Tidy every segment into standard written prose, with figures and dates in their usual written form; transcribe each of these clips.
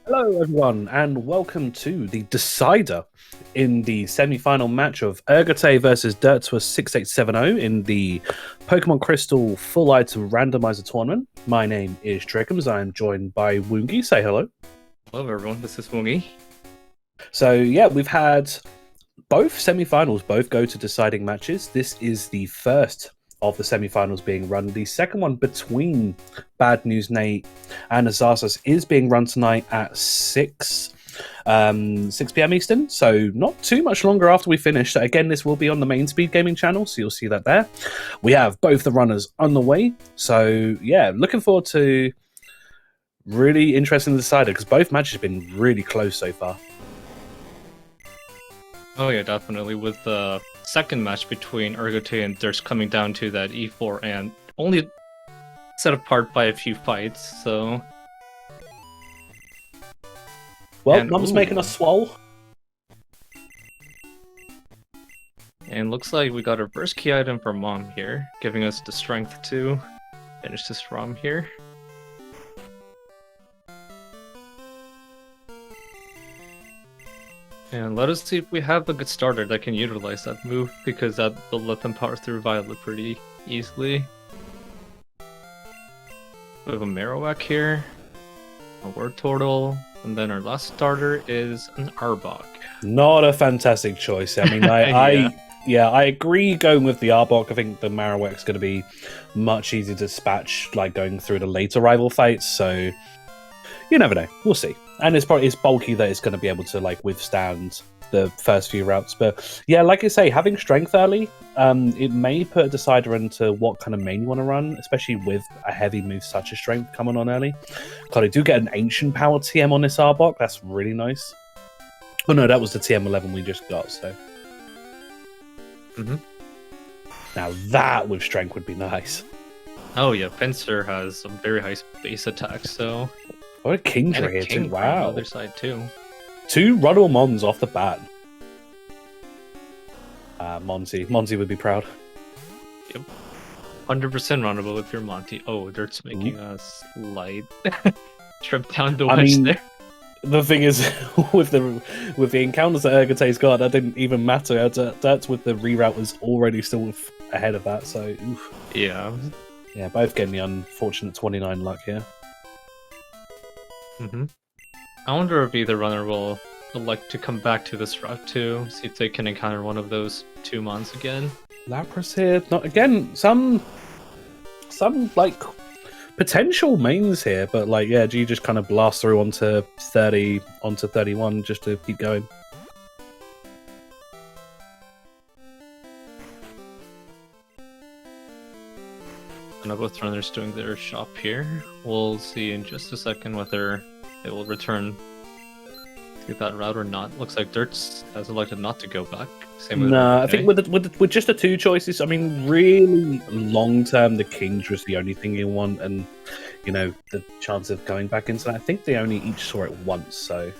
Hello, everyone, and welcome to the decider in the semi-final match of Ergotae versus dertswa687o in the Pokemon Crystal Full Item Randomizer tournament. My name is Trickums. I'm joined by Woongi. Say hello. Hello, everyone. This is Woongi. So, yeah, we've had both semi-finals both go to deciding matches. This is the first of the semi-finals being run. The second one between Bad News Nate and Azazas is being run tonight at 6 p.m. Eastern, so not too much longer after we finish. So again, this will be on the main SpeedGaming channel, so you'll see that there. We have both the runners on the way, so yeah, looking forward to really interesting decider because both matches have been really close so far. Oh yeah, definitely. With the second match between Ergotae and Derts coming down to that E4 and only set apart by a few fights, so... Well, Mum's making us swole. And looks like we got a burst key item for Mom here, giving us the strength to finish this ROM here. And let us see if we have a good starter that can utilize that move, because that will let them power through Violet pretty easily. We have a Marowak here, a Word Turtle, and then our last starter is an Arbok. Not a fantastic choice. I mean, I agree going with the Arbok. I think the Marowak's going to be much easier to dispatch, like going through the later rival fights, so you never know. We'll see. And it's bulky that it's going to be able to like withstand the first few routes. But yeah, like I say, having strength early, it may put a decider into what kind of main you want to run, especially with a heavy move such as strength coming on early. God, I do get an ancient power TM on this Arbok. That's really nice. Oh no, that was the TM11 we just got. So now that with strength would be nice. Oh yeah, Fencer has some very high base attack, so... What a Kingdra here too, wow. On the other side too. 2 Ruddle Mons off the bat. Monty would be proud. Yep. 100% runnable if you're Monty. Oh, Dirt's making a slight trip down the wedge there. The thing is, with the encounters that Ergotae's got, that didn't even matter. That's with the reroute was already still ahead of that, so oof. Yeah. Yeah, both getting the unfortunate 29 luck here. I wonder if either runner will elect to come back to this route too, see if they can encounter one of those 2 Mons again. Lapras here, not again. Some like potential mains here, but like yeah, do you just kind of blast through onto 30, onto 31 just to keep going? Both runners doing their shop here. We'll see in just a second whether they will return to that route or not. Looks like Dirts has elected not to go back. Same with I think with just the 2 choices, I mean, really long term, the Kings was the only thing you want, and you know the chance of going back into that. I think they only each saw it once, so.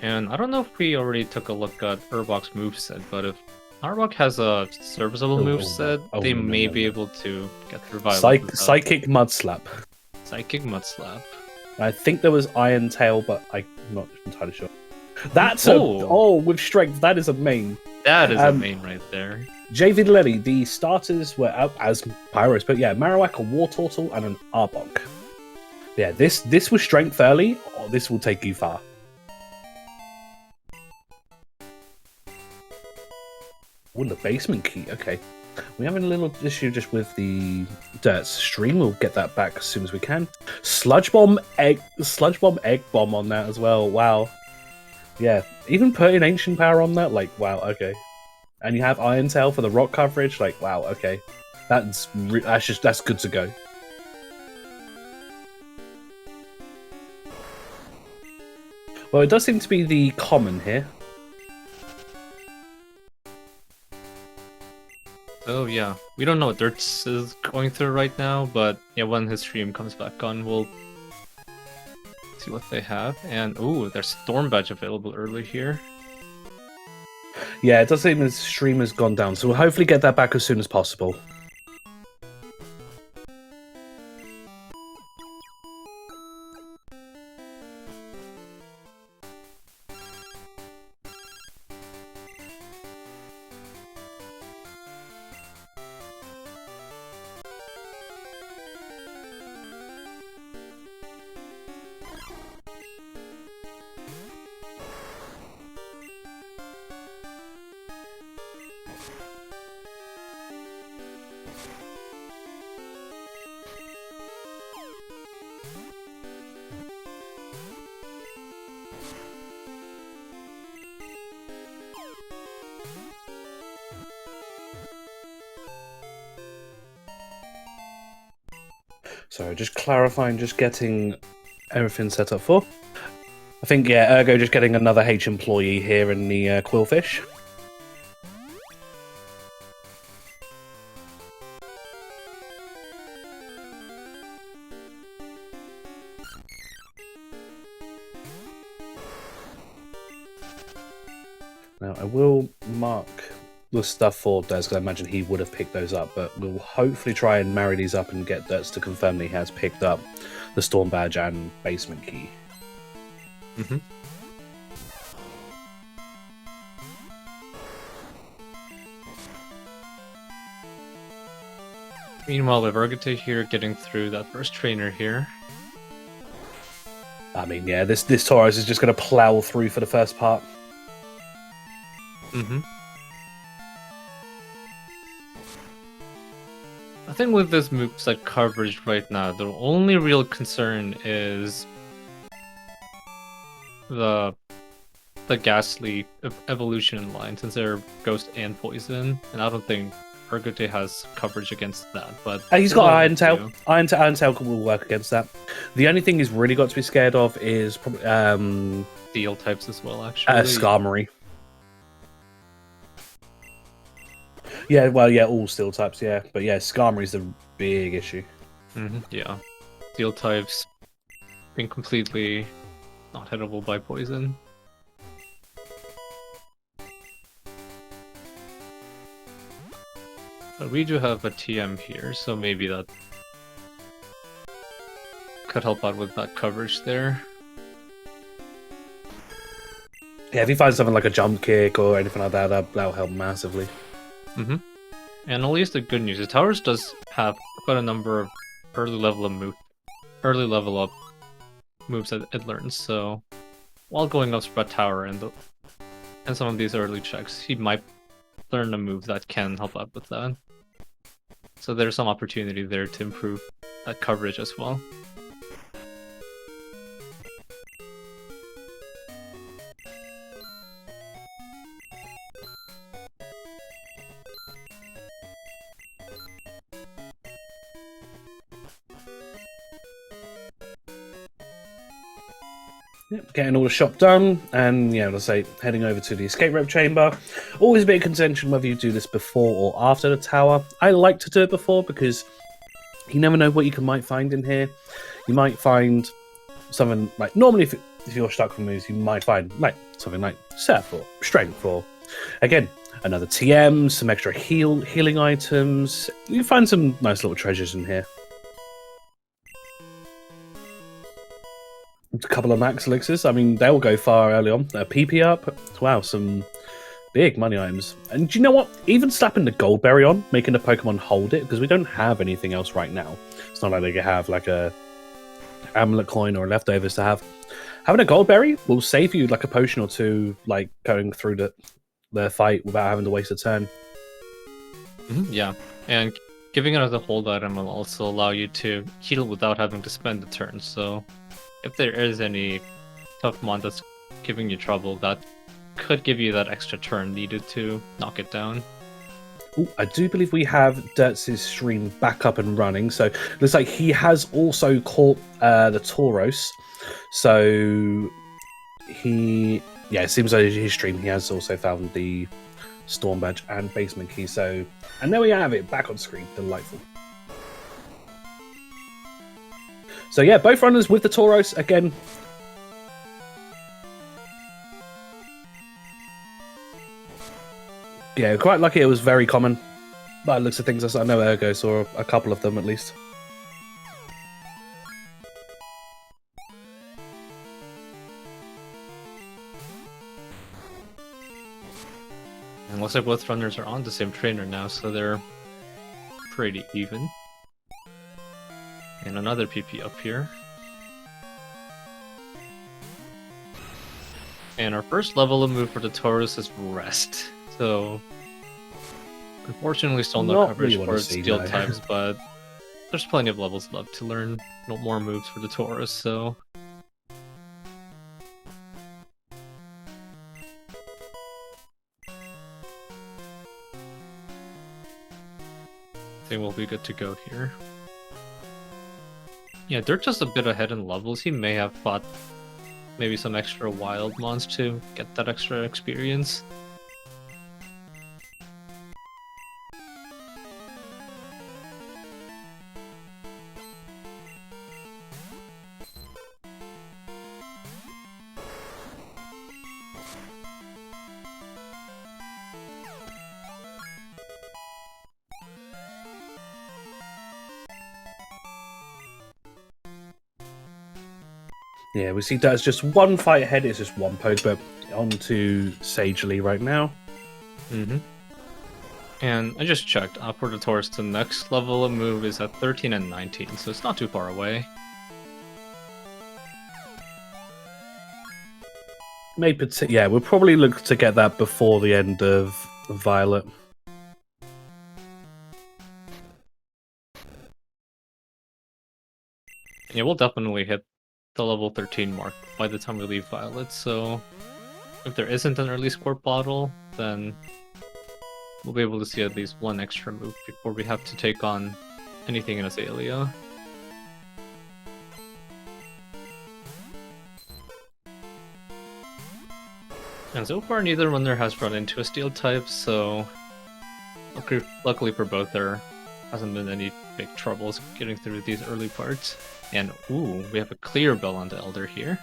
And I don't know if we already took a look at Urbok's moveset, but if Arbok has a serviceable moveset, they may be able to get through Violet. Psychic Mud Slap. Psychic Mud Slap. I think there was Iron Tail, but I'm not entirely sure. That's with strength, that is a main. That is a main right there. J. Vidalelli, the starters were out as Pyros, but yeah, Marowak, a War Turtle, and an Arbok. Yeah, this was strength early, or this will take you far. Oh, the basement key. Okay, we're having a little issue just with the Dirt's stream. We'll get that back as soon as we can. Sludge Bomb Egg Bomb on that as well. Wow. Yeah, even putting Ancient Power on that, like wow. Okay, and you have Iron Tail for the rock coverage. Like wow. Okay, that's good to go. Well, it does seem to be the common here. Oh yeah, we don't know what Dirts is going through right now, but yeah, when his stream comes back on, we'll see what they have. And ooh, there's Storm Badge available early here. Yeah, it does seem his stream has gone down, so we'll hopefully get that back as soon as possible. So just clarifying, just getting everything set up for. I think, yeah, Ergo just getting another H employee here in the Quillfish. Now, I will mark the stuff for Dirts, because I imagine he would have picked those up, but we'll hopefully try and marry these up and get Dirts to confirm that he has picked up the Storm Badge and Basement Key. Mm-hmm. Meanwhile, with Ergotae here getting through that first trainer here. I mean, yeah, this Tauros is just going to plow through for the first part. Mm-hmm. I think with this moveset coverage right now, the only real concern is the Ghastly evolution line, since they're Ghost and Poison, and I don't think Ergotae has coverage against that. But he's got Iron Tail. Iron Tail will work against that. The only thing he's really got to be scared of is probably Steel types as well, actually. Skarmory. Yeah, well, yeah, all Steel types, yeah. But yeah, Skarmory's the big issue. Mm-hmm. Yeah. Steel types being completely not hittable by Poison. But we do have a TM here, so maybe that could help out with that coverage there. Yeah, if he finds something like a jump kick or anything like that, that'll help massively. Mm-hmm. And at least the good news is Tauros does have quite a number of early level up moves that it learns. So while going up Spread Tower and some of these early checks, he might learn a move that can help out with that. So there's some opportunity there to improve that coverage as well. Yep, getting all the shop done, and yeah, let's say heading over to the escape rope chamber. Always a bit of contention whether you do this before or after the tower. I like to do it before because you never know what you might find in here. You might find something like, normally if you're stuck with moves, you might find like something like Surf or Strength, or again another TM, some extra healing items. You find some nice little treasures in here. A couple of max elixirs. I mean, they'll go far early on. PP up. Wow, some big money items. And do you know what? Even slapping the Goldberry on, making the Pokemon hold it, because we don't have anything else right now. It's not like they can have like a amulet coin or leftovers to have. Having a Goldberry will save you like a potion or two, like going through the fight without having to waste a turn. Mm-hmm, yeah, and giving it as a hold item will also allow you to heal without having to spend a turn. So if there is any tough mon that's giving you trouble, that could give you that extra turn needed to knock it down. Ooh, I do believe we have Derts' stream back up and running, so it looks like he has also caught the Tauros. So it seems like his stream he has also found the Storm Badge and Basement Key. So, and there we have it, back on screen. Delightful. So yeah, both runners with the Tauros again. Yeah, quite lucky it was very common. By the looks of things, I know Ergo saw a couple of them at least. And looks like both runners are on the same trainer now, so they're pretty even. And another PP up here. And our first level of move for the Tauros is Rest. So, unfortunately, still no coverage for steel types, but there's plenty of levels left to learn more moves for the Taurus, so... I think we'll be good to go here. Yeah, Dirt's just a bit ahead in levels. He may have fought maybe some extra wild mons to get that extra experience. Yeah, we see Dirt's just one fight ahead. It's just one poke, but on to Sagely right now. And I just checked. For the Taurus, the next level of move is at 13 and 19, so it's not too far away. Maybe, yeah, we'll probably look to get that before the end of Violet. Yeah, we'll definitely hit the level 13 mark by the time we leave Violet, so if there isn't an early squirt bottle, then we'll be able to see at least one extra move before we have to take on anything in Azalea. And so far neither runner has run into a steel type, so luckily for both there hasn't been any big troubles getting through these early parts. And ooh, we have a clear bell on the Elder here.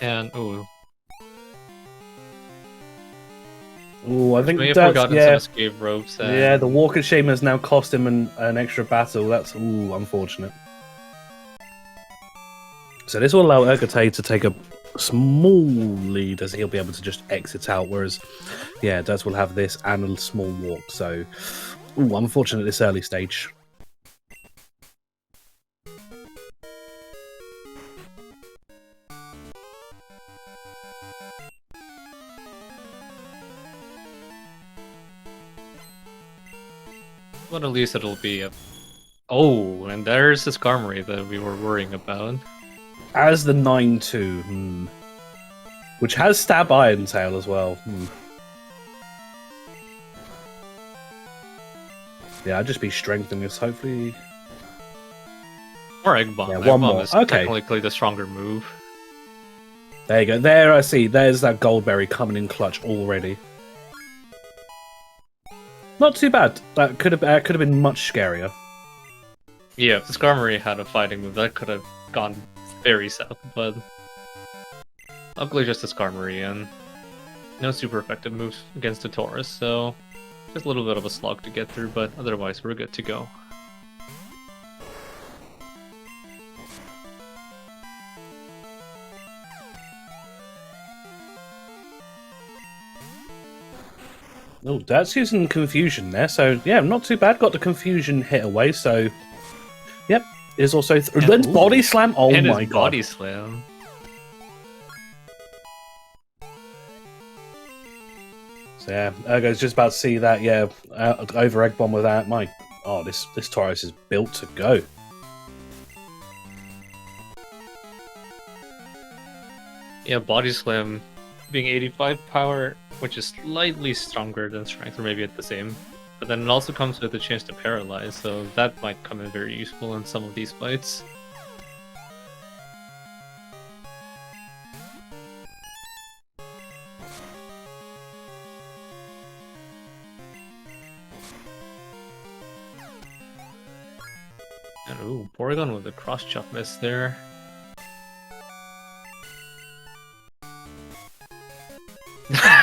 And ooh, I think may have that's, forgotten yeah, some escape ropes. And... yeah, the Walk of Shame has now cost him an extra battle. That's unfortunate. So this will allow Ergotae to take a small lead as he'll be able to just exit out, whereas, yeah, Dirts will have this and a small walk. So, unfortunate at this early stage. But at least it'll be a... Oh, and there's the Skarmory that we were worrying about. As the 9-2, which has Stab Iron Tail as well. Yeah, I'd just be strengthening this, hopefully. Or Egg Bomb. Yeah, Egg one Bomb more. is Okay. technically the stronger move. There you go. There, I see. There's that Goldberry coming in clutch already. Not too bad. That could have been much scarier. Yeah, if the Skarmory had a fighting move, that could have gone very south, but luckily just a Skarmory and no super effective moves against the Taurus, so just a little bit of a slog to get through, but otherwise we're good to go. Oh, that's using Confusion there, so yeah, not too bad. Got the Confusion hit away, so yep. Is also then Body Slam. Oh and my his god! Body Slam. So yeah, Ergo's just about to see that. Yeah, over Egg Bomb with that. This Taurus is built to go. Yeah, Body Slam being 85 power, which is slightly stronger than Strength, or maybe at the same. But then it also comes with a chance to paralyze, so that might come in very useful in some of these fights. And ooh, Porygon with a cross chop miss there.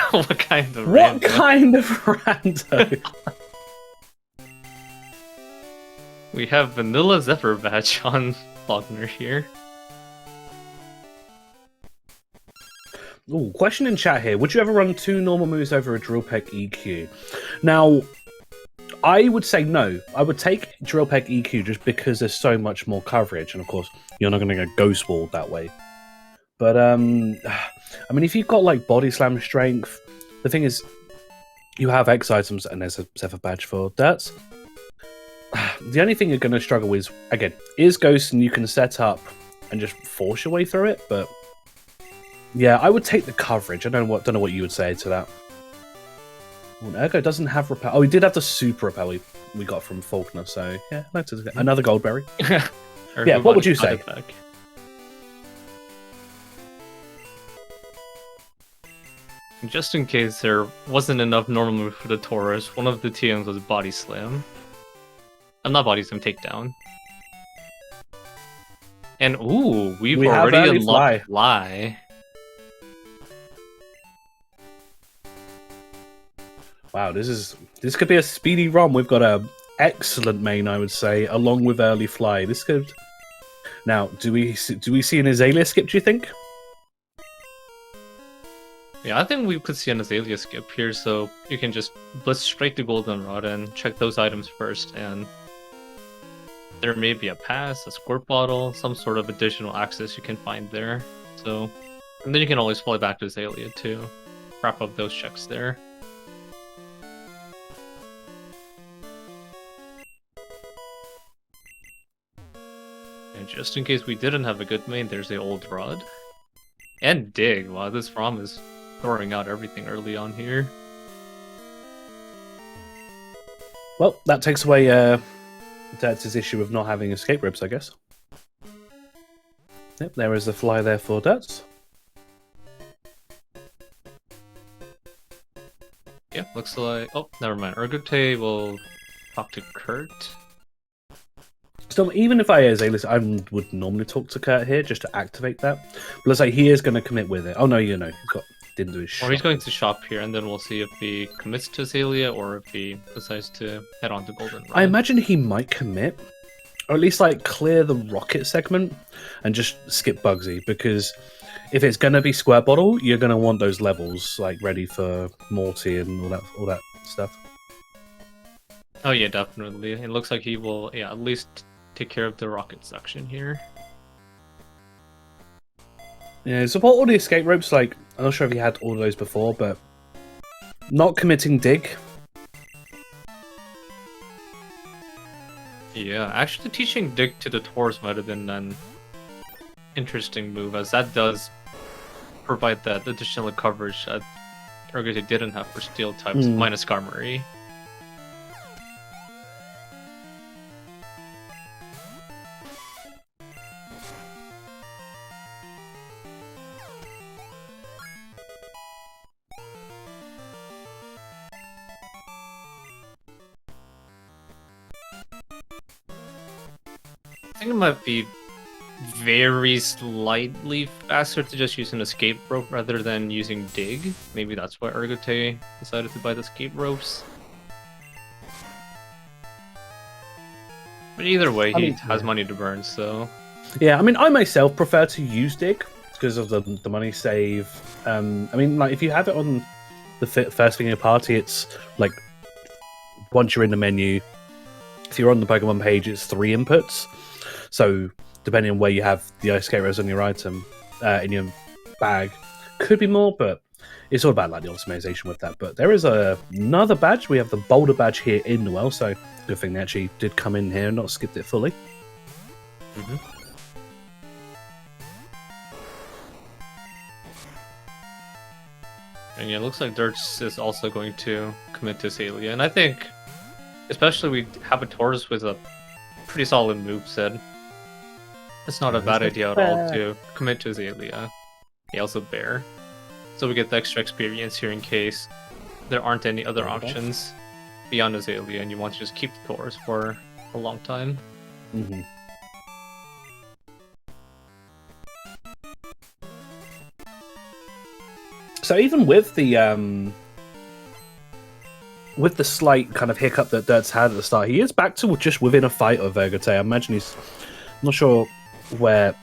What kind of What rando? kind of rando? We have Vanilla Zephyr Badge on Faulkner here. Ooh, question in chat here. Would you ever run 2 normal moves over a Drill Peck EQ? Now, I would say no. I would take Drill Peck EQ just because there's so much more coverage, and of course, you're not going to go Ghost Wall that way. But I mean, if you've got like body slam strength, the thing is, you have X items, and there's a Zephyr badge for Derts. The only thing you're going to struggle with, again, is Ghost, and you can set up and just force your way through it. But yeah, I would take the coverage. I don't know what you would say to that. Well, Ergo doesn't have repel. Oh, he did have the super repel we got from Faulkner. So yeah, another Goldberry. Yeah, what would you say? Just in case there wasn't enough normal move for the Taurus, one of the TMs was Body Slam. I'm not Body Slam, Takedown. And ooh, we've already unlocked Fly. Wow, this could be a speedy run. We've got a excellent main, I would say, along with early Fly. This could. Now, do we see an Azalea skip? Do you think? Yeah, I think we could see an Azalea skip here, so you can just blitz straight to Goldenrod and check those items first, and there may be a pass, a squirt bottle, some sort of additional access you can find there. So, and then you can always fly back to Azalea to wrap up those checks there. And just in case we didn't have a good main, there's the old rod. And dig. Wow, this ROM is throwing out everything early on here. Well, that takes away Derts' issue of not having escape ropes, I guess. Yep, there is the Fly there for Derts. Yeah, looks like... Oh, never mind. Ergotae will talk to Kurt. Still, even if I Azalea, I would normally talk to Kurt here just to activate that. But let's say he is going to commit with it. Oh no, you know, didn't do his shop. Or he's going to shop here, and then we'll see if he commits to Azalea or if he decides to head on to Goldenrod. I imagine he might commit, or at least like clear the rocket segment and just skip Bugsy, because if it's going to be Squirt Bottle, you're going to want those levels like ready for Morty and all that stuff. Oh yeah, definitely. It looks like he will, yeah, at least take care of the rocket section here. Yeah, support all the escape ropes. Like, I'm not sure if you had all of those before, but not committing dig. Yeah, actually teaching dig to the Taurus might have been an interesting move, as that does provide that additional coverage that Ergotae didn't have for steel types, minus Skarmory. I think it might be very slightly faster to just use an escape rope rather than using dig. Maybe that's why Ergotae decided to buy the escape ropes. But either way, he has money to burn, so... Yeah, I mean, I myself prefer to use dig because of the money save. I mean, like, if you have it on the first thing in your party, it's like, once you're in the menu, if you're on the Pokemon page, it's 3 inputs. So, depending on where you have the escape ropes on your item, in your bag, could be more, but it's all about like the optimization with that. But there is another badge. We have the Boulder badge here in Noel, so good thing they actually did come in here and not skipped it fully. And yeah, it looks like Derts is also going to commit to Azalea, and I think, especially we have a Taurus with a pretty solid moveset. It's not a bad idea at all to commit to Azalea. He also Bear. So we get the extra experience here in case there aren't any other options beyond Azalea and you want to just keep the Taurus for a long time. So even with the slight kind of hiccup that Derts had at the start, he is back to just within a fight of Ergotae. I imagine he's... I'm not sure where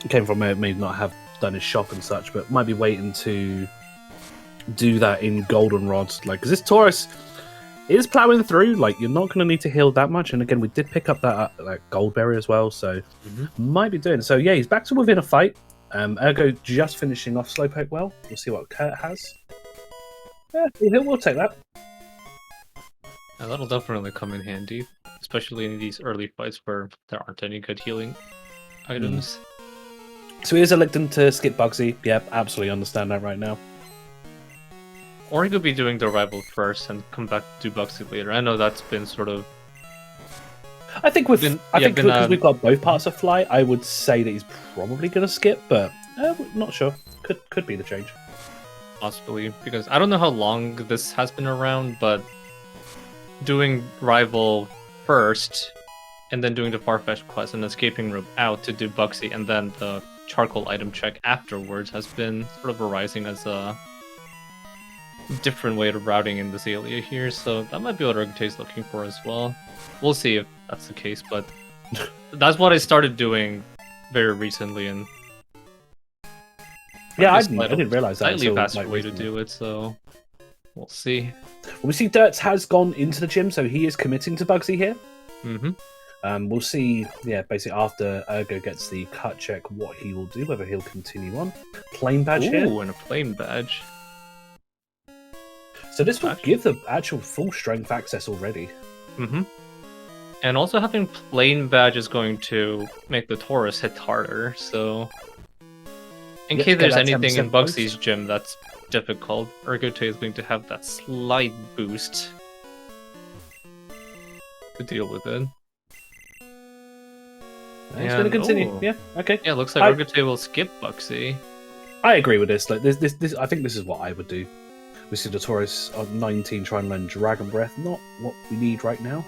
it came from. It may not have done his shop and such, but might be waiting to do that in Goldenrod. Like, because this Taurus is plowing through. Like, you're not going to need to heal that much. And again, we did pick up that like Goldberry as well, so might be doing. So yeah, he's back to within a fight. Ergo just finishing off Slowpoke well. We'll see what Kurt has. Yeah, we'll take that. And that'll definitely come in handy, especially in these early fights where there aren't any good healing items. So he is electing to skip Bugsy. Yeah, absolutely understand that right now. Or he could be doing the rival first and come back to do Bugsy later. I know that's been sort of... I think because we've got both parts of Fly, I would say that he's probably going to skip, but not sure. Could be the change. Possibly, because I don't know how long this has been around, but doing rival first, and then doing the Farfetch'd quest and escaping rope out to do Bugsy, and then the charcoal item check afterwards has been sort of arising as a different way of routing in this area here, so that might be what Ergotae is looking for as well. We'll see if that's the case, but that's what I started doing very recently, and yeah, I didn't realize that. Slightly faster way to do it, so we'll see. Well, we see Dirts has gone into the gym, so he is committing to Bugsy here. We'll see, yeah, basically after Ergo gets the cut check, what he will do, whether he'll continue on. Plain badge here. Ooh, and a plain badge. So this will give the actual full strength access already. And also having plain badge is going to make the Taurus hit harder, so... In case there's anything in Bugsy's gym that's difficult, Ergotae is going to have that slight boost to deal with it. He's going to continue. Yeah, okay. Yeah, looks like Ergotae will skip Bugsy. I agree with this. Like this. I think this is what I would do. We see the Taurus on 19 trying to learn Dragon Breath. Not what we need right now.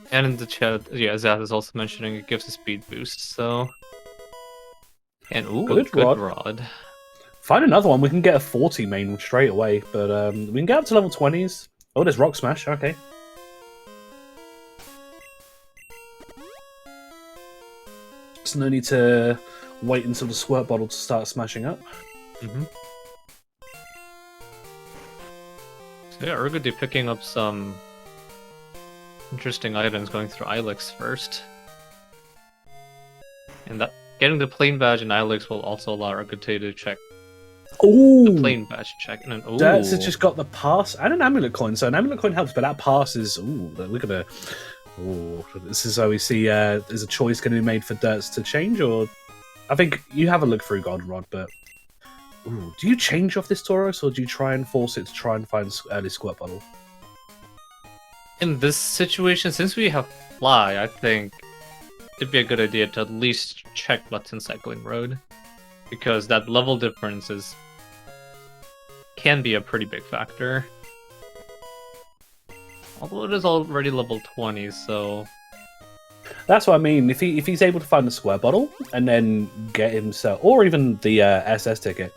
And in the chat, yeah, Zaz is also mentioning it gives a speed boost, so... And ooh, good rod. Find another one, we can get a 40 main straight away, but we can get up to level 20s. Oh, there's Rock Smash, okay. So no need to wait until the Squirt Bottle to start smashing up. So yeah, Ergotae picking up some interesting items going through Ilex first. And that getting the plain badge in Ilex will also allow Ergotae to check the plain badge check. And then, Dirts has just got the pass and an amulet coin, so an amulet coin helps, but that pass is we're gonna this is how we see is a choice going to be made for Dirts to change, or I think you have a look through God Rod, but do you change off this Taurus, or do you try and force it to try and find early Squirt Bottle? In this situation, since we have Fly, I think it'd be a good idea to at least check Button Cycling Road, because that level difference can be a pretty big factor. Although it is already level 20, so... That's what I mean. If he's able to find the Square Bottle and then get himself, or even the SS ticket,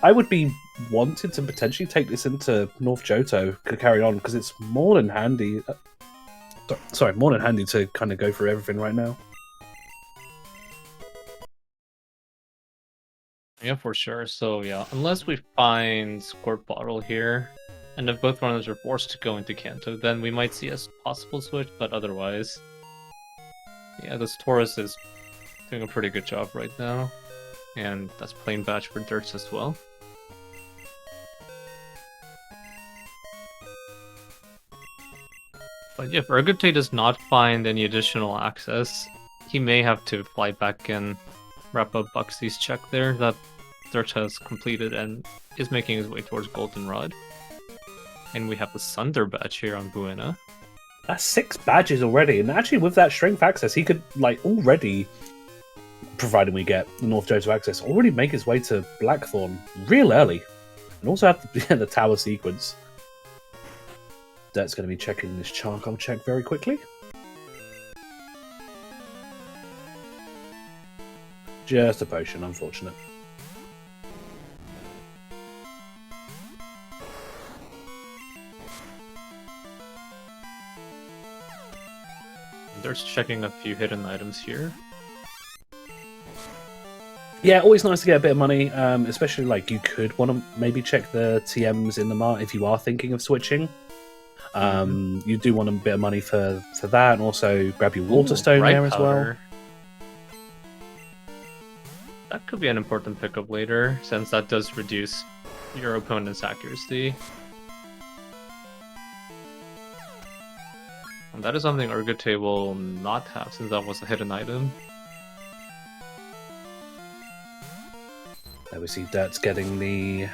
I would be wanted to potentially take this into North Johto to carry on, because it's more than handy. More than handy to kind of go through everything right now. Yeah, for sure. So yeah, unless we find Squirt Bottle here, and if both runners are forced to go into Kanto, then we might see a possible switch, but otherwise... Yeah, this Taurus is doing a pretty good job right now. And that's plain badge for Dirts as well. But yeah, if Ergotae does not find any additional access, he may have to fly back and wrap up Bugsy's check there that Dirts has completed and is making his way towards Goldenrod. And we have the Sunder badge here on Buena. That's 6 badges already, and actually with that strength access, he could, like, already, providing we get the North Johto access, already make his way to Blackthorn real early. And also have the tower sequence. That's going to be checking this charcoal check very quickly. Just a potion, unfortunate. There's checking a few hidden items here. Yeah, always nice to get a bit of money, especially like you could want to maybe check the TMs in the mart if you are thinking of switching. You do want a bit of money for that, and also grab your Waterstone Bright there as well. powder. That could be an important pickup later, since that does reduce your opponent's accuracy. And that is something Ergotae will not have, since that was a hidden item. There we see Dirt's getting the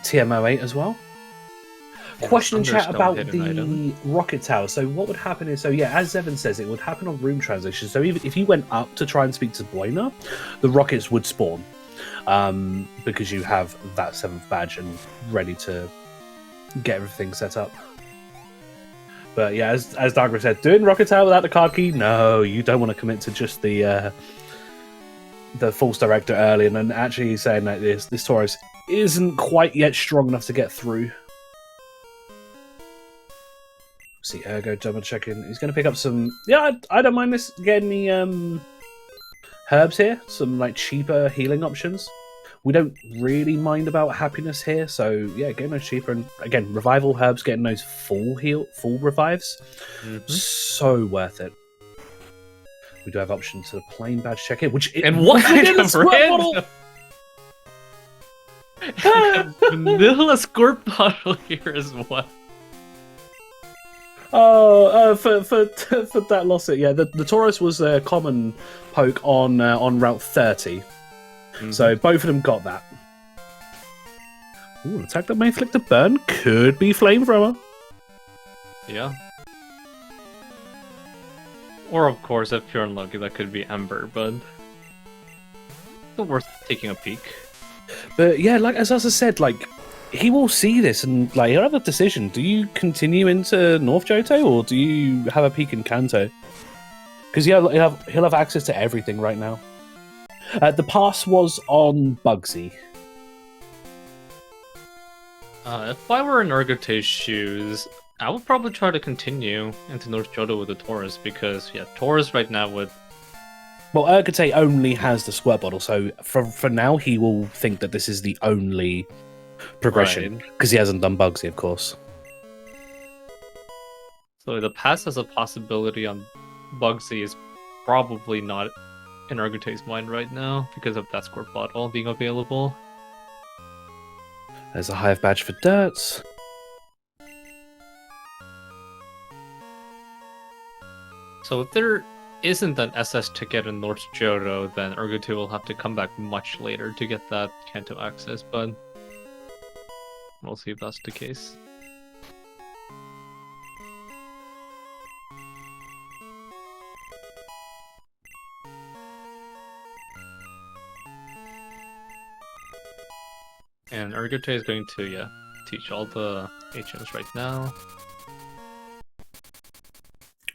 TMO8 as well. Yeah, Question in chat about the item. rocket tower. So what would happen is, so yeah, as Zevin says, it would happen on room transition. So even if you went up to try and speak to Buena, the rockets would spawn because you have that 7th badge and ready to get everything set up. But yeah, as Dargra said, doing rocket tower without the card key, no, you don't want to commit to just the false director early, and then actually saying that this Taurus isn't quite yet strong enough to get through. See Ergo double checking. He's going to pick up some. Yeah, I don't mind this getting the herbs here. Some like cheaper healing options. We don't really mind about happiness here, so yeah, getting those cheaper, and again, revival herbs, getting those full revives, so worth it. We do have option to the plain badge check here, which and what kind of random vanilla squirt bottle here as well. Oh, for that loss it. Yeah, the Taurus was a common poke on Route 30, so both of them got that. Ooh, attack that may inflict a burn could be flamethrower. Yeah. Or of course, if you're unlucky, that could be Ember, but still worth taking a peek. But yeah, like as I said, like he will see this and like he'll have a decision. Do you continue into North Johto or do you have a peek in Kanto? Because he'll have access to everything right now. The pass was on Bugsy. If I were in Ergotae's shoes, I would probably try to continue into North Johto with the Taurus, because yeah, Taurus right now with... Well, Ergotae only has the squirt bottle, so for now he will think that this is the only progression, because he hasn't done Bugsy, of course. So the pass as a possibility on Bugsy is probably not in Ergotae's mind right now, because of that squirt bottle being available. There's a Hive badge for Dirts. So if there isn't an SS ticket in North Johto, then Ergotae will have to come back much later to get that Kanto access, but we'll see if that's the case. And Ergotae is going to, teach all the HMs right now.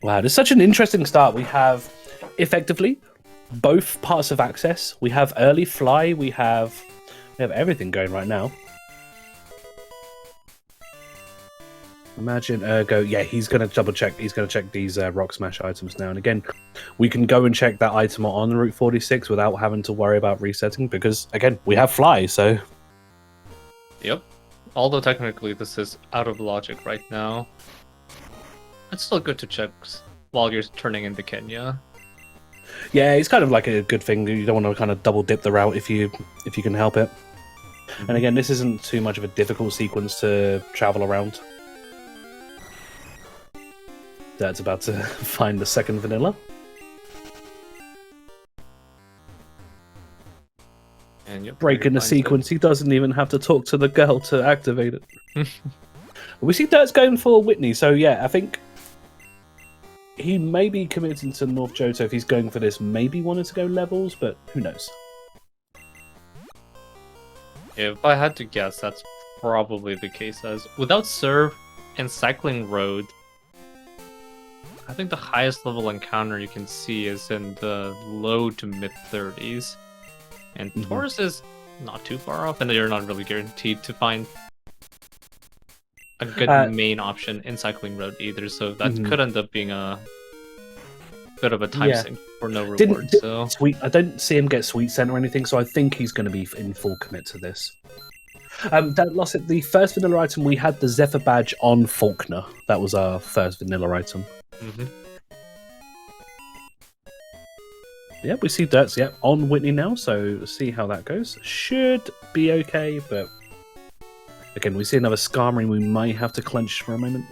Wow, this is such an interesting start. We have, effectively, both parts of access. We have early fly, we have everything going right now. Imagine Ergo, yeah, he's going to double check, he's going to check these Rock Smash items now. And again, we can go and check that item on Route 46 without having to worry about resetting, because, again, we have fly, so... Yep. Although technically this is out of logic right now. It's still good to check while you're turning into Kenya. Yeah, it's kind of like a good thing. You don't want to kind of double dip the route if you can help it. And again, this isn't too much of a difficult sequence to travel around. Dad's about to find the second vanilla. And yep, breaking the sequence. He doesn't even have to talk to the girl to activate it. We see Dirt's going for Whitney, so yeah, I think he may be committing to North Johto if he's going for this. Maybe wanted to go levels, but who knows? If I had to guess, that's probably the case. As without serve and cycling road, I think the highest level encounter you can see is in the low to mid 30s. And Taurus is not too far off, and you're not really guaranteed to find a good main option in Cycling Road either, so that could end up being a bit of a time sink for no reward. I don't see him get Sweet Scent or anything, so I think he's going to be in full commit to this. That lost it. The first vanilla item we had the Zephyr badge on Faulkner. That was our first vanilla item. Mm-hmm. Yeah, we see Dirts. Yeah, on Whitney now. So see how that goes. Should be okay, but again, we see another Skarmory. We might have to clench for a moment.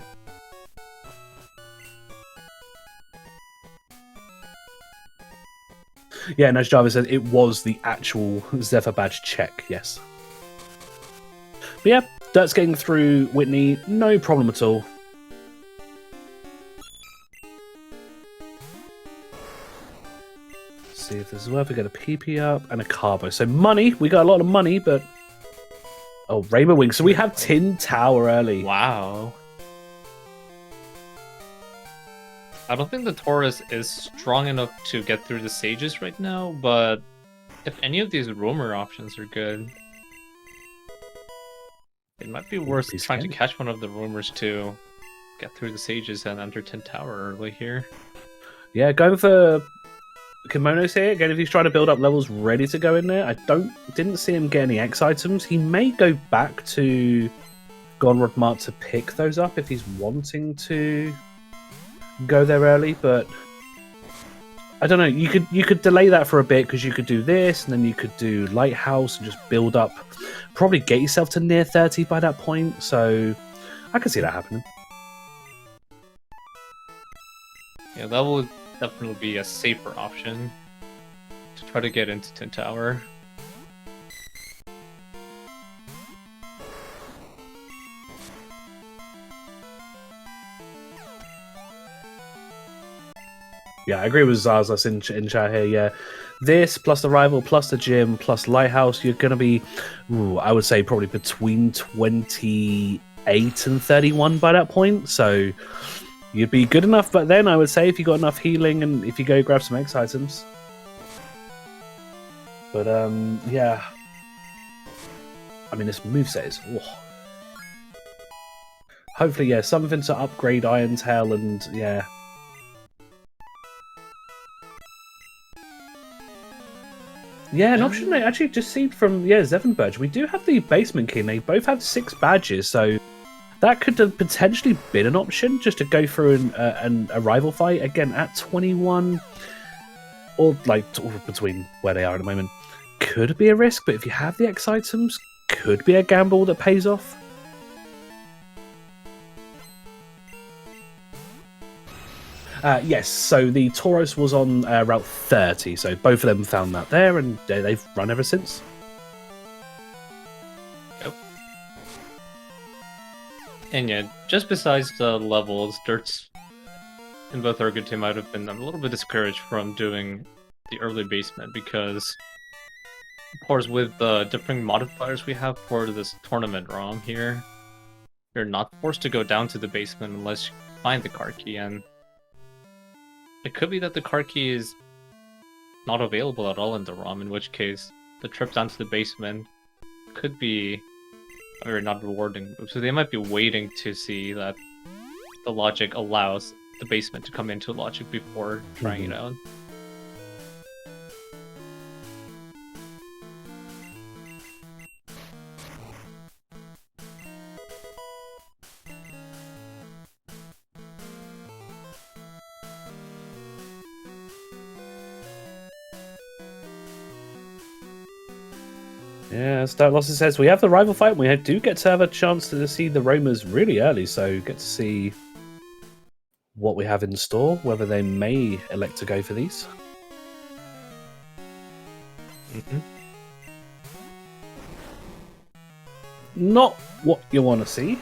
Yeah, and as Jarvis said, it was the actual Zephyr badge check. Yes. But yeah, Dirt's getting through Whitney, no problem at all. Let's see if this is worth. We get a PP up and a Carbo. So money, we got a lot of money, but oh, Rainbow Wing. So we have Tin Tower early. Wow. I don't think the Taurus is strong enough to get through the Sages right now, but if any of these roamer options are good, it might be worth trying to catch one of the roamers to get through the Sages and enter Tin Tower early here. Yeah, going for Kimonos here. Again, if he's trying to build up levels ready to go in there, I didn't see him get any X items. He may go back to Gonrod Mart to pick those up if he's wanting to go there early, but I don't know. You could delay that for a bit because you could do this and then you could do Lighthouse and just build up. Probably get yourself to near 30 by that point, so I can see that happening. Yeah, that would definitely be a safer option to try to get into Tin Tower. Yeah, I agree with Zarzas in chat here, yeah. This, plus the Rival, plus the Gym, plus Lighthouse, you're going to be, I would say, probably between 28 and 31 by that point. So you'd be good enough, but then I would say if you got enough healing and if you go grab some X items. But, yeah. I mean, this moveset is... Oh. Hopefully, yeah, something to upgrade Iron Tail and, yeah... Yeah, an option I actually just seen from Zevenberg. We do have the Basement King. They both have 6 badges, so that could have potentially been an option just to go through a rival fight again at 21, or like between where they are at the moment. Could be a risk, but if you have the X items, could be a gamble that pays off. Yes, so the Tauros was on Route 30, so both of them found that there, and they've run ever since. Yep. And yeah, just besides the levels, Dirts in both Ergotae might have been a little bit discouraged from doing the early basement, because of course with the different modifiers we have for this tournament ROM here, you're not forced to go down to the basement unless you find the card key, and it could be that the card key is not available at all in the ROM, in which case the trip down to the basement could be not rewarding. So they might be waiting to see that the logic allows the basement to come into logic before trying it out. Yeah, Start Losses says we have the rival fight. We do get to have a chance to see the roamers really early, so get to see what we have in store, whether they may elect to go for these. Not what you want to see.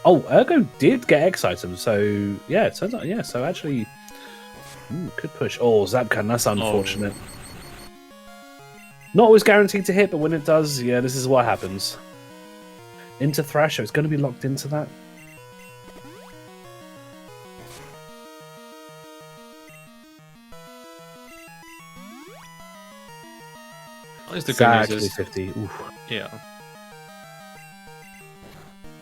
Oh, Ergo did get X items, so yeah, it turns out, yeah, so actually could push. Oh, Zapcan, that's unfortunate. Oh. Not always guaranteed to hit, but when it does, yeah, this is what happens. Into Thrasher, it's going to be locked into that. At least the good news is 50. Oof. Yeah.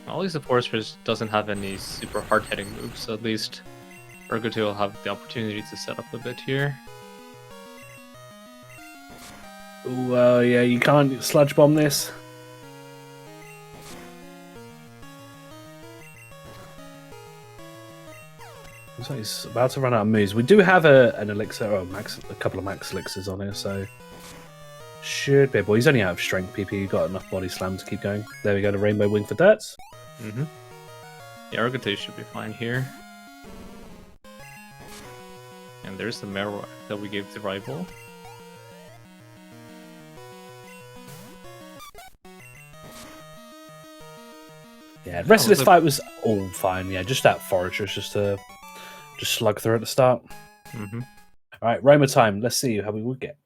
At least the Forest Fish doesn't have any super hard-hitting moves, so at least Ergotae will have the opportunity to set up a bit here. Well, yeah, you can't sludge bomb this. Looks like he's about to run out of moves. We do have an elixir, or a couple of max elixirs on here, so should be. Boy, he's only out of strength. PP, you got enough body slam to keep going. There we go, the rainbow wing for Derts. The Ergotae should be fine here. And there's the Marrow that we gave the rival. Yeah, the rest of this fight was all fine. Yeah, just that Forager's just slug through at the start. All right, Roma time. Let's see how we would get.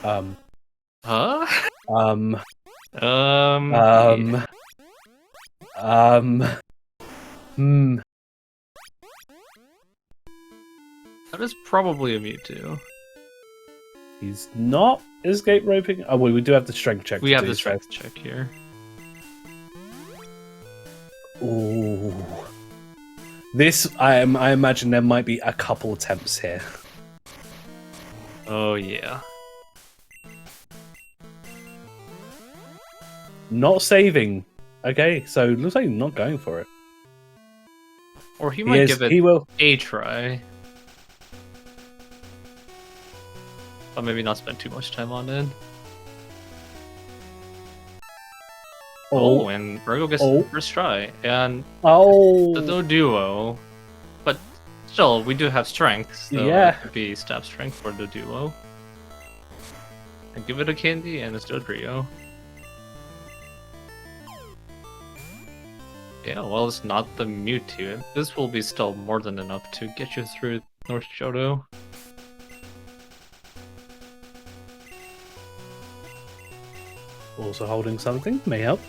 Huh? That is probably a Mewtwo. He's not escape roping. Oh, we do have the strength check. We have the strength check here. Ooh. This, I imagine there might be a couple attempts here. Oh, yeah. Not saving. Okay, so it looks like he's not going for it. Or he might give it a try. But maybe not spend too much time on it. Oh, and Virgo gets the first try. And the duo. But still, we do have strength. So it could be stab strength for the duo. And give it a candy and it's Dodrio. Yeah, well, it's not the Mewtwo. This will be still more than enough to get you through North Johto. Also holding something may help.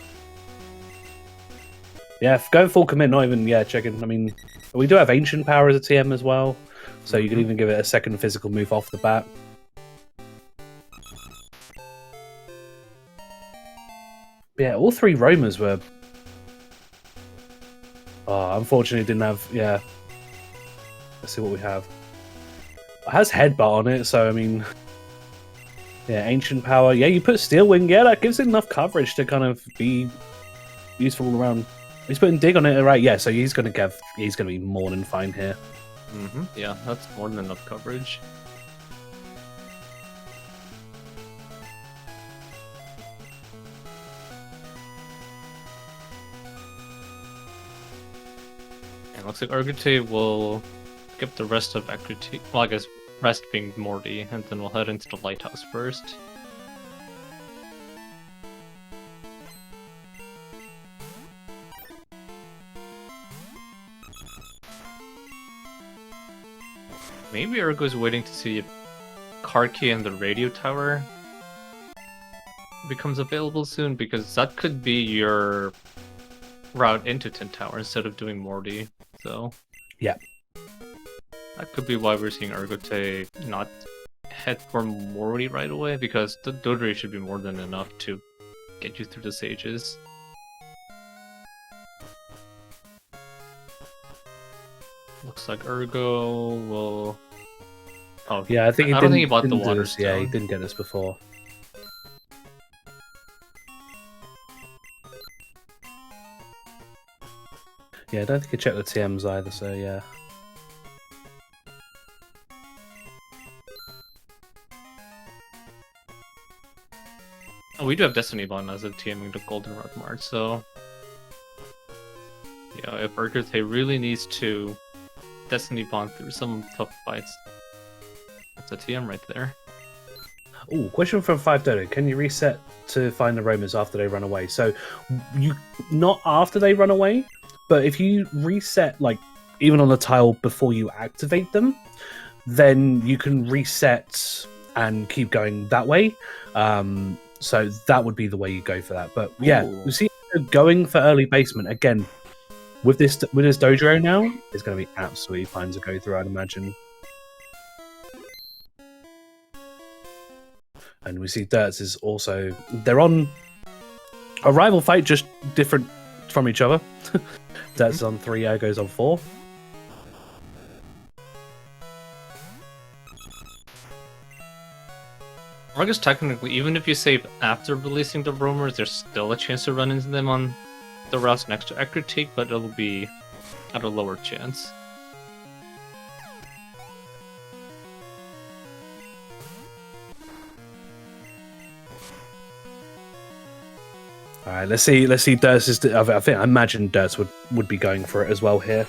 Yeah, going full commit, not even checking. I mean, we do have Ancient Power as a TM as well, so you can even give it a second physical move off the bat. Yeah, all three Romas were. Oh, unfortunately, didn't have. Yeah. Let's see what we have. It has Headbutt on it, so I mean. Yeah, Ancient Power. Yeah, you put Steel Wing. Yeah, that gives it enough coverage to kind of be useful all around. He's putting Dig on it, right? Yeah, so he's gonna be more than fine here. Yeah, that's more than enough coverage. And looks like Ergotae will skip the rest of Ergotae. Well, I guess rest being Morty, and then we'll head into the lighthouse first. Maybe Ergo's waiting to see if Karki and the radio tower becomes available soon, because that could be your route into Tin Tower instead of doing Morty. So yeah, that could be why we're seeing Ergotae not head for Morty right away, because the Dodrio should be more than enough to get you through the Sages. Looks like Ergo will. Oh yeah, I think I don't think he bought the water. Yeah, he didn't get this before. Yeah, I don't think he checked the TMs either. So yeah. Oh, we do have Destiny Bond as a TMing the Goldenrod Mart, so yeah, if Ergotae really needs to Destiny Bond through some tough fights, that's a TM right there. Oh, question from 5Dodo. Can you reset to find the Romas after they run away? So, not after they run away, but if you reset, like, even on the tile before you activate them, then you can reset and keep going that way. So that would be the way you go for that. But yeah, you see, going for early basement again with this Dodrio now, it's going to be absolutely fine to go through, I'd imagine. And we see Dirts is also, they're on A rival fight, just different from each other. That's on 3, Ergo's on 4. Or I guess technically, even if you save after releasing the roamers, there's still a chance to run into them on the routes next to Ergotae, but it'll be at a lower chance. All right, let's see. Derts I imagine Derts would be going for it as well here.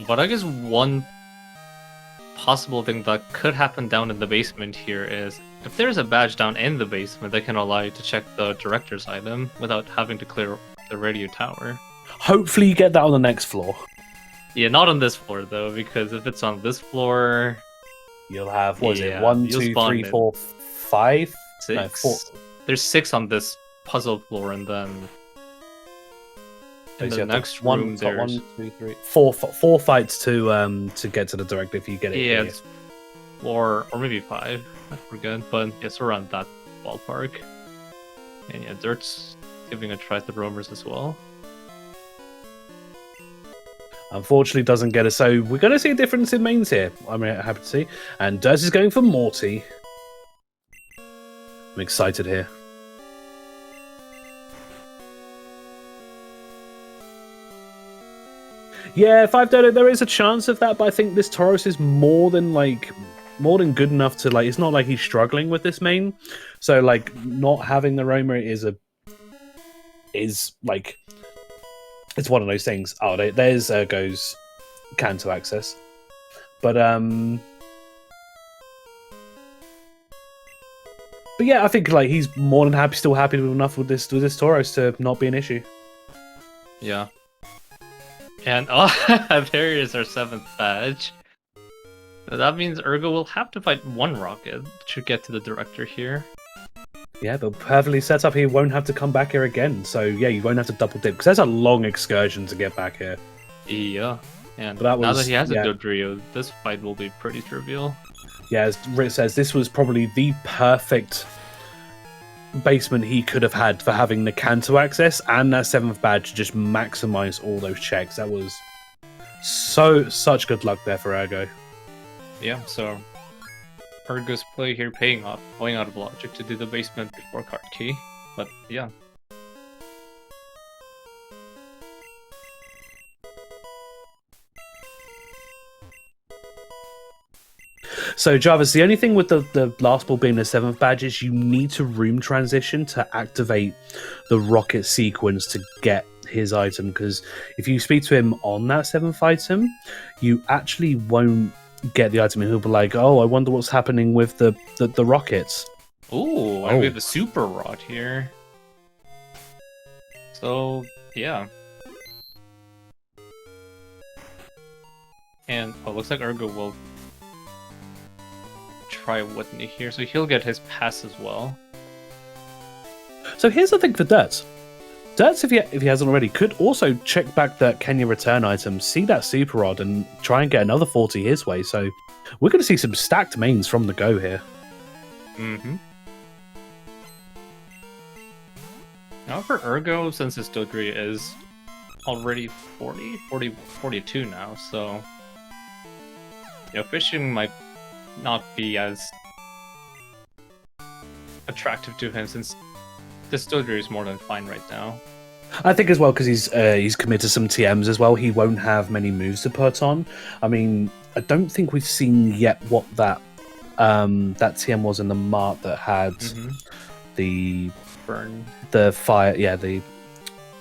But I guess one possible thing that could happen down in the basement here is if there's a badge down in the basement, they can allow you to check the director's item without having to clear the radio tower. Hopefully you get that on the next floor. Yeah, not on this floor though, because if it's on this floor, you'll have, what is it, 1, 2, 3, 4, 5? 6? No, 4. There's 6 on this puzzle floor, and then in the next room there's 1, 2, 3, 4 fights to get to the director if you get it. Yeah, it's 4 or maybe 5. I forget, but it's around that ballpark. And yeah, Dirt's giving a try at the roamers as well. Unfortunately, doesn't get us. So we're going to see a difference in mains here. I'm happy to see. And Dirt is going for Morty. I'm excited here. Yeah, 5 Dodo, there is a chance of that, but I think this Tauros is more than good enough to, like, it's not like he's struggling with this main. So, like, not having the roamer is like, it's one of those things. Oh, there's Ergo's Canto access. But yeah, I think, like, he's more than happy, still happy enough with this Tauros to not be an issue. Yeah. And there is our 7th badge. That means Ergo will have to fight 1 rocket to get to the director here. Yeah, but perfectly set up. He won't have to come back here again. So yeah, you won't have to double dip because that's a long excursion to get back here. Yeah, and now that he has a Dodrio, this fight will be pretty trivial. Yeah, as Rit says, this was probably the perfect basement he could have had for having the Canto access and that 7th badge to just maximize all those checks. That was such good luck there for Ergo. Yeah, so Ergo's play here paying off, going out of logic to do the basement before card key, but yeah. So, Jarvis, the only thing with the last ball being the 7th badge is you need to room transition to activate the rocket sequence to get his item, because if you speak to him on that 7th item, you actually won't get the item, and he'll be like, oh, I wonder what's happening with the rockets. Ooh, and we have the super rod here. So, yeah. And, looks like Ergo will try Whitney here, so he'll get his pass as well. So here's the thing for Dirts. Dirts, if he hasn't already, could also check back that Kenya return item, see that super rod, and try and get another 40 his way. So we're going to see some stacked mains from the go here. Mm-hmm. Now for Ergo, since his Dodri is already 42 now, so fishing might not be as attractive to him, since this Dodri is more than fine right now. I think as well because he's committed to some TMs as well. He won't have many moves to put on. I mean, I don't think we've seen yet what that TM was in the mart that had the burn, the fire, the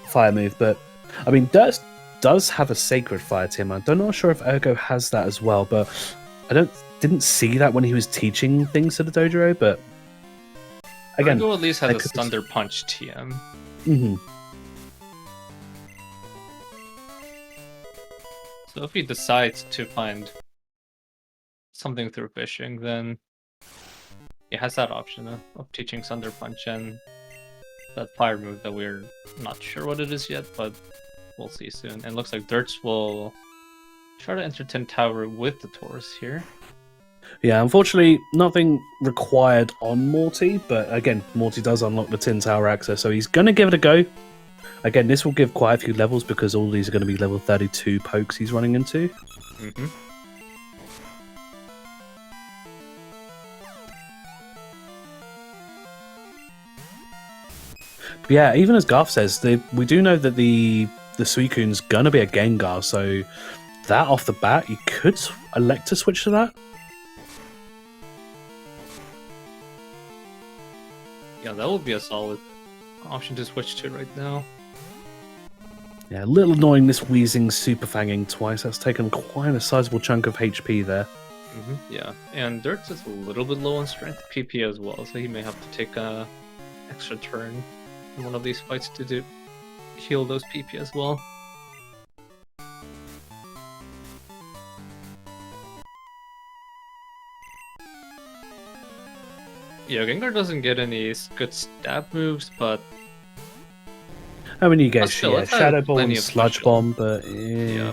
fire move. But I mean, Dirt does have a sacred fire TM. I'm not sure if Ergo has that as well, but I didn't see that when he was teaching things to the Dodrio. But again, Ergo at least has a Thunder Punch TM. Mm-hmm. So if he decides to find something through fishing, then he has that option of teaching Thunder Punch, and that fire move that we're not sure what it is yet, but we'll see soon. And it looks like Dirts will try to enter 10 Tower with the Taurus here. Yeah, unfortunately, nothing required on Morty, but again, Morty does unlock the Tin Tower access, so he's going to give it a go. Again, this will give quite a few levels because all these are going to be level 32 pokes he's running into. Mm-hmm. Yeah, even as Garth says, we do know that the Suicune's going to be a Gengar, so that off the bat, you could elect to switch to that. Yeah, that would be a solid option to switch to right now. Yeah, a little annoying this wheezing super fanging twice. That's taken quite a sizable chunk of HP there. Mm-hmm. Yeah, and Dirt's is a little bit low on strength PP as well, so he may have to take a extra turn in one of these fights to heal those PP as well. Yeah, Gengar doesn't get any good stab moves, but I mean, you get still, Shadow Ball and plenty of Sludge special. Bomb, but yeah.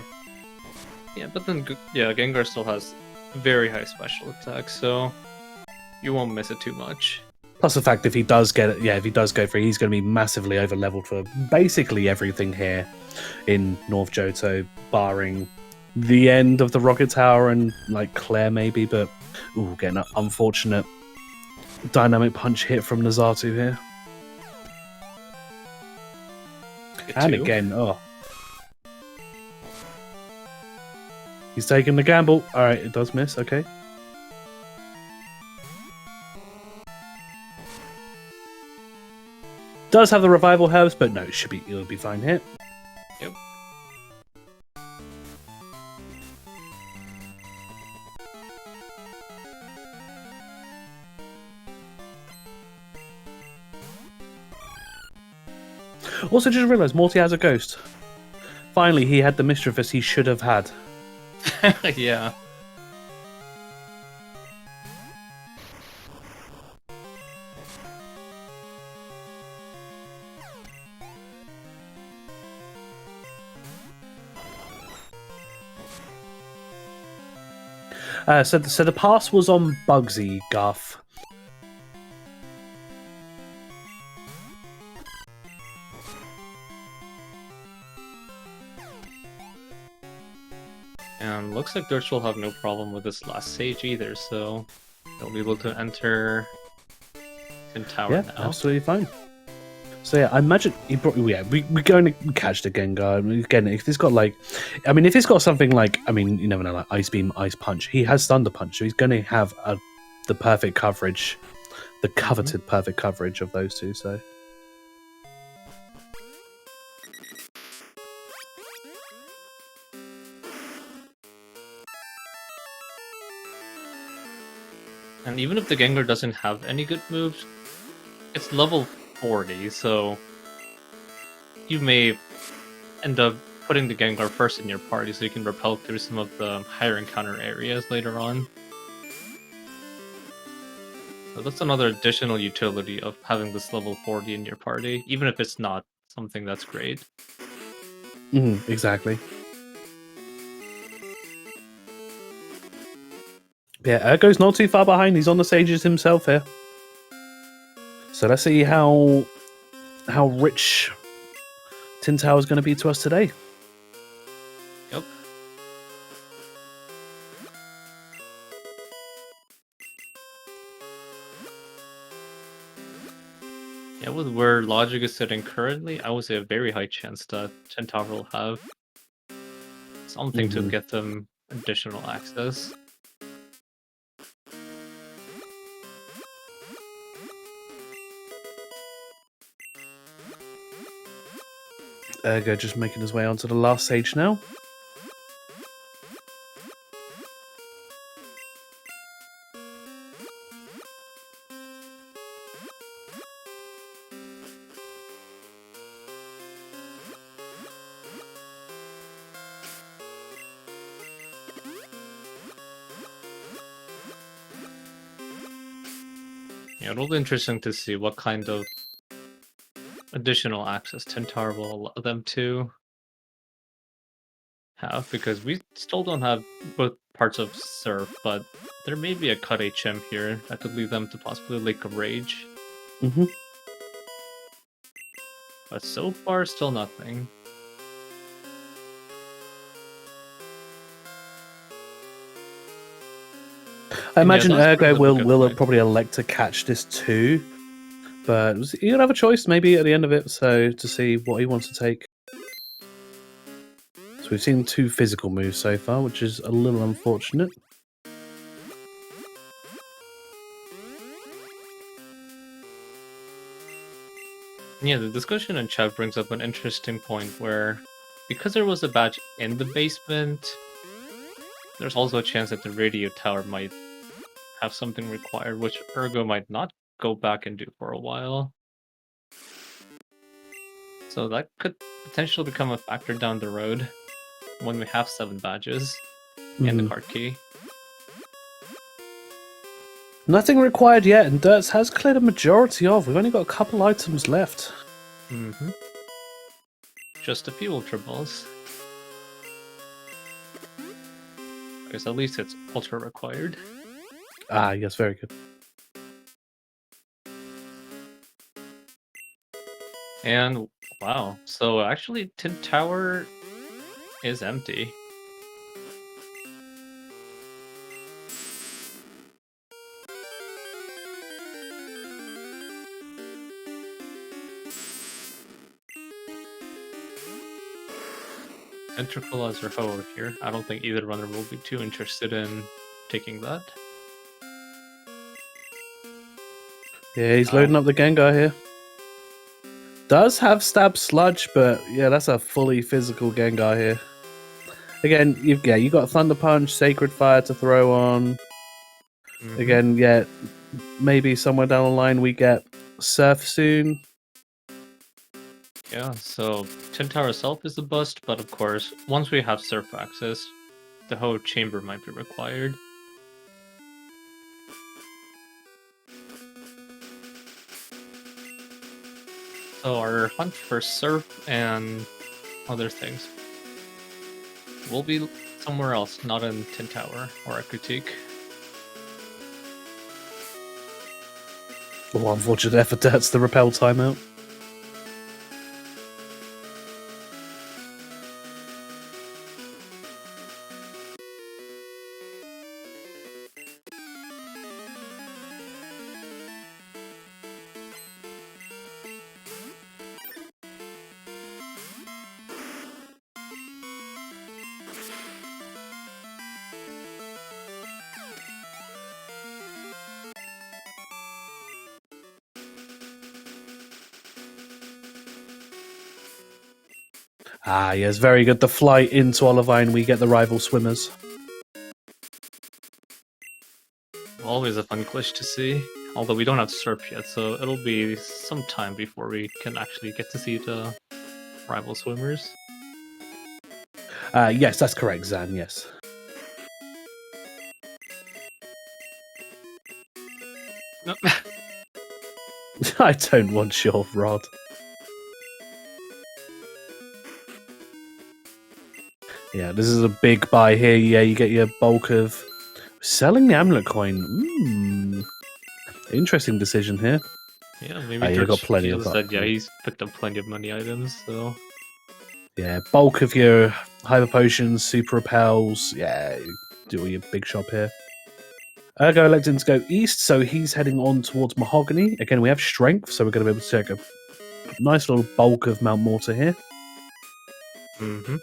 Yeah, but then Gengar still has very high special attack, so you won't miss it too much. Plus the fact if he does get it, if he does go free, he's going to be massively over leveled for basically everything here in North Johto, barring the end of the Rocket Tower and like Claire maybe. But getting an unfortunate dynamic punch hit from Nazatu here. And again, he's taking the gamble. All right, it does miss. Okay. Does have the revival herbs, but no, it'll be fine here. Yep. Also, just realised Morty has a ghost. Finally, he had the Mischievous he should have had. Yeah. So the pass was on Bugsy, Garth. And looks like Dirch will have no problem with this last Sage either, so they'll be able to enter in Tower now. Absolutely fine. So yeah, I imagine he probably we're going to catch the Gengar. Again, if it's got if it's got something like, you never know, like Ice Beam, Ice Punch. He has Thunder Punch, so he's going to have the perfect coverage, the coveted perfect coverage of those two. So. And even if the Gengar doesn't have any good moves, it's level 40, so you may end up putting the Gengar first in your party so you can repel through some of the higher encounter areas later on. So that's another additional utility of having this level 40 in your party, even if it's not something that's great. Exactly. Yeah, Ergo's not too far behind. He's on the Sages himself here. So let's see how rich Tin Tower is going to be to us today. Yep. Yeah, with where Logic is sitting currently, I would say a very high chance that Tin Tower will have something to get them additional access. Ergo just making his way onto the last Sage now. Yeah, it'll be interesting to see what kind of additional access Tintar will allow them to have, because we still don't have both parts of Surf, but there may be a cut HM here that could lead them to possibly Lake of Rage. Mm-hmm. But so far, still nothing. I imagine that's Ergo probably a good will point. probably elect to catch this too, but he'll have a choice maybe at the end of it, so to see what he wants to take. So we've seen 2 physical moves so far, which is a little unfortunate. Yeah, the discussion in chat brings up an interesting point where, because there was a badge in the basement, there's also a chance that the radio tower might have something required, which Ergo might not go back and do for a while. So that could potentially become a factor down the road when we have 7 badges and the card key. Nothing required yet, and Dirts has cleared a majority of. We've only got a couple items left. Mm-hmm. Just a few Ultra Balls. Because at least it's Ultra required. Ah, yes, very good. And wow, so actually Tin Tower is empty. Intercalazer Ho here. I don't think either runner will be too interested in taking that. Yeah, he's loading up the Gengar here. Does have Stab Sludge, but yeah, that's a fully physical Gengar here. Again, you got Thunder Punch, Sacred Fire to throw on. Mm-hmm. Again, yeah, maybe somewhere down the line we get Surf soon. Yeah, so Tin Tower itself is the bust, but of course, once we have Surf access, the whole chamber might be required. So our hunt for Surf and other things will be somewhere else, not in Tin Tower or Ergotae. Well, unfortunate effort, that's the repel timeout. Ah, yes, very good. The flight into Olivine, we get the rival swimmers. Always a fun glitch to see, although we don't have Surf yet, so it'll be some time before we can actually get to see the rival swimmers. Yes, that's correct, Zan, yes. Nope. I don't want your rod. Yeah, this is a big buy here. Yeah, you get your bulk of selling the amulet coin. Interesting decision here. Yeah, maybe you've got plenty of that. Yeah, he's picked up plenty of money items, so yeah, bulk of your hyper potions, super repels. Yeah, do your big shop here. Ergo electing to go east, so he's heading on towards Mahogany. Again, we have strength, so we're going to be able to take a nice little bulk of Mount Mortar here. Mm-hmm.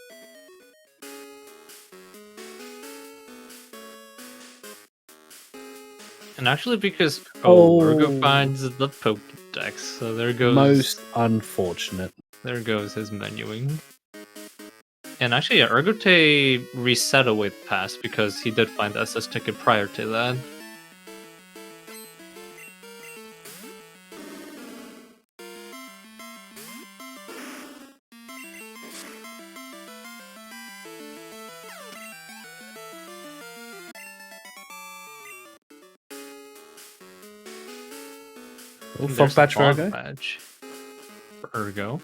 And actually, because Ergo finds the Pokédex, so there goes... Most unfortunate. There goes his menuing. And actually, yeah, Ergotae reset a Wave Pass because he did find the SS ticket prior to that. Fog badge for Ergo. for Ergo.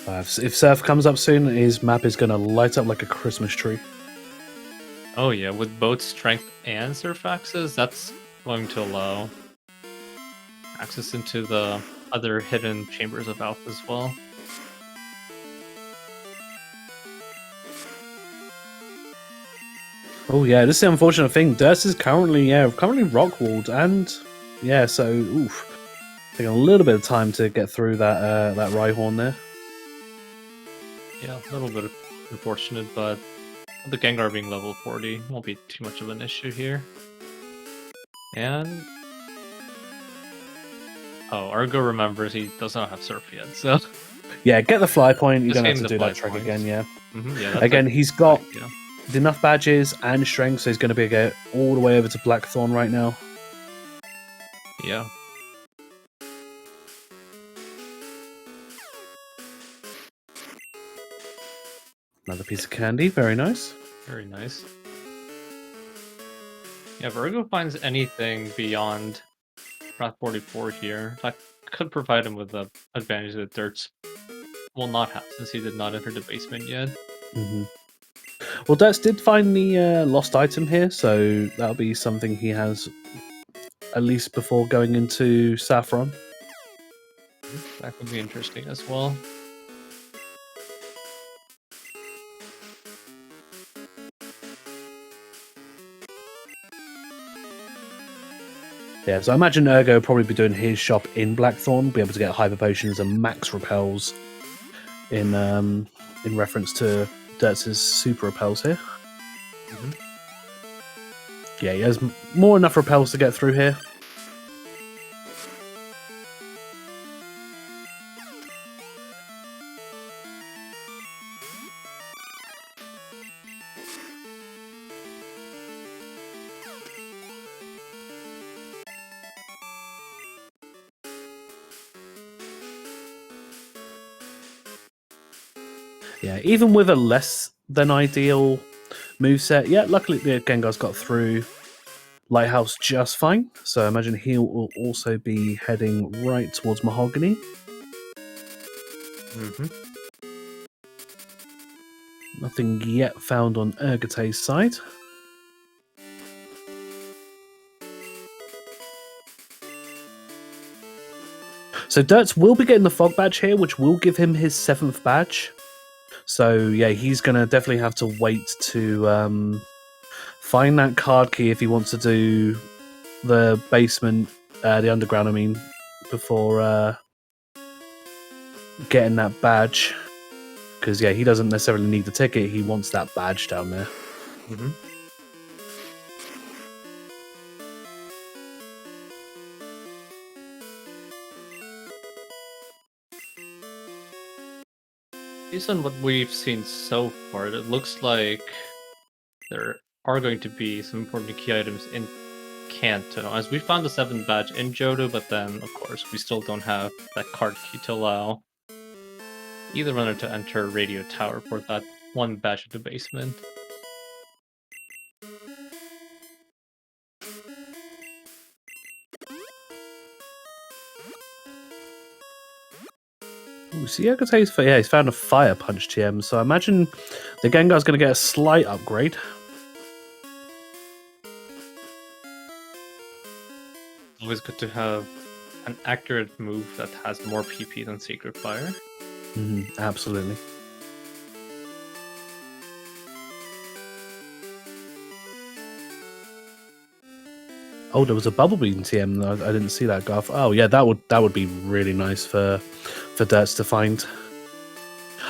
If Surf comes up soon, his map is going to light up like a Christmas tree. Oh yeah, with both strength and surf access, that's going to allow access into the other hidden chambers of Alpha as well. Oh yeah, this is the unfortunate thing. Dirts is currently rock walled, and yeah, so oof, taking a little bit of time to get through that Rhyhorn there. Yeah, a little bit unfortunate, but the Gengar being level 40 won't be too much of an issue here. And oh, Argo remembers he does not have Surf yet, so yeah, get the fly point. You're just gonna have to getting do the that fly trick points. again, yeah. Yeah, Again, he's got yeah. enough badges and strength, so he's going to be able to get all the way over to Blackthorn right now. Yeah. Another piece of candy, very nice. Very nice. Yeah, if Ergo finds anything beyond Wrath 44 here, that could provide him with the advantage that Dirts will not have, since he did not enter the basement yet. Well, Dirts did find the lost item here, so that'll be something he has at least before going into Saffron. That could be interesting as well. Yeah, so I imagine Ergo will probably be doing his shop in Blackthorn, be able to get hyper potions and max repels in reference to Dirts' super repels here. Yeah, he has more enough repels to get through here. Yeah, even with a less than ideal moveset, yeah, luckily the Gengar's got through Lighthouse just fine, so I imagine he will also be heading right towards Mahogany. Nothing yet found on Ergotae's side. So Dirts will be getting the Fog Badge here, which will give him his 7th badge. So yeah, he's going to definitely have to wait to find that card key if he wants to do the basement, the underground, I mean, before getting that badge. Because yeah, he doesn't necessarily need the ticket, he wants that badge down there. Based on what we've seen so far, it looks like there are going to be some important key items in Kanto, as we found the 7th badge in Johto, but then, of course, we still don't have that card key to allow either runner to enter Radio Tower for that one badge at the basement. Ooh, see, he's found a Fire Punch TM, so I imagine the Gengar's going to get a slight upgrade. Always good to have an accurate move that has more PP than Secret Fire. Absolutely. Oh, there was a Bubble Beam TM. I didn't see that, Garth. Oh, yeah, that would be really nice for Dirts to find.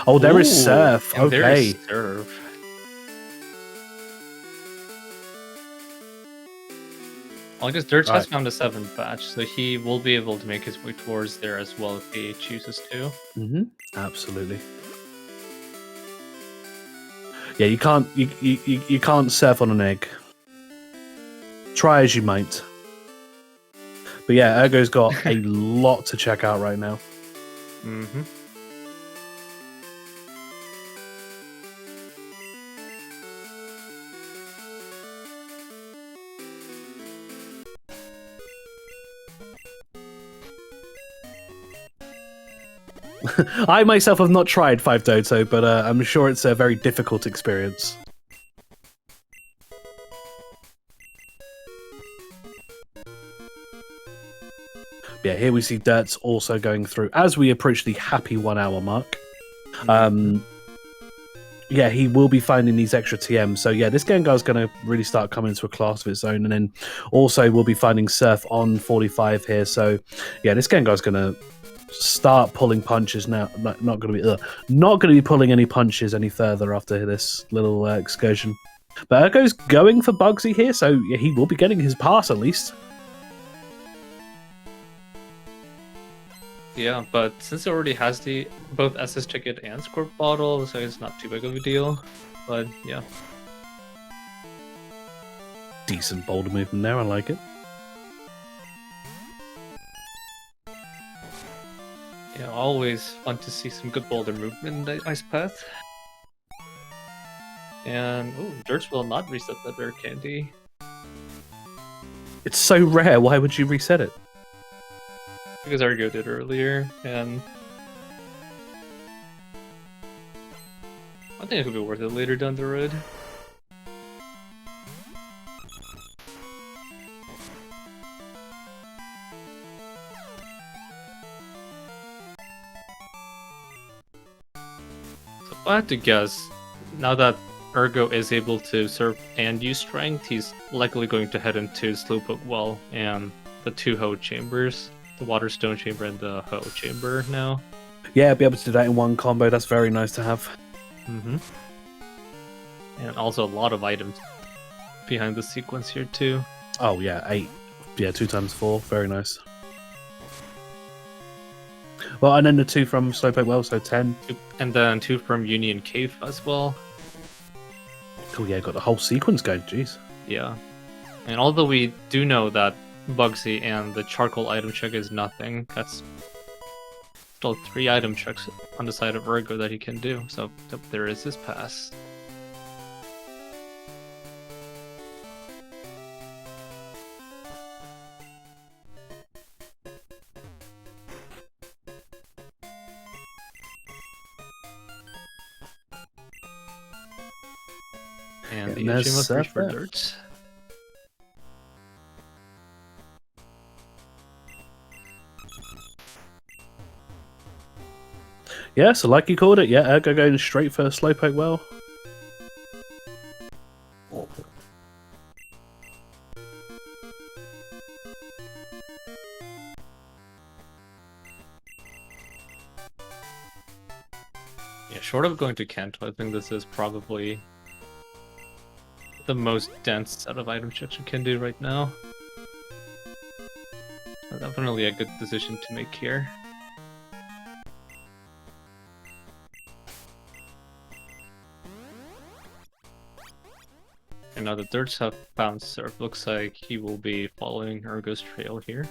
Oh, there is Surf. Okay. There is Surf. Well, I guess Dirts has found a 7th badge, so he will be able to make his way towards there as well if he chooses to. Absolutely. Yeah, you can't surf on an egg. Try as you might. But yeah, Ergo's got a lot to check out right now. I myself have not tried 5 Doto, but I'm sure it's a very difficult experience. Yeah, here we see Dirts also going through as we approach the happy 1 hour mark. Yeah, he will be finding these extra TMs. So yeah, this Gengar's going to really start coming into a class of its own. And then also we'll be finding Surf on 45 here. So yeah, this Gengar's going to start pulling punches now. Not going to be pulling any punches any further after this little excursion. But Ergo's going for Bugsy here, so yeah, he will be getting his pass at least. Yeah, but since it already has the both SS ticket and Squirt bottle, so it's not too big of a deal. But yeah. Decent boulder movement there, I like it. Yeah, always fun to see some good boulder movement in the ice path. And Dirts will not reset that rare candy. It's so rare, why would you reset it? Because Ergo did earlier, and I think it could be worth it later down the road. So if I had to guess, now that Ergo is able to surf and use strength, he's likely going to head into Slowpoke Well and the 2 Ho chambers. The Water Stone Chamber and the Ho Chamber now. Yeah, be able to do that in one combo. That's very nice to have. And also a lot of items behind the sequence here too. Oh yeah, 8. Yeah, 2 times 4. Very nice. Well, and then the 2 from Slowpoke Well, so 10. And then 2 from Union Cave as well. Oh yeah, got the whole sequence going. Jeez. Yeah. And although we do know that Bugsy and the charcoal item check is nothing, that's still 3 item checks on the side of Ergo that he can do, so there is his pass. And the achievement reach for Dirts. Yeah, so like you called it, yeah, Ergo going straight for Slowpoke Well. Yeah, short of going to Kanto, I think this is probably the most dense set of item checks you can do right now. Definitely a good decision to make here. And now the Dirts have found Surf. Looks like he will be following Ergo's trail here.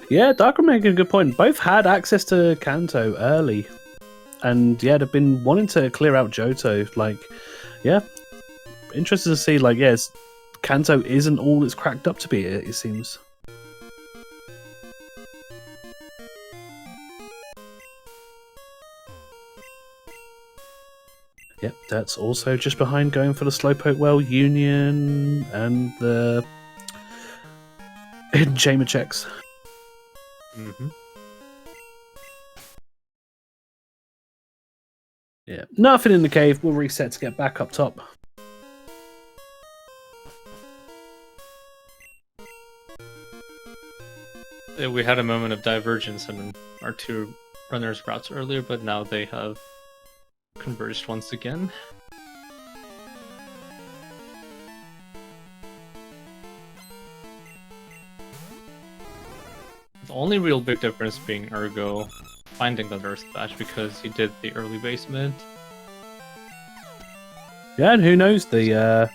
Yeah, Darkroom making a good point. Both had access to Kanto early. And yeah, they've been wanting to clear out Johto. Like, yeah, interested to see, like, yes, Kanto isn't all it's cracked up to be, it seems. Yep, that's also just behind going for the Slowpoke Well, Union, and the hidden chamber checks. Yeah, nothing in the cave. We'll reset to get back up top. We had a moment of divergence in our 2 runners' routes earlier, but now they have converged once again. The only real big difference being Ergo finding the Earth Thatch because he did the early basement. Yeah, and who knows, the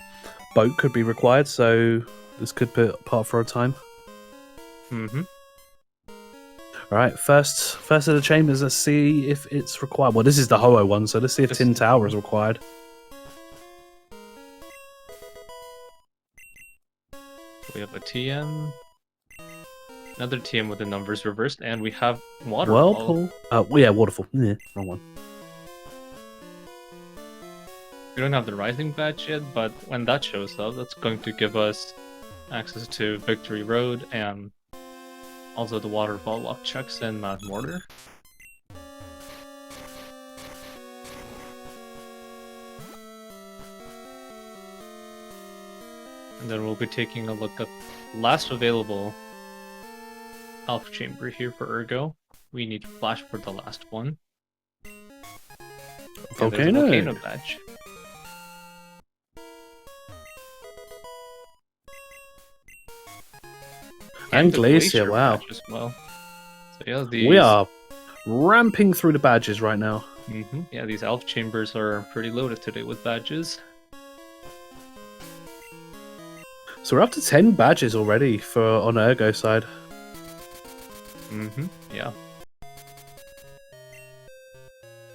boat could be required, so this could be part for a time. Alright, first of the chambers, let's see if it's required. Well, this is the Ho-Oh one, so let's see if Tin Tower is required. We have a TM, another TM with the numbers reversed, and we have waterfall. Whirlpool. Well, yeah, waterfall. Yeah, wrong one. We don't have the rising badge yet, but when that shows up, that's going to give us access to Victory Road and also the waterfall lock checks in Mount Mortar. And then we'll be taking a look at last available Elf Chamber here for Ergo. We need Flash for the last one. Volcano. Volcano badge. And Glacier, wow. Badge as well. So yeah, these... We are ramping through the badges right now. Yeah, these Elf Chambers are pretty loaded today with badges. So we're up to 10 badges already for on Ergo side. Yeah.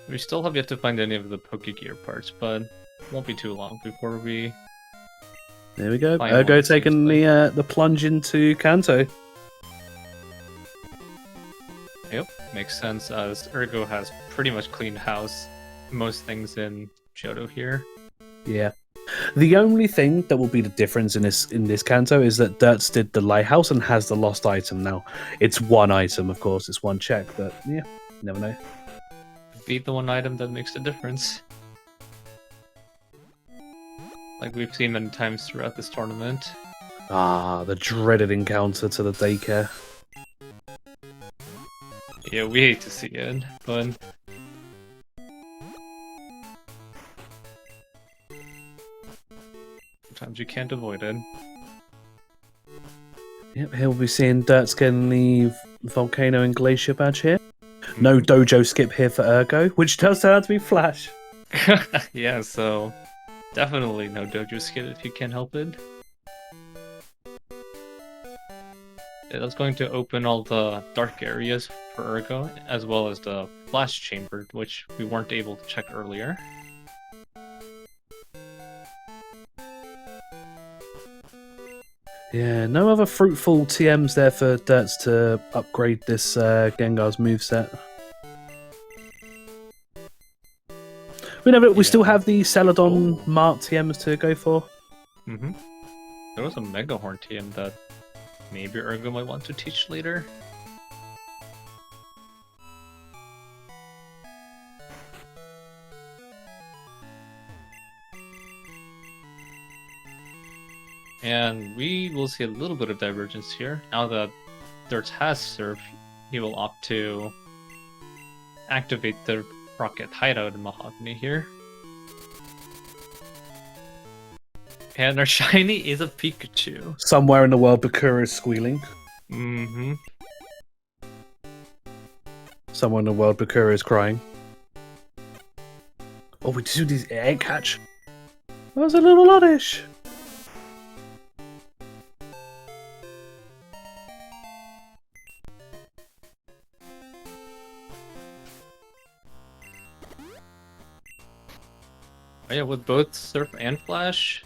We still have yet to find any of the Pokegear parts, but won't be too long before we... There we go. Ergo taking the plunge into Kanto. Yep, makes sense as Ergo has pretty much cleaned house most things in Johto here. Yeah. The only thing that will be the difference in this Kanto is that Dirts did the lighthouse and has the lost item now. It's one item, of course, it's one check, but yeah, you never know. Be the one item that makes the difference. Like we've seen many times throughout this tournament. Ah, the dreaded encounter to the daycare. Yeah, we hate to see it, but... sometimes you can't avoid it. Yep, here we'll be seeing Dirts getting the Volcano and Glacier badge here. No dojo skip here for Ergo, which does turn out to be Flash. Yeah, so definitely no dojo skip if you can help it. Yeah, that's going to open all the dark areas for Ergo, as well as the Flash Chamber, which we weren't able to check earlier. Yeah, no other fruitful TMs there for Dirts to upgrade this Gengar's moveset. We still have the Celadon Mart TMs to go for. There was a Mega Horn TM that maybe Ergo might want to teach later. And we will see a little bit of divergence here. Now that Dirts has Surf, he will opt to activate the Rocket Hideout in Mahogany here. And our shiny is a Pikachu. Somewhere in the world, Bakura is squealing. Somewhere in the world, Bakura is crying. Oh, we do this egg catch. That was a little oddish. Oh yeah, with both Surf and Flash,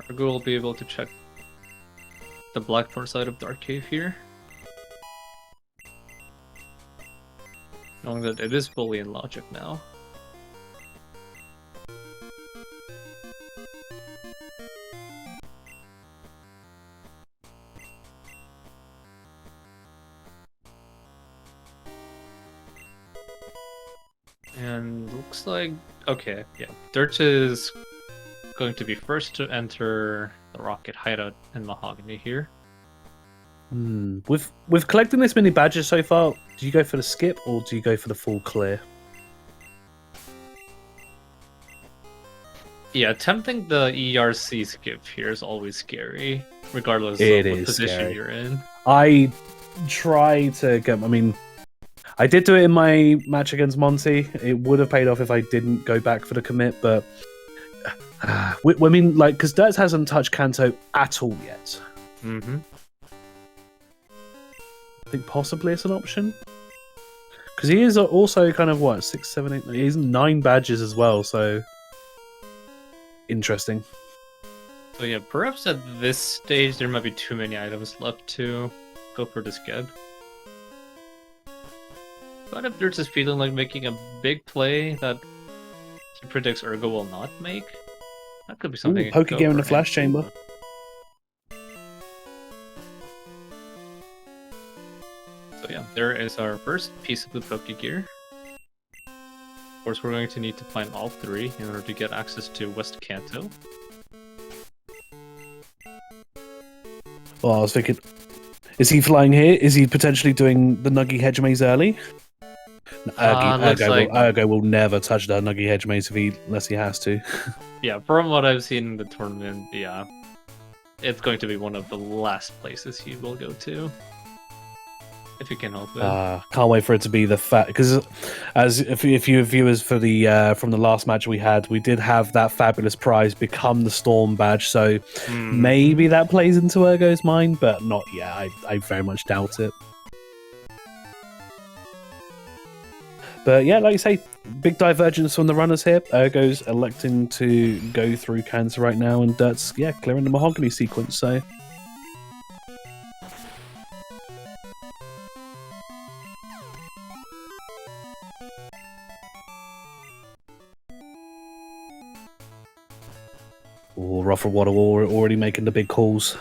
Ergo will be able to check the Blackthorn side of Dark Cave here. Knowing that it is fully in logic now. And looks like, okay, yeah, Dirt is going to be first to enter the Rocket Hideout in Mahogany here. With collecting this many badges so far, do you go for the skip or do you go for the full clear? Yeah, attempting the ERC skip here is always scary, regardless of what position you're in. I try to get, I mean, I did do it in my match against Monty. It would have paid off if I didn't go back for the commit, but I mean, like, because Dirts hasn't touched Kanto at all yet. I think possibly it's an option. Because he is also kind of, what, 6, 7, 8, 9, he's 9 badges as well, so interesting. So yeah, perhaps at this stage there might be too many items left to go for this get. But if Dirts is feeling like making a big play that he predicts Ergo will not make, that could be something. PKMN in the flash chamber. So yeah, there is our first piece of the Poke Gear. Of course, we're going to need to find all three in order to get access to West Kanto. Well, I was thinking, is he flying here? Is he potentially doing the Nuggy Hedge Maze early? Ergo will never touch the Nuggy Hedge Maze unless he has to. Yeah, from what I've seen in the tournament, yeah, it's going to be one of the last places he will go to. If you can help it. Can't wait for it to be the because as if you viewers for the from the last match we did have that fabulous prize become the Storm badge, so maybe that plays into Ergo's mind, but not yet. I very much doubt it. But yeah, like you say, big divergence from the runners here. Ergo's electing to go through Kanto right now, and Dirt's clearing the Mahogany sequence. So. Oh, Ruffle Waddle already making the big calls.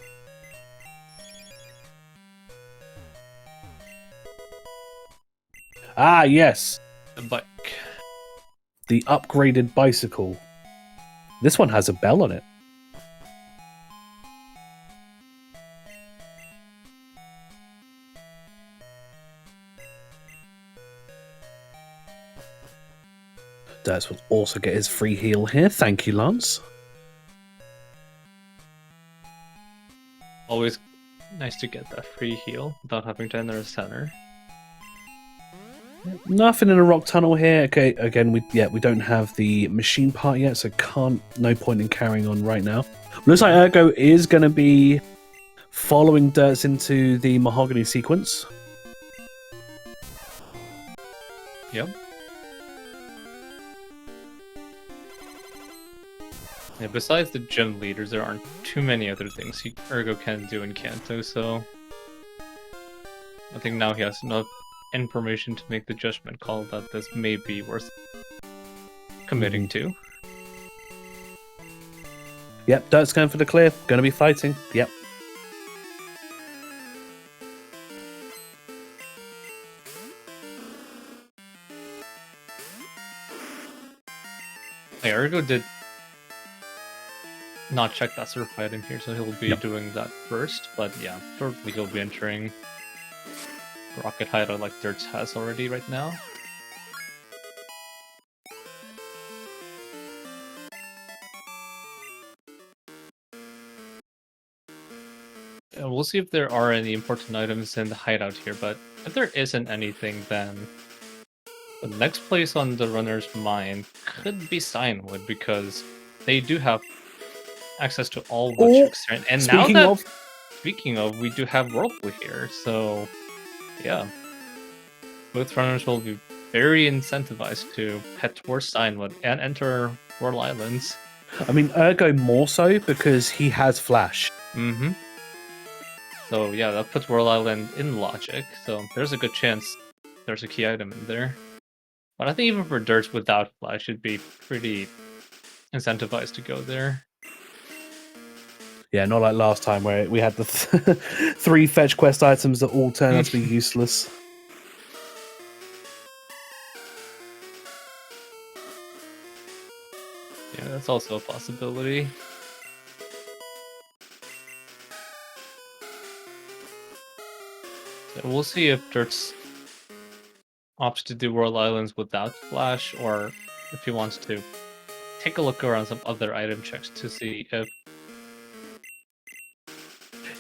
Ah, yes. The bike. The upgraded bicycle. This one has a bell on it. Dirts will also get his free heal here. Thank you, Lance. Always nice to get that free heal without having to enter a center. Nothing in a rock tunnel here. Okay, again, we don't have the machine part yet, so no point in carrying on right now. Looks like Ergo is going to be following Dirts into the Mahogany sequence. Yep. Yeah, besides the gym leaders, there aren't too many other things Ergo can do in Kanto, so I think now he has enough information to make the judgment call that this may be worth committing to. Yep, Dirt's going for the clear. Going to be fighting. Yep. Hey, Ergo did not check that certified item here, so he'll be doing that first, but yeah, shortly he'll be entering Rocket Hideout like Dirts has already right now. And we'll see if there are any important items in the hideout here, but if there isn't anything, then the next place on the runner's mind could be Cinewood, because they do have access to all woodchucks. And speaking of, we do have Whirlpool here, so yeah. Both runners will be very incentivized to head towards Cinewood and enter Whirl Islands. I mean, Ergo more so because he has Flash. Mm-hmm. So yeah, that puts Whirl Island in logic, so there's a good chance there's a key item in there. But I think even for Dirts without Flash, it'd be pretty incentivized to go there. Yeah, not like last time where we had the 3 fetch quest items that all turned out to be useless. Yeah, that's also a possibility. So we'll see if Dirts opts to do Whirl Islands without Flash, or if he wants to take a look around some other item checks to see if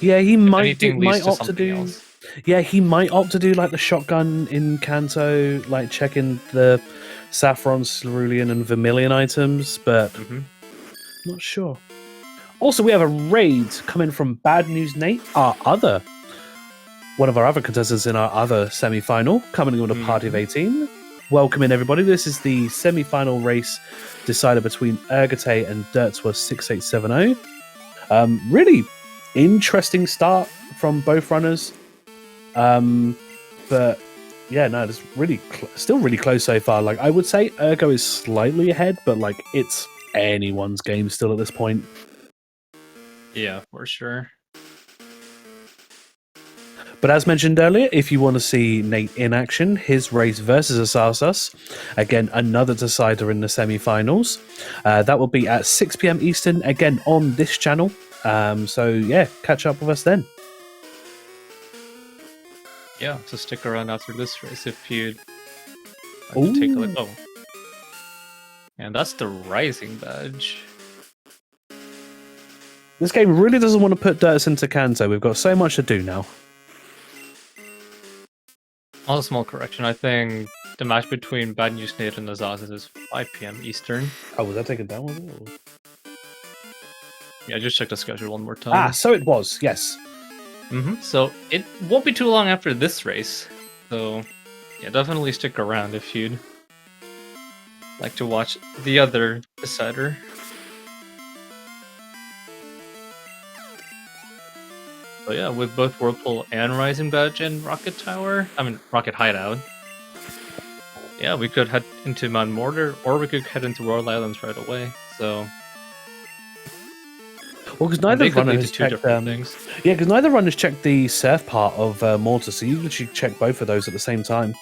he might opt to do. Else. Yeah, he might opt to do like the shotgun in Kanto, like checking the Saffron, Cerulean, and Vermilion items, but not sure. Also, we have a raid coming from Bad News Nate, one of our other contestants in our other semi-final, coming with a party of 18. Welcome in, everybody. This is the semi-final race decided between Ergotae and dertswa687o. Really interesting start from both runners. But yeah, no, it's really still really close so far. Like I would say Ergo is slightly ahead, but like it's anyone's game still at this point. Yeah, for sure. But as mentioned earlier, if you want to see Nate in action, his race versus Asasas, again, another decider in the semi-finals. That will be at 6 p.m. Eastern, again, on this channel. So, yeah, catch up with us then. Yeah, so stick around after this race if you'd like to take a look. Oh. And that's the Rising badge. This game really doesn't want to put Dirts into Kanto. We've got so much to do now. Also, small correction. I think the match between Bad News Nate and Asasas is 5 p.m. Eastern. Oh, was that taken down with it? Or? Yeah, just check the schedule one more time. Ah, so it was, yes. So it won't be too long after this race. So yeah, definitely stick around if you'd like to watch the other decider. So yeah, with both Whirlpool and Rising Badge and Rocket Hideout. Yeah, we could head into Mount Mortar, or we could head into World Islands right away. So, well, because neither runner has checked things. Yeah, because neither runner has checked the surf part of Mortar, so you literally check both of those at the same time.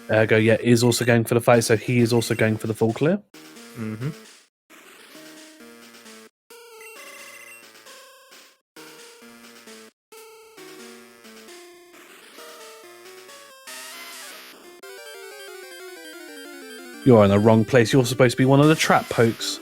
Ergo, yeah, is also going for the fight, so he is also going for the full clear. You're in the wrong place. You're supposed to be one of the trap pokes.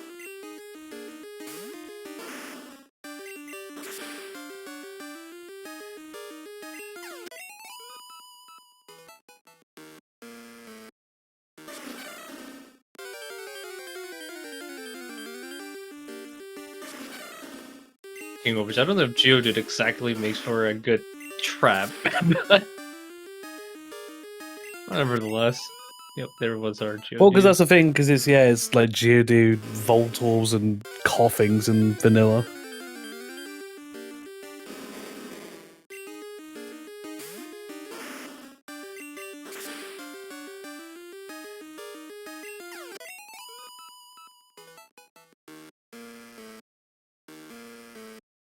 Which I don't know if Geodude exactly makes for a good trap. Nevertheless. Yep, there was our Geodude. Well, because that's the thing, because it's like Geodude, Voltors, and Coughings and vanilla.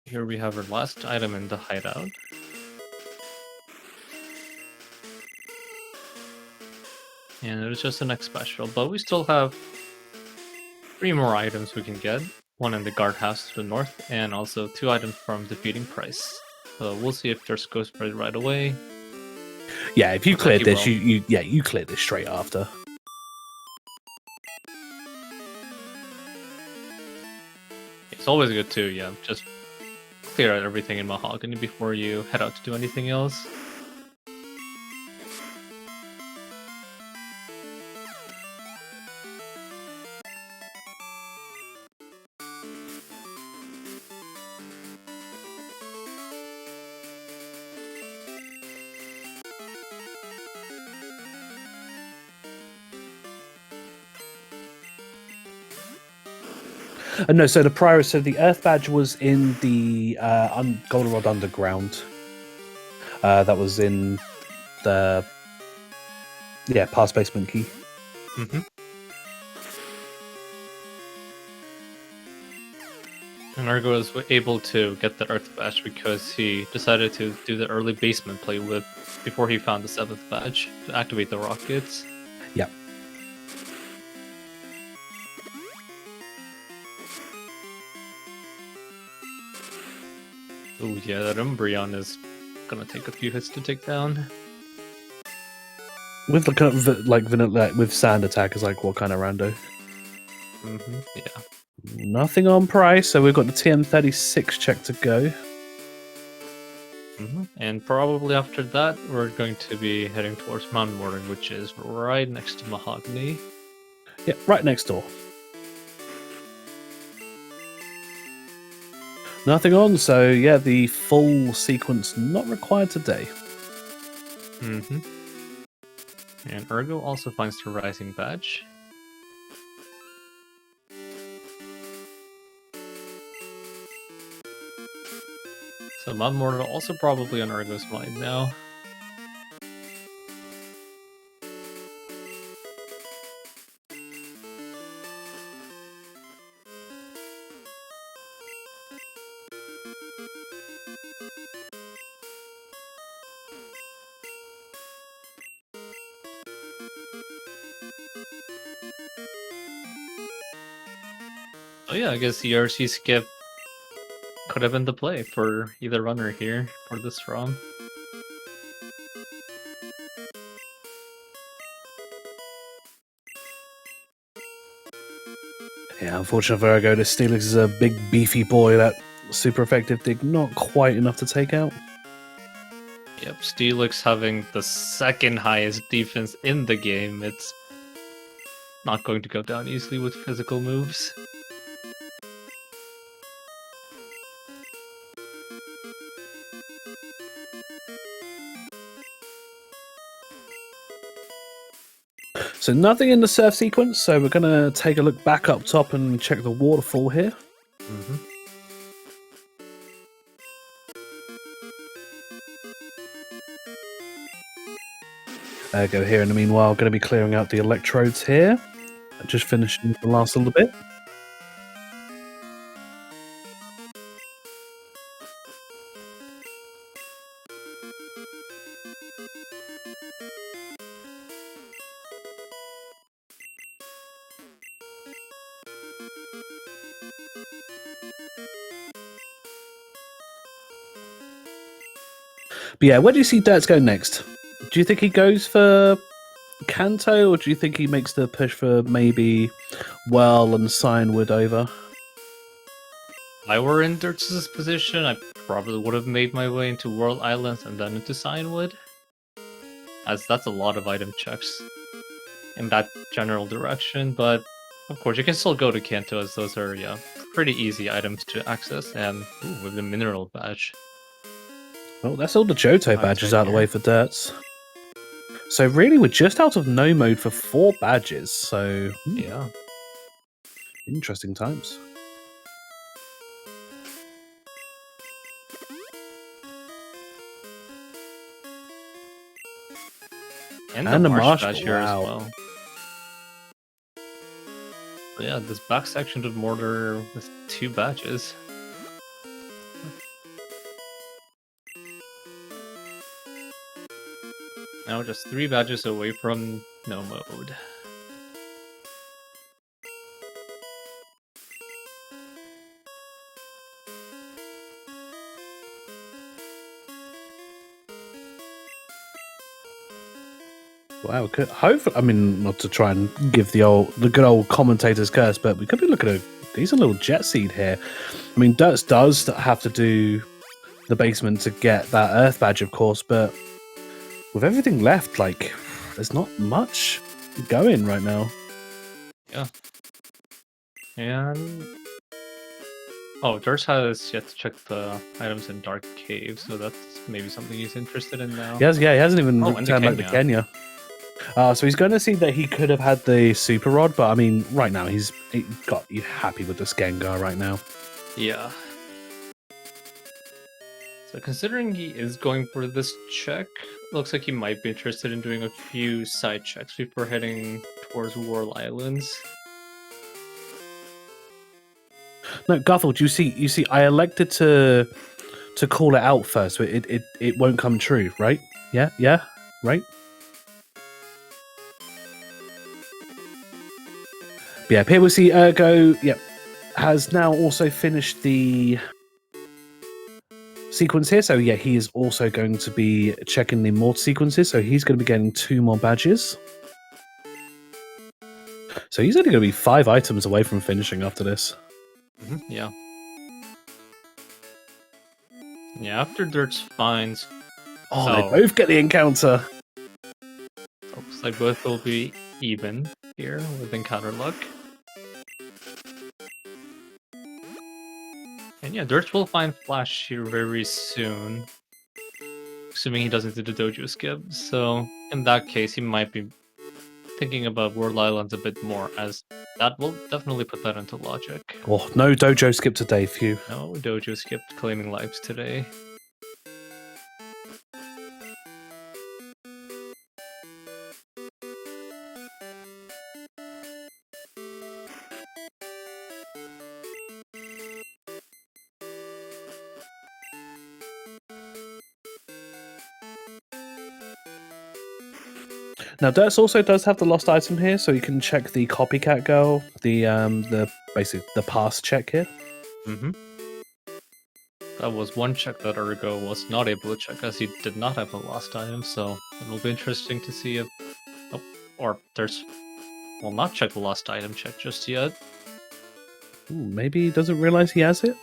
Here we have our last item in the hideout. And it was just the next special, but we still have 3 more items we can get. One in the guardhouse to the north, and also 2 items from Defeating Price. So we'll see if there's Ghost Raid right away. Yeah, if you cleared this, you cleared this straight after. It's always good to, just clear out everything in Mahogany before you head out to do anything else. No, so the Earth Badge was in the Goldenrod Underground. That was in the past basement key. And Argo was able to get the Earth Badge because he decided to do the early basement play before he found the 7th badge to activate the rockets. Yeah. Oh yeah, that Umbreon is gonna take a few hits to take down. With the kind of vanilla, with sand attack is like what kind of rando? Yeah. Nothing on price, so we've got the TM36 check to go. And probably after that, we're going to be heading towards Mount Mortar, which is right next to Mahogany. Yeah, right next door. Nothing on, so yeah, the full sequence not required today. And Ergo also finds the Rising Badge. So Mount Mortal also probably on Ergo's mind now. Oh yeah, I guess the ERC skip could have been the play for either runner here for this ROM. Yeah, unfortunately for Ergo, this Steelix is a big beefy boy. That super effective dig not quite enough to take out. Yep, Steelix having the second highest defense in the game, it's not going to go down easily with physical moves. So nothing in the surf sequence, so we're going to take a look back up top and check the waterfall here. Mm-hmm. Ergo here in the meanwhile, going to be clearing out the electrodes here. Just finishing the last little bit. But yeah, where do you see Dirts go next? Do you think he goes for Kanto, or do you think he makes the push for maybe Well and Signwood over? If I were in Dirts' position, I probably would have made my way into World Islands and then into Signwood, as that's a lot of item checks in that general direction, but of course you can still go to Kanto, as those are pretty easy items to access, and with the mineral badge. Well, that's all the Johto badges out of the way for Dirts. So really, we're just out of no mode for 4 badges, so... Yeah. Interesting times. And the marsh badge here as well. But yeah, this back section of Mortar with 2 badges. Now just 3 badges away from no mode. Wow, hopefully, I mean, not to try and give the good old commentator's curse, but we could be looking at a decent little jet seed here. I mean, Dirts does have to do the basement to get that Earth badge, of course, but with everything left, like, there's not much going right now. Yeah. And... oh, Dirts has yet to check the items in Dark Cave, so that's maybe something he's interested in now. He hasn't even returned like the Kenya. So he's going to see that he could have had the Super Rod, but I mean, right now he's happy with the Skengar right now. Yeah. So considering he is going for this check, looks like he might be interested in doing a few side checks before heading towards World Islands. No, Garfield, you see, I elected to call it out first, so it won't come true, right? Yeah, right? But yeah, here we see Ergo, has now also finished the sequence here. So yeah, he is also going to be checking the Mortar sequences, so he's going to be getting 2 more badges. So he's only going to be 5 items away from finishing after this. Yeah. Yeah, after Dirts finds... they both get the encounter. Looks like both will be even here with encounter luck. And yeah, Dirts will find Flash here very soon. assuming he doesn't do the dojo skip. So in that case, he might be thinking about World Islands a bit more, as that will definitely put that into logic. Oh, no dojo skip today, phew. No dojo skipped claiming lives today. Now, Dirts also does have the lost item here, so you can check the copycat girl, the basic the pass check here. That was one check that Ergo was not able to check, as he did not have a lost item. So it will be interesting to see if, or there's, will not check the lost item check just yet. Ooh, maybe he doesn't realize he has it.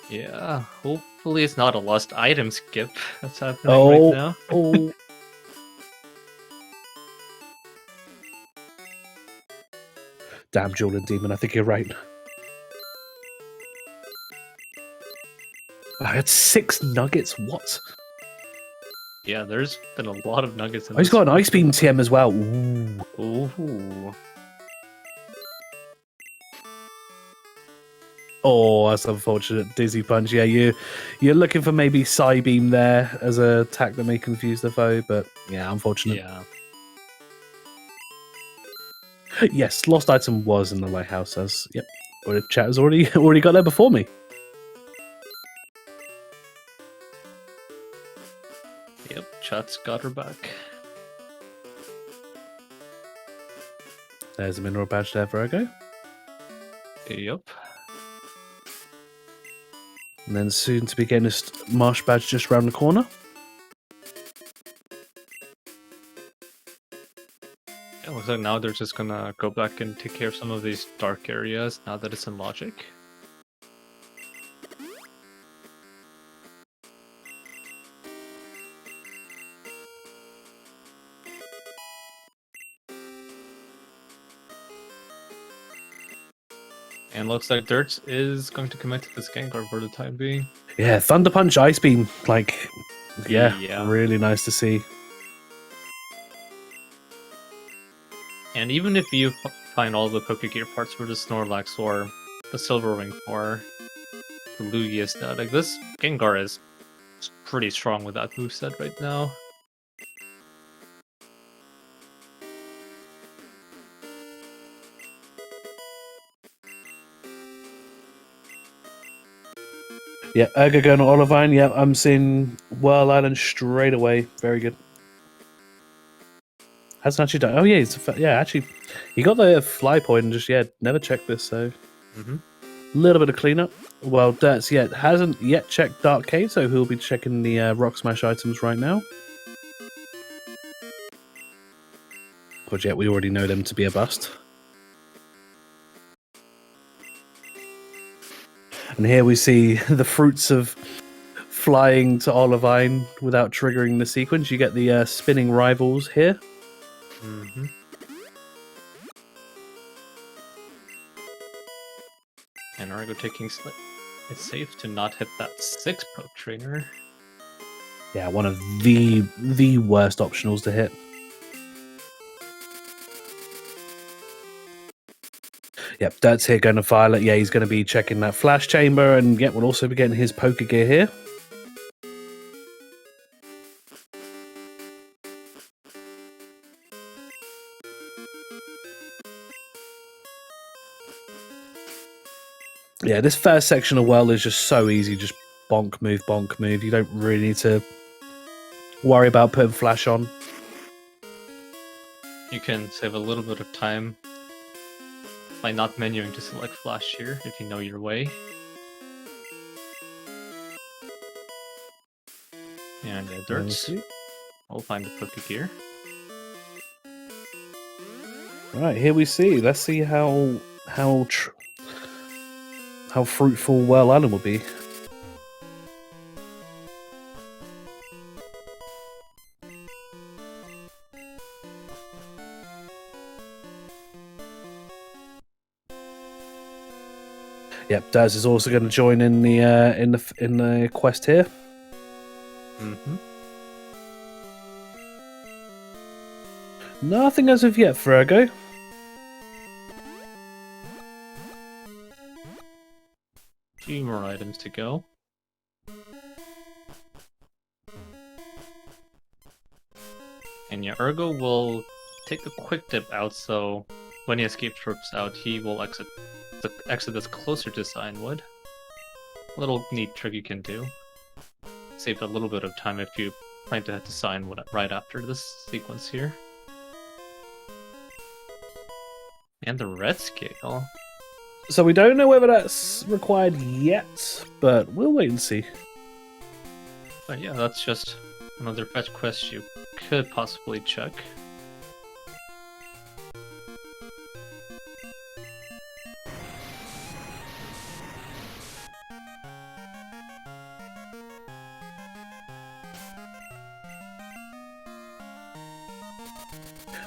Yeah, hopefully it's not a lost item skip that's happening right now. Oh. Damn, Jordan Demon, I think you're right. I had 6 nuggets, what? Yeah, there's been a lot of nuggets in Oh, he's got an Ice Beam TM as well. Ooh. Ooh. Oh, that's unfortunate. Dizzy Punch. Yeah, you're looking for maybe Psybeam there as a attack that may confuse the foe, but yeah, unfortunate. Yeah. Yes, lost item was in the lighthouse. As yep, or the chat has already got there before me. Yep, chat's got her back. There's a mineral badge there for Ergo. Yep. And then soon to be getting this marsh badge just round the corner. It looks like now they're just gonna go back and take care of some of these dark areas now that it's in logic. And looks like Dirt is going to commit to this Gengar for the time being. Yeah, Thunder Punch, Ice Beam, like, yeah, Yeah. really nice to see. And even if you find all the Pokegear parts for the Snorlax or the Silver Wing or the Lugia static, this Gengar is pretty strong with that moveset right now. Yeah, Ergo going to Olivine. Yeah, I'm seeing Whirl Island straight away. Very good. Hasn't actually done. Oh yeah, actually, he got the fly point and just never checked this. So a little bit of cleanup. Well, Dirt's hasn't yet checked Dark Cave, so he'll be checking the Rock Smash items right now. But we already know them to be a bust. And here we see the fruits of flying to Olivine without triggering the sequence. You get the spinning rivals here. And Argo taking it's safe to not hit that 6 Poke Trainer. Yeah, one of the worst optionals to hit. Yep, Dirt's here going to Violet. Yeah, he's going to be checking that Flash Chamber, and we'll also be getting his Pokegear here. Yeah, this first section of Well is just so easy. Just bonk, move, bonk, move. You don't really need to worry about putting Flash on. You can save a little bit of time by not menuing to select Flash here if you know your way. And Dirts. I'll find the Pokegear. Right, here we see. Let's see how fruitful Whirl Island will be. Yep, Daz is also going to join in the quest here. Mm-hmm. Nothing as of yet for Ergo. Few more items to go. And yeah, Ergo will take a quick dip out, so when he escape trips out, he will exit the exit that's closer to Cyanwood. A little neat trick you can do. Save a little bit of time if you plan to head to Cyanwood right after this sequence here. And the red scale. So we don't know whether that's required yet, but we'll wait and see. But yeah, that's just another fetch quest you could possibly check.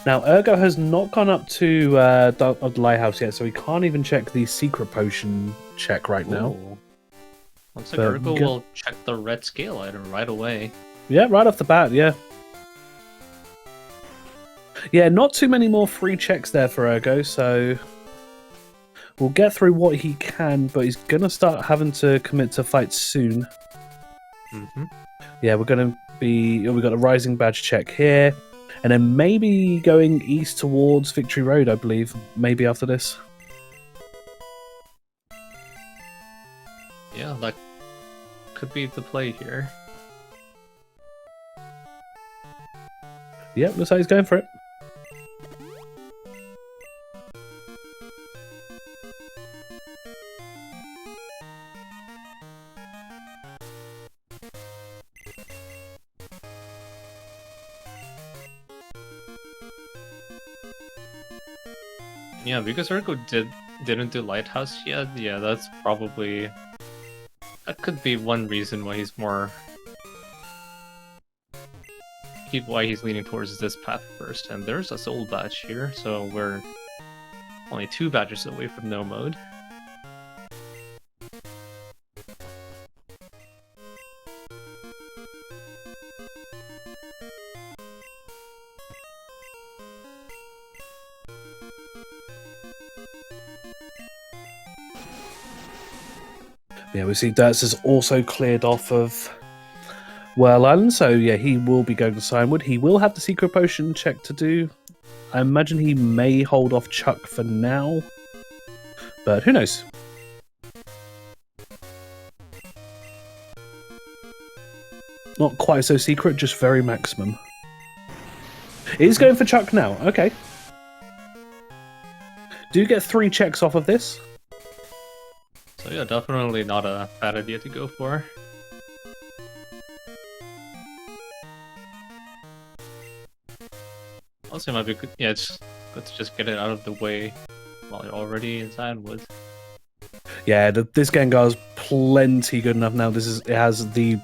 Now, Ergo has not gone up to the lighthouse yet, so he can't even check the secret potion check right now. Ooh. Looks like Ergo will check the red scale item right away. Yeah, right off the bat, yeah. Yeah, not too many more free checks there for Ergo, so we'll get through what he can, but he's going to start having to commit to fights soon. Mm-hmm. Yeah, we've got a Rising Badge check here. And then maybe going east towards Victory Road, I believe. Maybe after this. Yeah, that could be the play here. Yep, looks like he's going for it. Yeah, because Ergo didn't do Lighthouse yet, yeah, that's probably... That could be one reason why he's more... why he's leaning towards this path first. And there's a Soul Badge here, so we're only 2 badges away from no mode. Yeah, we see Derts is also cleared off of Whirl Island, so yeah, he will be going to Cyanwood. He will have the secret potion check to do. I imagine he may hold off Chuck for now, but who knows? Not quite so secret, just very maximum. He's going for Chuck now, okay. Do get 3 checks off of this. So yeah, definitely not a bad idea to go for. Also, it might be good. Yeah, let's just get it out of the way while you're already in Cyanwood. Yeah, this Gengar's plenty good enough now. It has the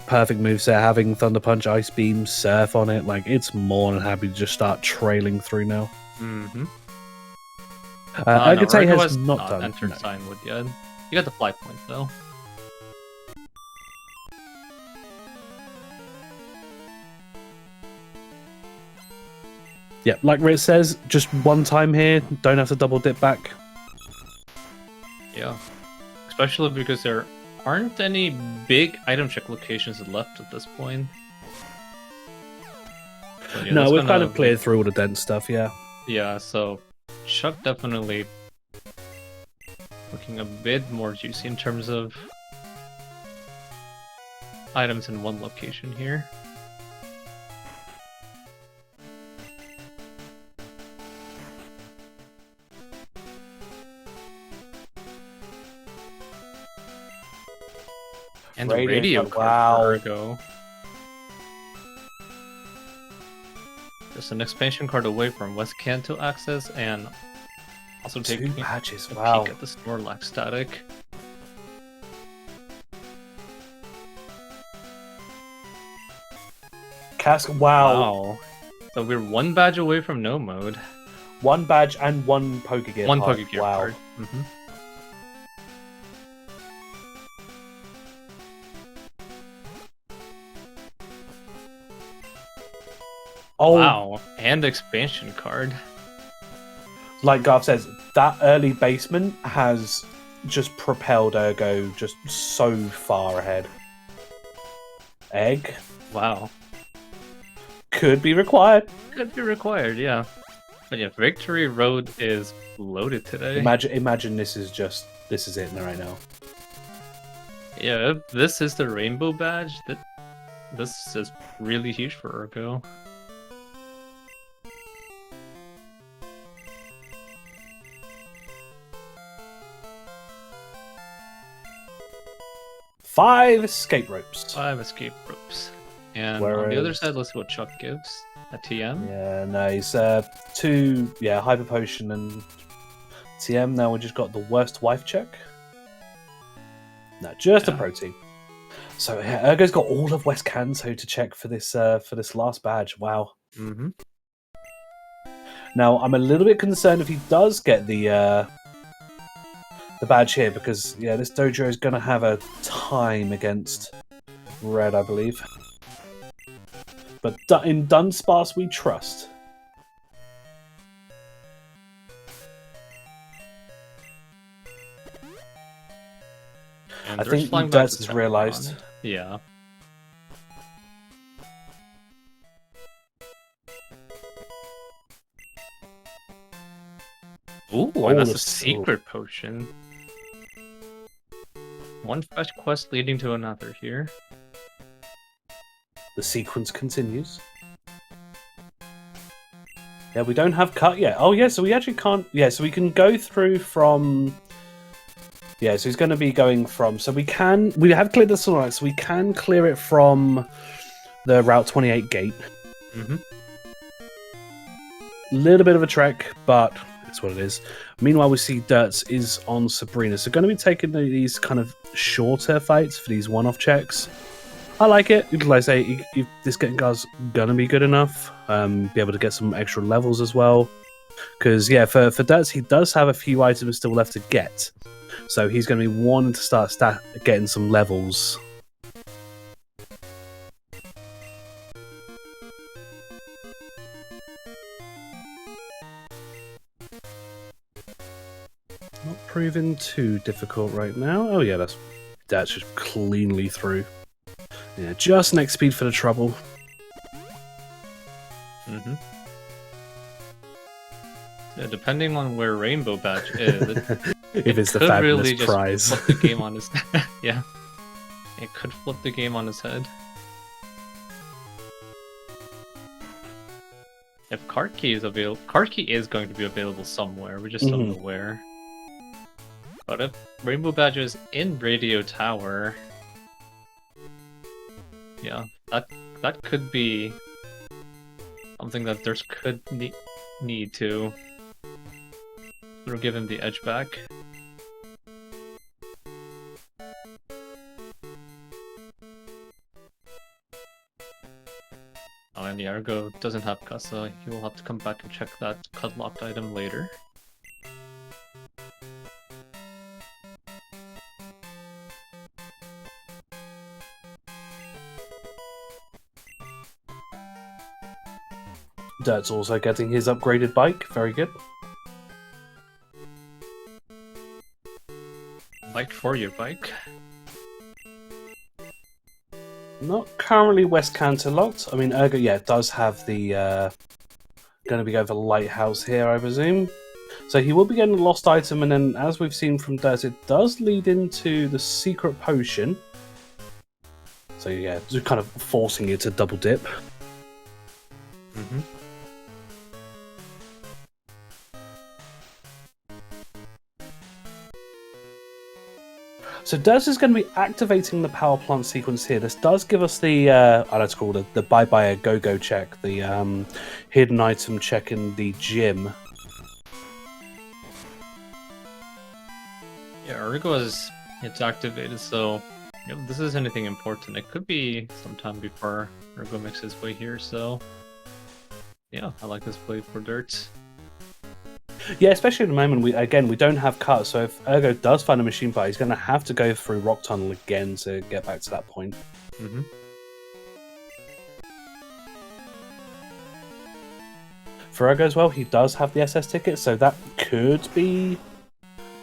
perfect moveset, having Thunder Punch, Ice Beam, Surf on it. It's more than happy to just start trailing through now. Mm-hmm. Ergotae no, has not done. entered Cyanwood yet. You got the fly point though. Yeah, like Rit says, just one time here, don't have to double dip back. Yeah. Especially because there aren't any big item check locations left at this point. So, yeah, no, we've kind of cleared through all the dense stuff, yeah. Yeah, so Chuck definitely looking a bit more juicy in terms of items in one location here. And the radio card for Ergo. Just an expansion card away from West Kanto access, and also taking 2 patches, a wow. peek at the Snorlax static. Cask, wow. Wow. So we're 1 badge away from no mode. 1 badge and 1 Pokegear One card. Pokegear wow. card. Mm-hmm. Oh, wow, and expansion card. Like Garth says, that early basement has just propelled Ergo just so far ahead. Egg. Wow. Could be required. Could be required, yeah. But yeah, Victory Road is loaded today. Imagine this is it right now. Yeah, if this is the rainbow badge, this is really huge for Ergo. Five escape ropes. 5 escape ropes. And on the other side, let's see what Chuck gives. A TM? Yeah, no, he's 2, hyper potion and TM. Now we just got the worst wife check. No, just a protein. So yeah, Ergo's got all of West Kanto to check for this last badge. Wow. Mm-hmm. Now I'm a little bit concerned if he does get the badge here, because this dojo is going to have a time against Red, I believe. But in Dunsparce we trust. And I think Derts has realised. Yeah. Ooh, and that's a secret potion. One fetch quest leading to another here. The sequence continues. Yeah, we don't have cut yet. Oh yeah, so we actually can't. Yeah, so we can go through from. Yeah, so he's going to be going from. So we have cleared the Sunlight, so we can clear it from the Route 28 gate. Mm-hmm. Little bit of a trek, but it's what it is. Meanwhile, we see Derts is on Sabrina, so going to be taking these kind of shorter fights for these one-off checks. I like it. Like I say, this guy's gonna be good enough. Be able to get some extra levels as well. Because yeah, for Derts, he does have a few items still left to get, so he's going to be wanting to start getting some levels. Not proving too difficult right now. Oh yeah, that's just cleanly through. Yeah, just next speed for the trouble. Mm-hmm. Yeah, depending on where Rainbow Badge is, if it's the fabulous really just prize. Flip the game on his yeah, it could flip the game on his head. If card key is available, card key is going to be available somewhere. We just don't know where. But if Rainbow Badge is in Radio Tower. Yeah, that could be something that there's could need to sort of give him the edge back. Oh, and the Ergo doesn't have Kasa. He will have to come back and check that cut-locked item later. Dirt's also getting his upgraded bike. Very good. Bike for your bike. Not currently West Kanto locked. I mean, Ergo, does have the... going to be going for Lighthouse here, I presume. So he will be getting a lost item, and then, as we've seen from Dirt, it does lead into the secret potion. So yeah, just kind of forcing you to double dip. Mm-hmm. So Dirt is going to be activating the power plant sequence here. This does give us the, let's call it the bye-bye a go-go check, the hidden item check in the gym. Yeah, Ergo it's activated, so if this is anything important, it could be sometime before Ergo makes his way here, so yeah, I like this play for Dirt. Yeah, especially at the moment, we don't have cut, so if Ergo does find a machine part, he's going to have to go through Rock Tunnel again to get back to that point. Mm-hmm. for Ergo as well, he does have the SS ticket, so that could be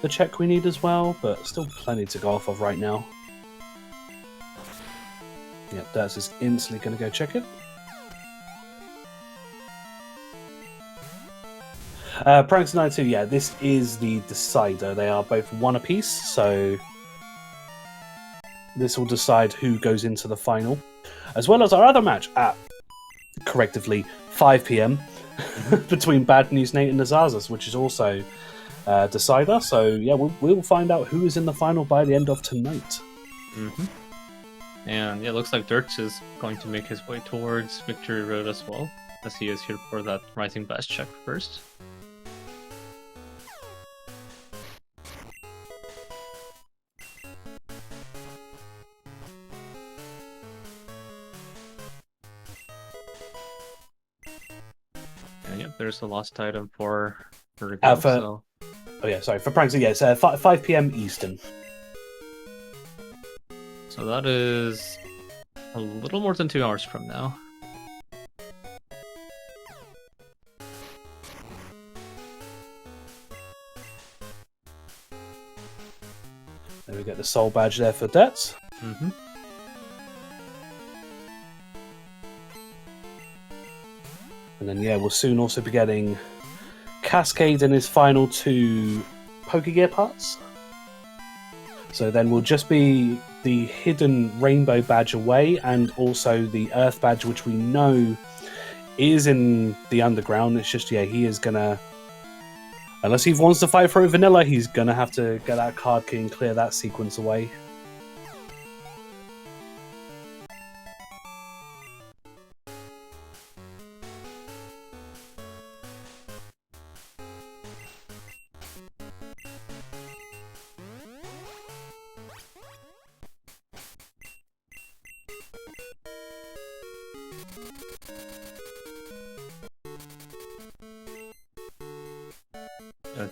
the check we need as well, but still plenty to go off of right now. Yep, Derts is instantly going to go check it. Pranks 92, yeah, this is the decider. They are both one apiece, so this will decide who goes into the final, as well as our other match at, correctively, 5 PM between Bad News Nate and Nazazas, which is also decider. So yeah, we'll find out who is in the final by the end of tonight. And yeah, it looks like Dirts is going to make his way towards Victory Road as well, as he is here for that Rising Bash check first. And yep, there's the lost item for Ergo, Oh yeah, sorry, for Pranks, yeah, it's 5 PM Eastern. So that is a little more than 2 hours from now. There we get the soul badge there for Derts. And then yeah, we'll soon also be getting Cascade in his final 2 Pokegear parts. So then we'll just be the hidden rainbow badge away, and also the earth badge, which we know is in the underground. It's just, yeah, he is gonna, unless he wants to fight for it vanilla, he's gonna have to get that card key and clear that sequence away.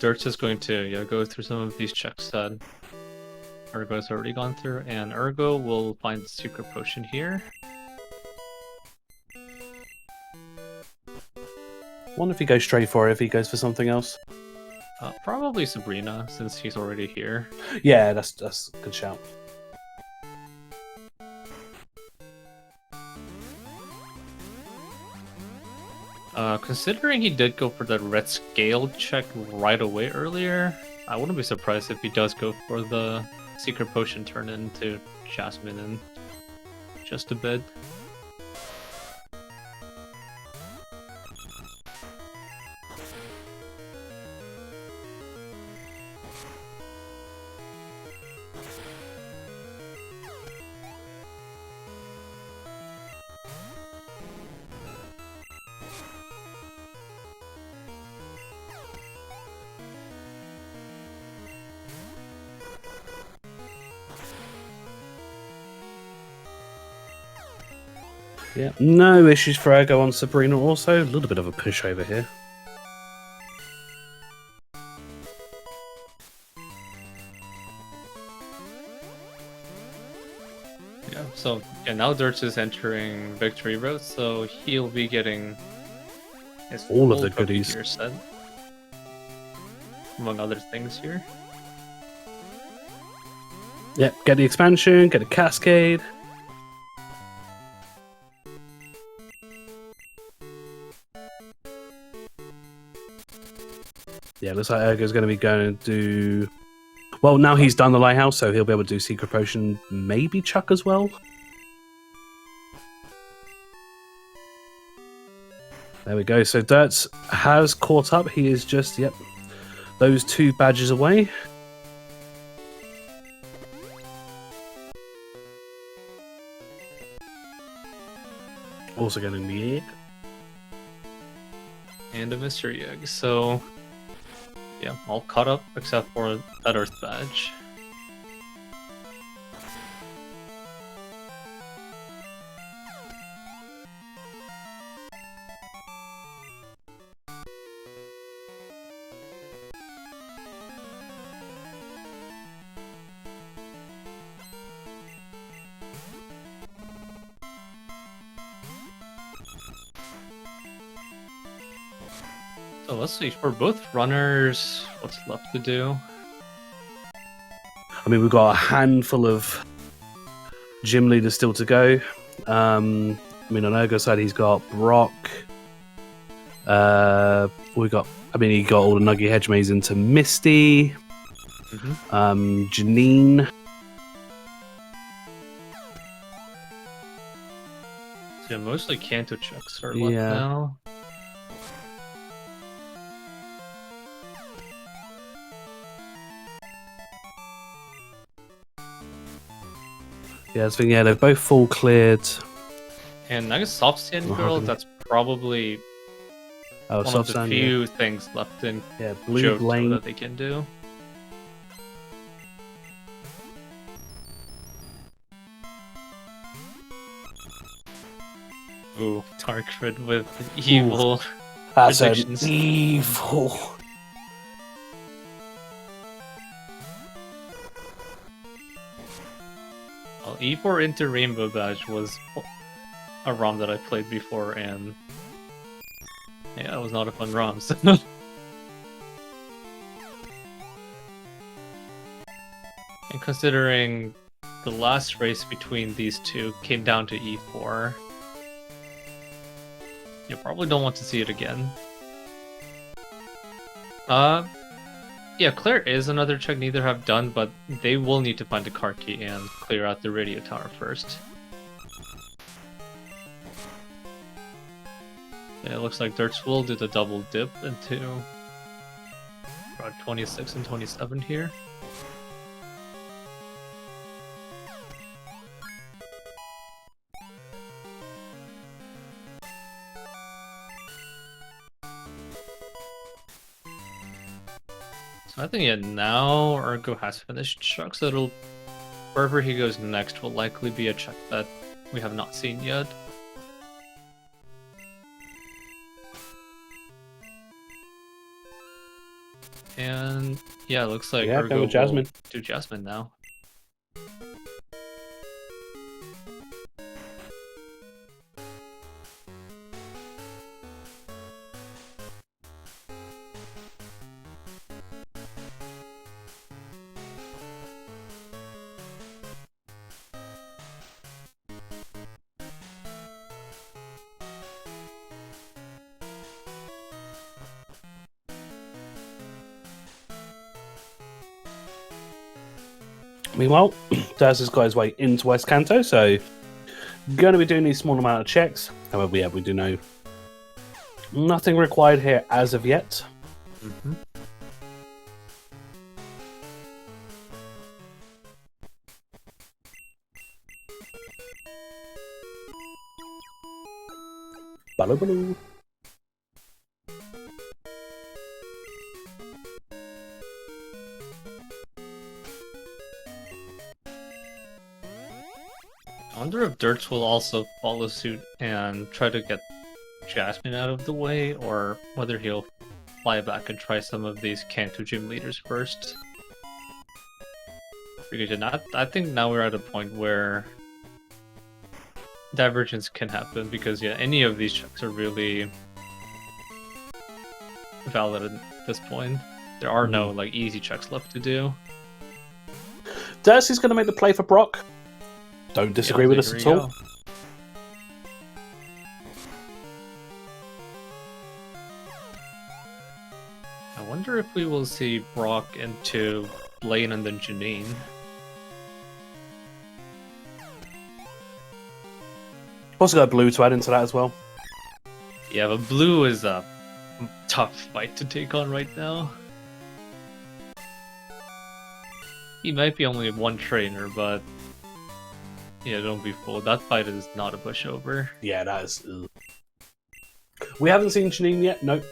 Dirt's is going to go through some of these checks that Ergo's already gone through, and Ergo will find the secret potion here. Wonder if he goes straight for it, if he goes for something else. Probably Sabrina, since he's already here. Yeah, that's a good shout. Considering he did go for the red scale check right away earlier, I wouldn't be surprised if he does go for the secret potion turn into Jasmine in just a bit. Yeah, no issues for Ergo on Sabrina also. A little bit of a push over here. Yeah, so now Dirts is entering Victory Road, so he'll be getting his all of full the goodies Pokegear set, among other things here. Yep, get the expansion, get a Cascade. Yeah, looks like Ergo's going to be going to do... Well, now he's done the Lighthouse, so he'll be able to do Secret Potion, maybe Chuck as well. There we go. So Dirts has caught up. He is just, yep, those 2 badges away. Also getting the egg. And a mystery egg, so yeah, all caught up except for that Earth badge. So let's see, for both runners, what's left to do? I mean, we've got a handful of gym leaders still to go. I mean, on Ergo's side, he's got Brock. He got all the Nuggy Hedgemaze into Misty. Janine. So mostly Kanto checks are left now. Yeah, so they've both full cleared. And I guess Soft Sand Girl, that's probably one of the few things left in Blue Lane that they can do. Ooh, Darkred with evil predictions. Evil. Well, E4 into Rainbow Badge was a ROM that I played before, and yeah, it was not a fun ROM. So. And considering the last race between these two came down to E4, you probably don't want to see it again. Yeah, Claire is another check neither have done, but they will need to find the car key and clear out the radio tower first. Yeah, it looks like Dirts will do the double dip into Route 26 and 27 here. So I think now Ergo has finished Chuck, so wherever he goes next will likely be a check that we have not seen yet. And yeah, it looks like Ergo will Jasmine. Do Jasmine now. Meanwhile, Daz has got his way into West Kanto, so going to be doing these small amount of checks. However, we do know nothing required here as of yet. Baloo baloo. I wonder if Dirts will also follow suit and try to get Jasmine out of the way, or whether he'll fly back and try some of these Kanto gym leaders first. Because I think now we're at a point where divergence can happen, because yeah, any of these checks are really valid at this point. There are no like easy checks left to do. Daz is going to make the play for Brock. Don't disagree with us at all. I wonder if we will see Brock into Lane and then Janine. Also got Blue to add into that as well. Yeah, but Blue is a tough fight to take on right now. He might be only one trainer, but yeah, don't be fooled. That fight is not a pushover. Yeah, that is. We haven't seen Janine yet. Nope.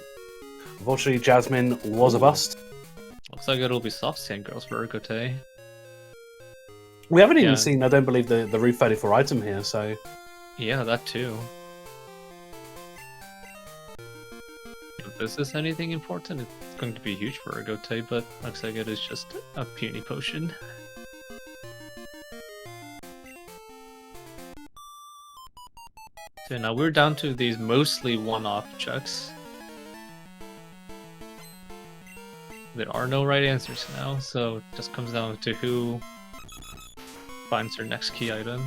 Unfortunately, Jasmine was a bust. Looks like it'll be Soft Sand Girls for Ergotae. We haven't even seen, I don't believe, the Route 34 item here, so... Yeah, that too. If this is anything important, it's going to be huge for Ergotae, but looks like it is just a puny potion. So now we're down to these mostly one-off checks. there are no right answers now, so it just comes down to who finds their next key item.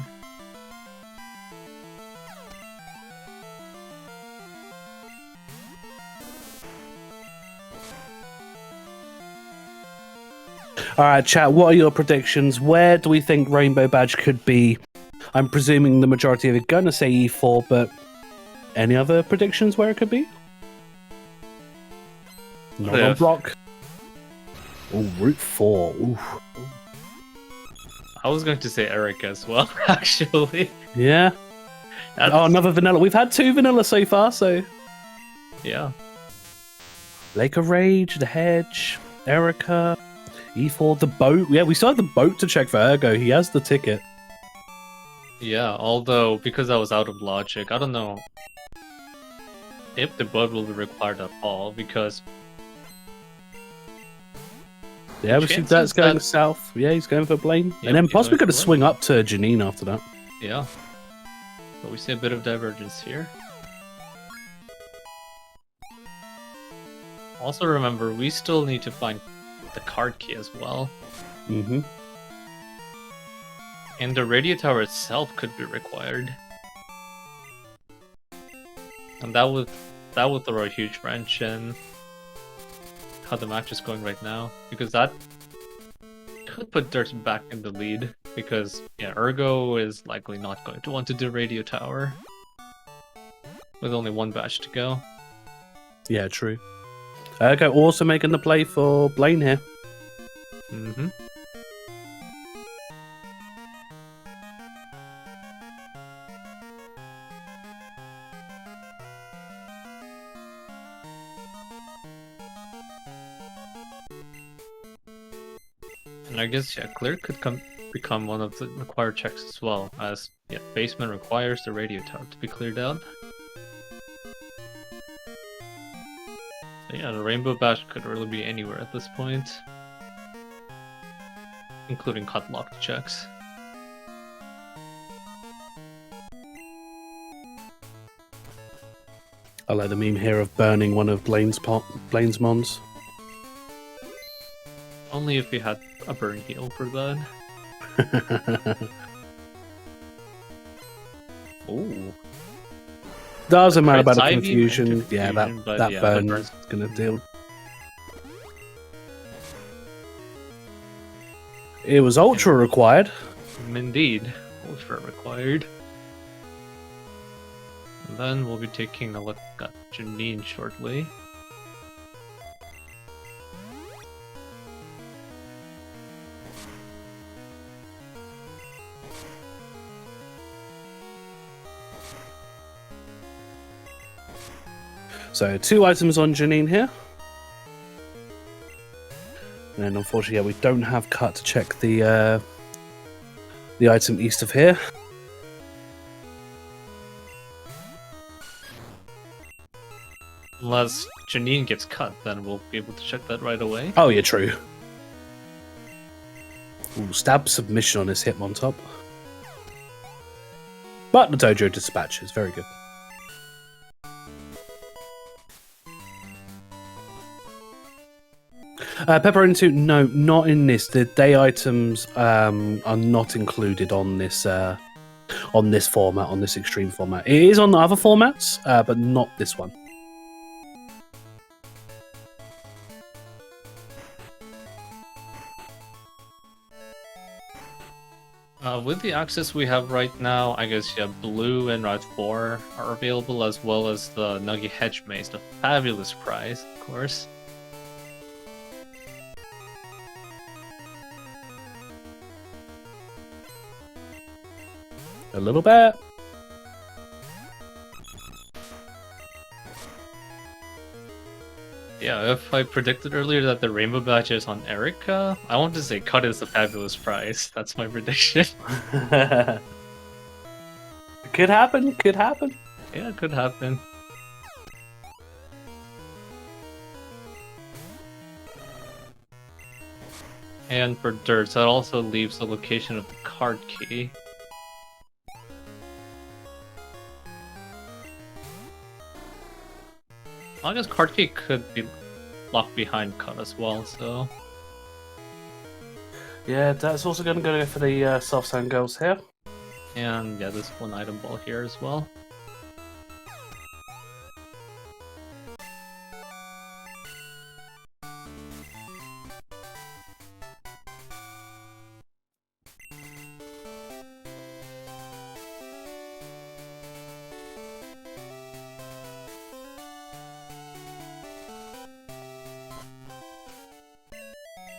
Alright, chat, what are your predictions? Where do we think Rainbow Badge could be? I'm presuming the majority of it gonna say E4, but any other predictions where it could be? Not on block. Oh, Route 4. Ooh. I was going to say Eric as well, actually. Yeah. Oh, another vanilla. We've had 2 vanilla so far, so... Yeah. Lake of Rage, The Hedge, Erica, E4, the boat. Yeah, we still have the boat to check for Ergo. He has the ticket. Yeah, although, because I was out of logic, I don't know if the boat will be required at all, because... Yeah, we see that's going south. Yeah, he's going for Blaine. Yep, and then possibly going to swing up to Janine after that. Yeah. But we see a bit of divergence here. Also remember, we still need to find the card key as well. Mm-hmm. And the radio tower itself could be required. And that would throw a huge wrench in how the match is going right now, because that could put Dirt back in the lead, because yeah, Ergo is likely not going to want to do radio tower with only 1 batch to go. Yeah, true. Ergo also making the play for Blaine here. Mm-hmm. And I guess, yeah, Clear could become one of the required checks as well, as yeah, basement requires the radio tower to be cleared out. So yeah, the Rainbow Bash could really be anywhere at this point, including cut locked checks. I like the meme here of burning one of Blaine's mons. Only if we had a burn heal for that. Ooh. Doesn't matter about the confusion. Yeah, that yeah, burn is gonna deal. It was ultra required. Indeed, ultra required. And then we'll be taking a look at Janine shortly. So 2 items on Janine here. And unfortunately, yeah, we don't have cut to check the item east of here. Unless Janine gets cut, then we'll be able to check that right away. Oh yeah, true. Ooh, stab submission on his Hitmon top. But the Dojo Dispatch is very good. Pepperoni 2, no, not in this. The day items are not included on this format, on this extreme format. It is on the other formats, but not this one. With the access we have right now, I guess yeah, Blue and Route 4 are available, as well as the Nuggy Hedge Maze, the fabulous prize, of course. A little bit. Yeah, if I predicted earlier that the Rainbow Badge is on Erica, I want to say Cut is a fabulous prize. That's my prediction. Could happen, could happen. Yeah, it could happen. And for Dirts, that also leaves the location of the card key. I guess card key could be locked behind cut as well, so... Yeah, that's also going to go for the soft sand girls here. And yeah, this one item ball here as well.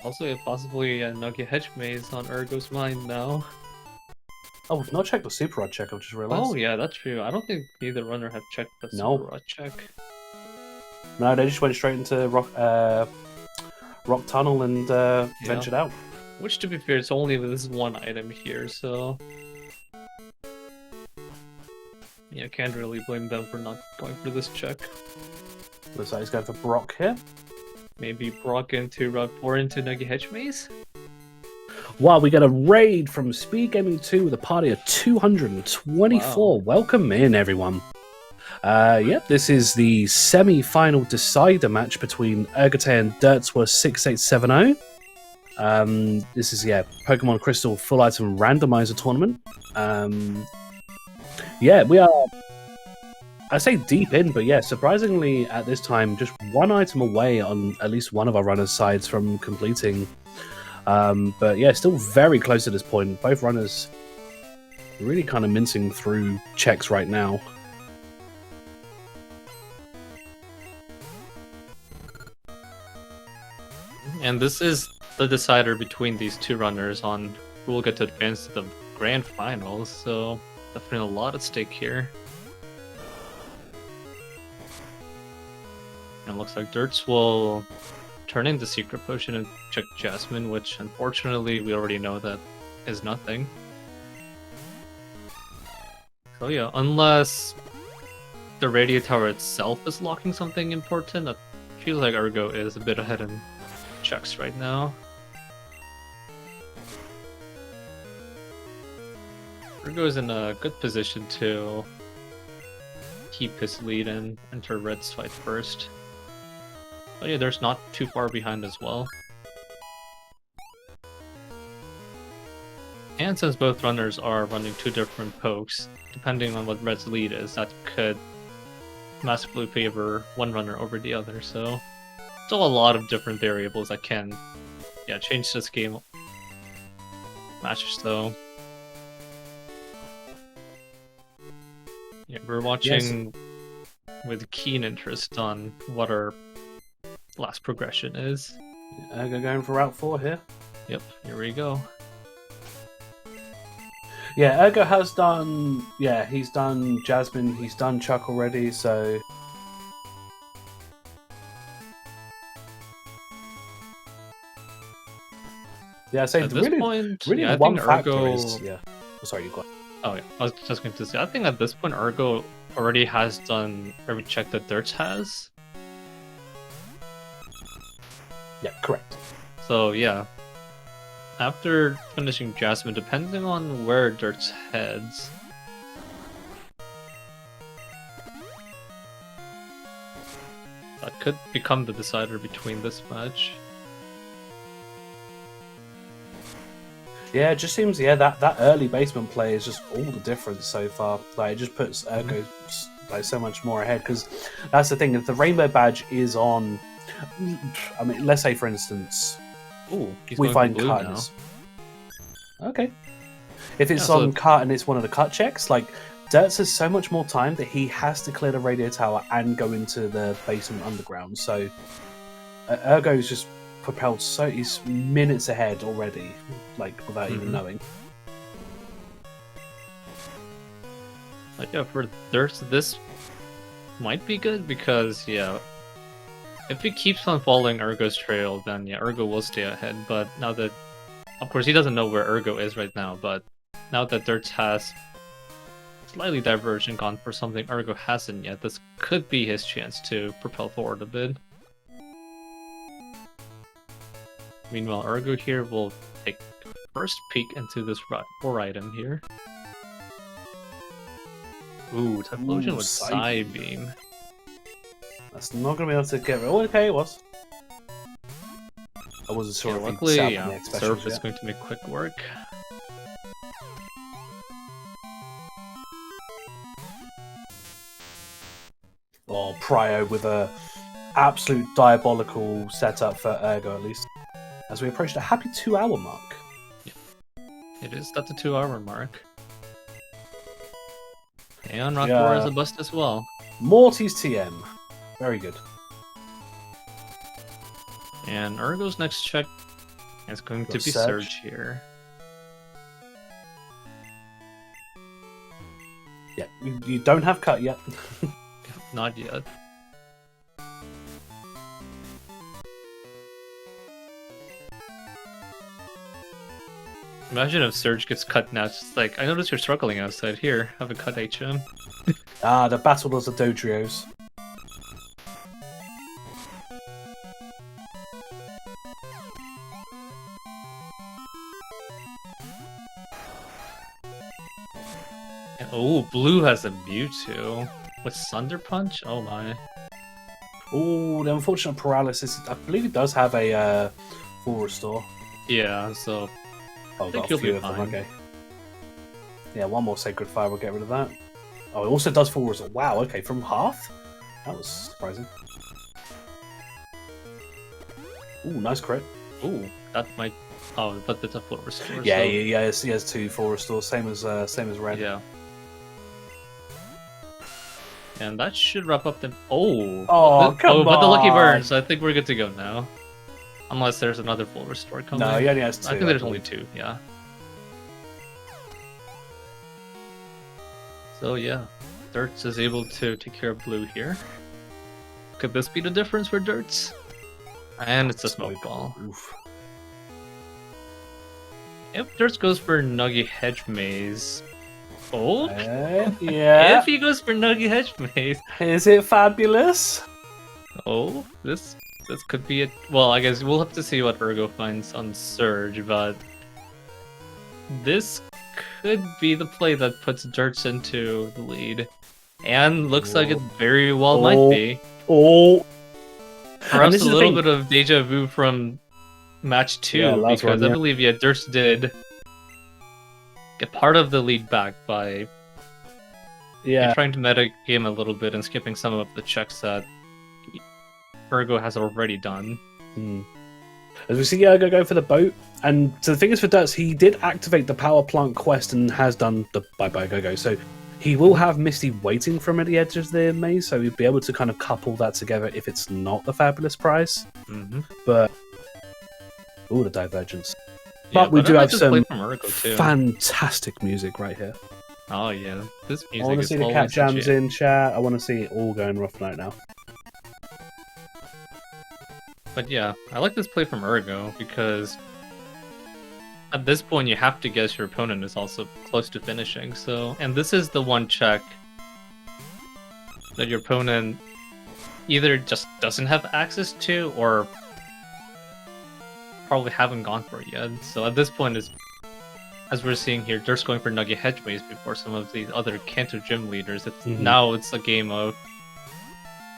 Also, possibly a Nugget Hedge Maze on Ergo's mind now. Oh, we've not checked the Super Rod check, I've just realised. Oh yeah, that's true. I don't think either runner have checked the No. Super Rod check. No, they just went straight into Rock Tunnel and ventured out. Which, to be fair, it's only this one item here, so... Yeah, can't really blame them for not going for this check. Looks like he's going for Brock here. Maybe Brock into Route 4 into Nugget Hedge Maze? Wow, we get a raid from SpeedGaming 2 with a party of 224. Wow. Welcome in, everyone. Yep, this is the semi-final decider match between Ergotae and dertswa687o. This is, Pokemon Crystal Full Item Randomizer tournament. We are, I say deep in, but surprisingly at this time, just one item away on at least one of our runners' sides from completing. Still very close at this point. Both runners really kind of mincing through checks right now. And this is the decider between these two runners on who will get to advance to the grand finals, so definitely a lot at stake here. And it looks like Dirts will turn in the Secret Potion and check Jasmine, which unfortunately we already know that is nothing. So yeah, unless the radio tower itself is locking something important, it feels like Ergo is a bit ahead in checks right now. Ergo is in a good position to keep his lead and enter Red's fight first. But yeah, there's not too far behind as well. And since both runners are running two different pokes, depending on what Red's lead is, that could massively favor one runner over the other, so still a lot of different variables that can change this game match, though. Yeah, we're watching with keen interest on what our last progression is. Ergo going for Route 4 here. Yep, here we go. Yeah, Ergo has done, he's done Jasmine, he's done Chuck already, so... Yeah, so at this point, the one factor is... Yeah. Oh, sorry, you go. Oh yeah, I was just going to say, I think at this point Ergo already has done every check that Dirts has. Yeah, correct. So yeah, after finishing Jasmine, depending on where Dirts heads, that could become the decider between this match. Yeah, it just seems, that early basement play is just all the difference so far. Like, it just puts Ergo so much more ahead, because that's the thing, if the Rainbow Badge is on, I mean, let's say, for instance, we find cut. Okay. If it's on cut and it's one of the cut checks, like, Dirts has so much more time that he has to clear the radio tower and go into the basement underground, so Ergo's just propelled, so he's minutes ahead already, like, without even knowing. But yeah, for Dirts, this might be good because, if he keeps on following Ergo's trail, then Ergo will stay ahead. But now that, of course, he doesn't know where Ergo is right now, but now that Dirts has slightly diverged and gone for something Ergo hasn't yet, this could be his chance to propel forward a bit. Meanwhile, Ergo here will take first peek into this Route 4 item here. Ooh, Typhlosion with Psybeam. That's not going to be able to get rid of. Okay, it was. I wasn't sure Yeah, if he luckily, sat on the X Surf specials is yet. going to make quick work. Or Prio with a absolute diabolical setup for Ergo, at least. As we approach the happy 2-hour mark. It is at the 2-hour mark. And Rockmore is a bust as well. Morty's TM. Very good. And Ergo's next check is going to be Surge here. Yeah, you don't have cut yet. Not yet. Imagine if Surge gets cut now. It's just like, I notice you're struggling outside. Here, have a cut HM. The battle of the Dodrios. Oh, Blue has a Mewtwo. With Thunder Punch? Oh my. Oh, the unfortunate paralysis. I believe it does have a full restore. Yeah, so Oh, I think got a you'll few be of them, fine. okay. Yeah, one more Sacred Fire will get rid of that. Oh, it also does full restore. Wow, okay, from half? That was surprising. Ooh, nice crit. Ooh, that might. Oh, but it's a full restore. Yeah, so... yeah, he has 2 full restores, same as Red. Yeah. And that should wrap up the. Oh! Come on! But the lucky burn, so I think we're good to go now. Unless there's another full restore coming. No, he only has 2. I think there's only 2, yeah. So yeah, Dirts is able to take care of Blue here. Could this be the difference for Dirts? And it's a smoke ball. Oof. If Dirts goes for Nuggy Hedge Maze. Oh! Yeah. If he goes for Nuggy Hedge Maze. Is it fabulous? Oh, this could be it. Well, I guess we'll have to see what Ergo finds on Surge, but this could be the play that puts Dirts into the lead. And looks like it very well might be. Oh. Perhaps a little bit of deja vu from match 2, because I believe Dirts did get part of the lead back by trying to meta game a little bit and skipping some of the checks that Ergo has already done. As we see Ergo go for the boat, and so the thing is for Dirts, he did activate the power plant quest and has done the bye-bye go-go, so he will have Misty waiting for him at the edge of the maze, so he'll be able to kind of couple that together if it's not the fabulous prize. But the divergence. Yeah, but we do have some from fantastic music right here. Oh yeah, this music. I want to see the cat jams in chat. I want to see it all going rough right now. But yeah, I like this play from Ergo because at this point you have to guess your opponent is also close to finishing. So, and this is the one check that your opponent either just doesn't have access to or probably haven't gone for it yet. So at this point, as we're seeing here, Dirt's going for Nugget Hedge Maze before some of the other Kanto gym leaders. Now it's a game of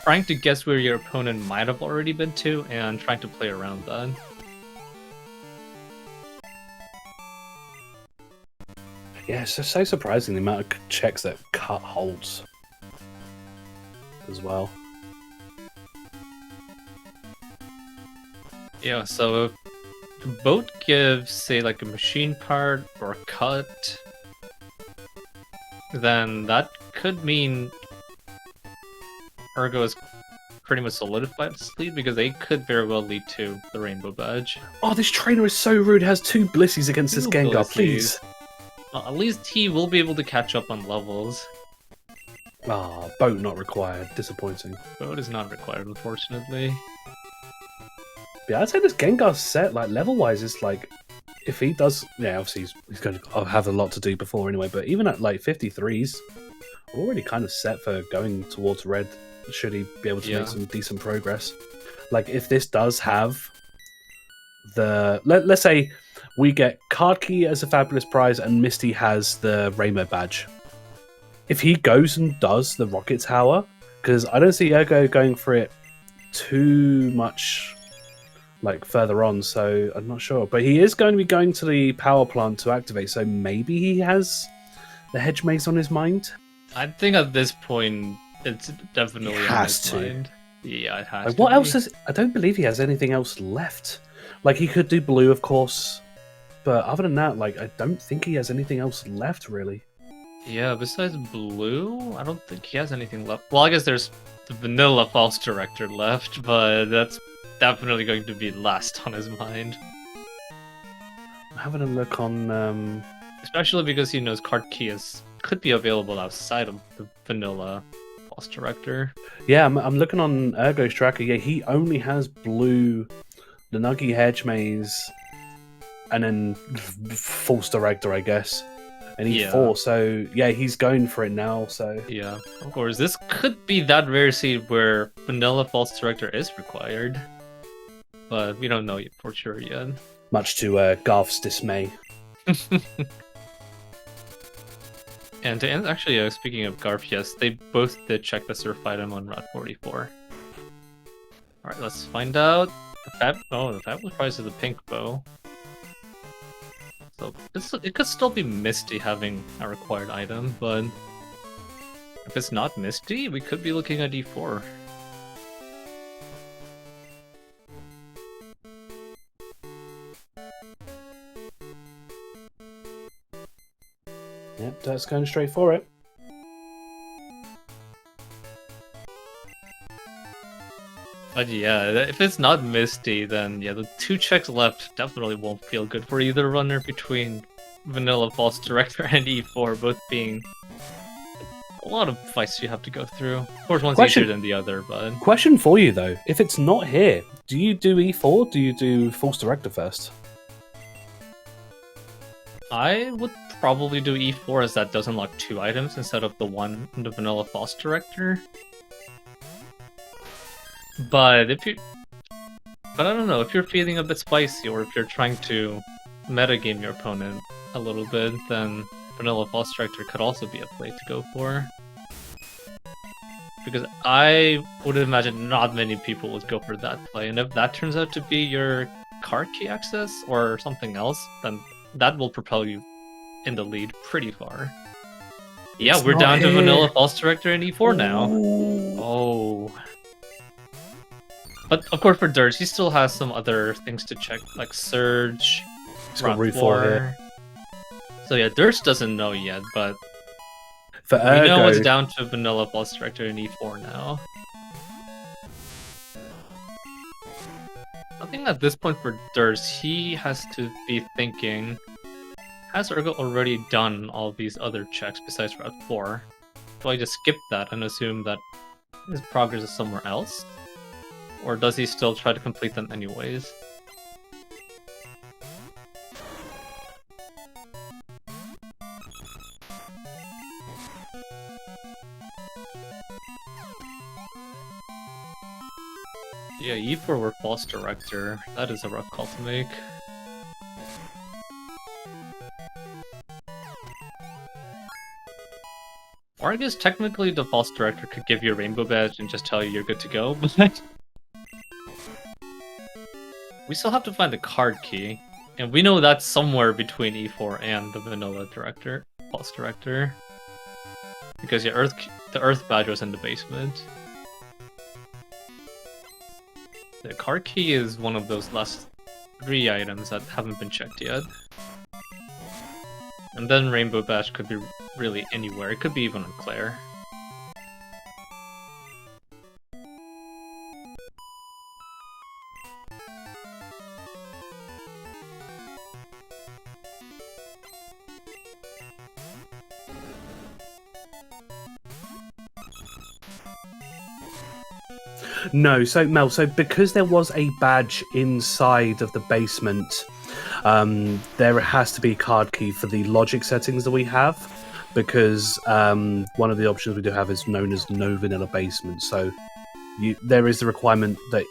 trying to guess where your opponent might have already been to and trying to play around that. Yeah, it's just so surprising the amount of checks that Cut holds as well. Yeah, so if the boat gives, say, like a machine part or a cut, then that could mean Ergo is pretty much solidified its lead because they could very well lead to the Rainbow Badge. Oh, this trainer is so rude. It has 2 Blissies against this Gengar, please. Well, at least he will be able to catch up on levels. Ah, boat not required. Disappointing. Boat is not required, unfortunately. Yeah, I'd say this Gengar set, like, level-wise, is like, if he does, yeah, obviously he's going to have a lot to do before anyway, but even at, like, 53s, already kind of set for going towards red, should he be able to make some decent progress. Like, if this does have the, let's say we get Card Key as a fabulous prize and Misty has the Rainbow Badge. If he goes and does the Rocket Tower, because I don't see Ergo going for it too much like further on, so I'm not sure. But he is going to be going to the power plant to activate, so maybe he has the hedge maze on his mind. I think at this point it's definitely He on has his to. mind. Yeah, it has Like, to. what be. else is? I don't believe he has anything else left. Like, he could do blue, of course, but other than that, like, I don't think he has anything else left, really. Yeah, besides blue, I don't think he has anything left. Well, I guess there's the vanilla false director left, but that's definitely going to be last on his mind. I'm having a look on. Especially because he knows card key could be available outside of the vanilla false director. Yeah, I'm looking on Ergo's tracker. Yeah, he only has blue, the Nuggy Hedge Maze, and then False Director, I guess, and E4. So yeah, he's going for it now. So yeah, of course, this could be that rare seed where vanilla false director is required, but we don't know for sure yet. Much to Garth's dismay. And to end, actually, speaking of Garth, yes, they both did check the surf item on Route 44. Alright, let's find out. The fabulous prize is the pink bow. So, it could still be Misty having a required item, but if it's not Misty, we could be looking at E4. Yep, that's going straight for it. But yeah, if it's not Misty, then yeah, the 2 checks left definitely won't feel good for either runner between Vanilla False Director and E4, both being a lot of fights you have to go through. Of course, one's easier than the other, but... Question for you, though. If it's not here, do you do E4 do you do False Director first? I would probably do E4 as that does unlock 2 items instead of the one in the Vanilla False Director. But I don't know, if you're feeling a bit spicy or if you're trying to metagame your opponent a little bit, then Vanilla False Director could also be a play to go for. Because I would imagine not many people would go for that play, and if that turns out to be your card key access or something else, then that will propel you in the lead pretty far. Yeah, we're down to Vanilla False Director and E4 now. Oh. But of course for Dirge, he still has some other things to check, like Surge, Route 4 here. So yeah, Dirge doesn't know yet, but for Ergo, we know it's down to Vanilla False Director and E4 now. I think at this point for Dirge, he has to be thinking, has Ergo already done all these other checks besides Route 4? Do I just skip that and assume that his progress is somewhere else? Or does he still try to complete them anyways? Yeah, E4 or False Director. That is a rough call to make. Or I guess technically the False Director could give you a Rainbow Badge and just tell you you're good to go, but... we still have to find the card key, and we know that's somewhere between E4 and the Vanilla Director, False Director. Because yeah, the Earth Badge was in the basement. The card key is one of those last 3 items that haven't been checked yet. And then Rainbow Badge could be really anywhere, it could be even on Claire. No, so Mel, so because there was a badge inside of the basement, there has to be a card key for the logic settings that we have, because one of the options we do have is known as no vanilla basement. So there is the requirement that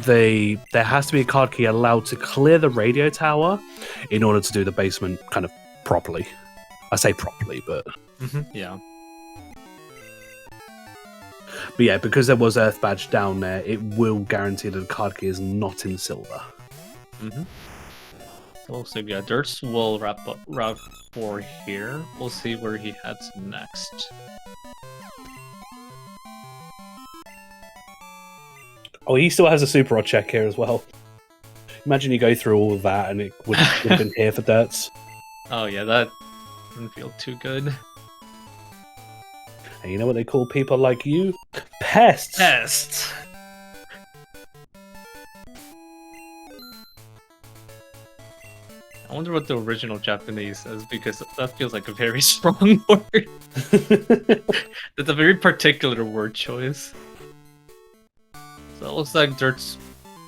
there has to be a card key allowed to clear the radio tower in order to do the basement kind of properly. I say properly, but yeah. But yeah, because there was Earth Badge down there, it will guarantee that the card key is not in silver. Mm-hmm. So looks like, yeah, Dirts will wrap up Route 4 here. We'll see where he heads next. Oh, he still has a Super Rod check here as well. Imagine you go through all of that and it would have been here for Dirts. Oh yeah, that wouldn't feel too good. And you know what they call people like you? Pests! Pests! I wonder what the original Japanese says, because that feels like a very strong word. That's a very particular word choice. So it looks like Dirts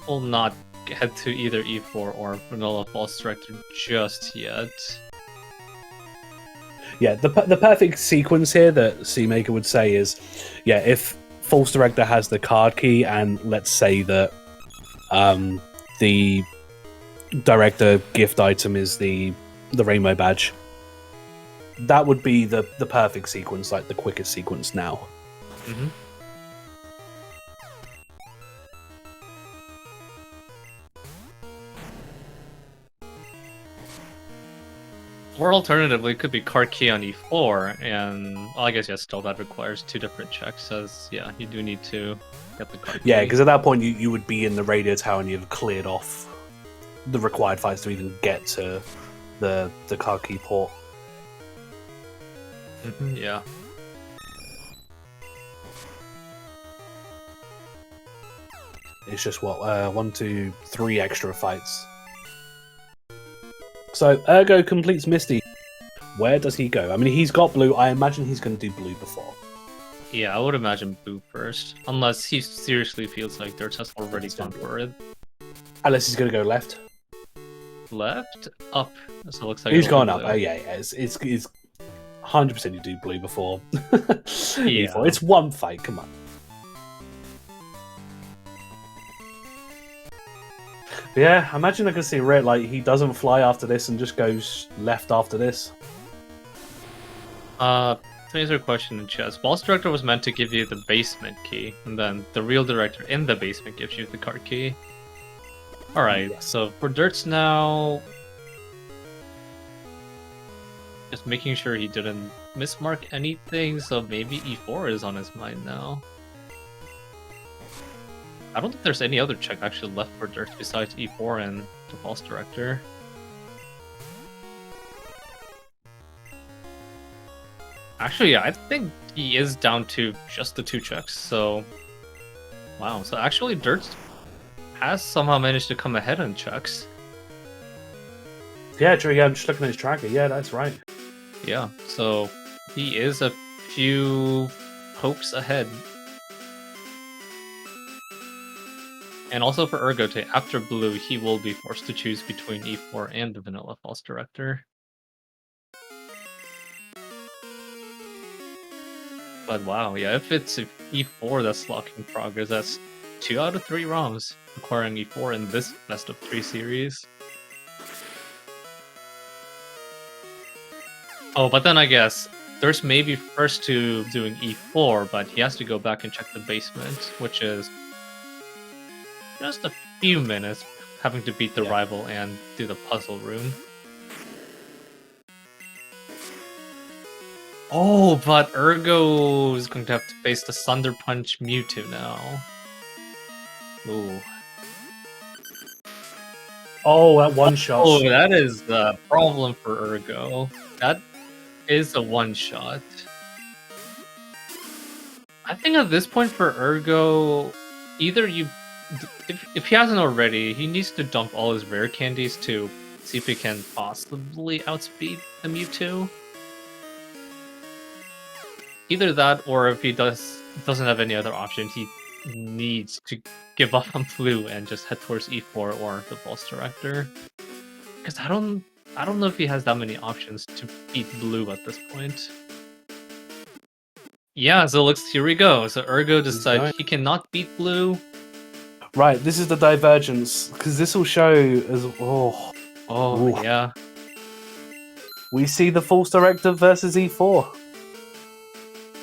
will not head to either E4 or Vanilla False Director just yet. Yeah, the perfect sequence here that Seamaker would say is, yeah, if False Director has the card key and let's say that the Director gift item is the Rainbow Badge, that would be the perfect sequence, like the quickest sequence now. Mm-hmm. Or alternatively, it could be card key on E4, and well, I guess yeah, still that requires 2 different checks, as yeah, you do need to get the card key. Yeah, because at that point you would be in the radio tower and you've cleared off the required fights to even get to the card key port. Yeah. It's just what 1, 2, 3 extra fights. So Ergo completes Misty. Where does he go? I mean, he's got blue. I imagine he's going to do blue before. Yeah, I would imagine blue first, unless he seriously feels like Dirts has already gone for it. Unless he's going to go left. Left? Up. So it looks like he's gone up. blue. Oh yeah. It's 100% you do blue before. Yeah. It's one fight. Come on. Yeah, imagine I could see Red, like, he doesn't fly after this and just goes left after this. To answer a question in chat, False Director was meant to give you the basement key, and then the real director in the basement gives you the card key. Alright, Yes. so for Dirts now... just making sure he didn't mismark anything, so maybe E4 is on his mind now. I don't think there's any other check actually left for Dirts besides E4 and the False Director. Actually, yeah, I think he is down to just the 2 checks, so... Wow, so actually Dirts has somehow managed to come ahead in checks. Yeah, true, yeah, I'm just looking at his tracker. Yeah, that's right. Yeah, so he is a few pokes ahead. And also for Ergotae, after blue, he will be forced to choose between E4 and the Vanilla False Director. But wow, yeah, if it's E4 that's locking progress, that's 2 out of 3 ROMs requiring E4 in this best of 3 series. Oh, but then I guess there's maybe first to doing E4, but he has to go back and check the basement, which is just a few minutes having to beat the rival and do the puzzle room. Oh, but Ergo is going to have to face the Thunder Punch Mewtwo now. Ooh. Oh, that one shot. Oh, that is the problem for Ergo. That is a one shot. I think at this point for Ergo, either you... If he hasn't already, he needs to dump all his rare candies to see if he can possibly outspeed the Mewtwo. Either that, or if he doesn't have any other option, he needs to give up on blue and just head towards E4 or the False Director. Because I don't know if he has that many options to beat blue at this point. Yeah, so here we go. So Ergo decides he cannot beat blue. Right, this is the divergence, because this will show as... Oh, ooh. Yeah. We see the False Director versus E4.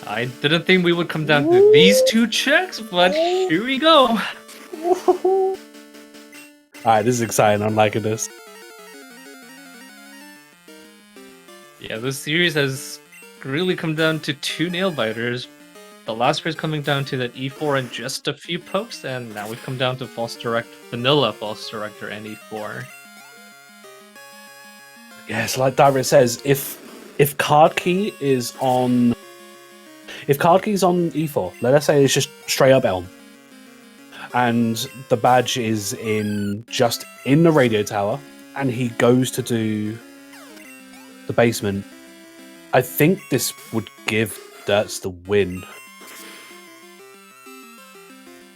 I didn't think we would come down to these two checks, but here we go. Alright, this is exciting. I'm liking this. Yeah, this series has really come down to two nail biters. The last race coming down to that E4 and just a few pokes, and now we've come down to false direct, vanilla false director and E4. Yes, like Direct says, if card key is on E4, let us say it's just straight up Elm, and the badge is just in the radio tower, and he goes to do the basement, I think this would give Derts the win.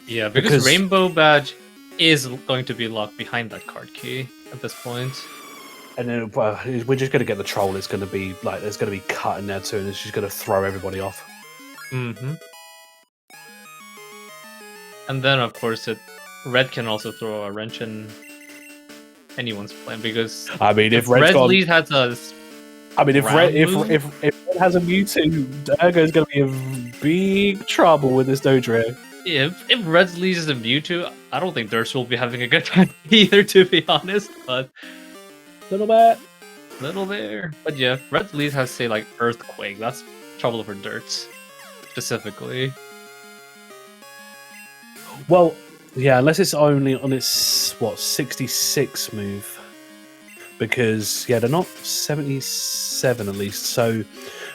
Yeah, because Rainbow Badge is going to be locked behind that card key at this point. And then we're just going to get the troll. It's going to be like there's going to be cut in there too, and it's just going to throw everybody off. Mm-hmm. And then, of course, Red can also throw a wrench in anyone's plan because I mean, if Red lead has a if Red has a Mewtwo, Ergo's going to be in big trouble with this Dodrio. If Red leads a Mewtwo, I don't think Derts will be having a good time either, to be honest. But Little bit. But yeah, Red lead has, say, like Earthquake. That's trouble for Derts, specifically. Well, yeah, unless it's only on its 66 move, because they're not 77 at least. So,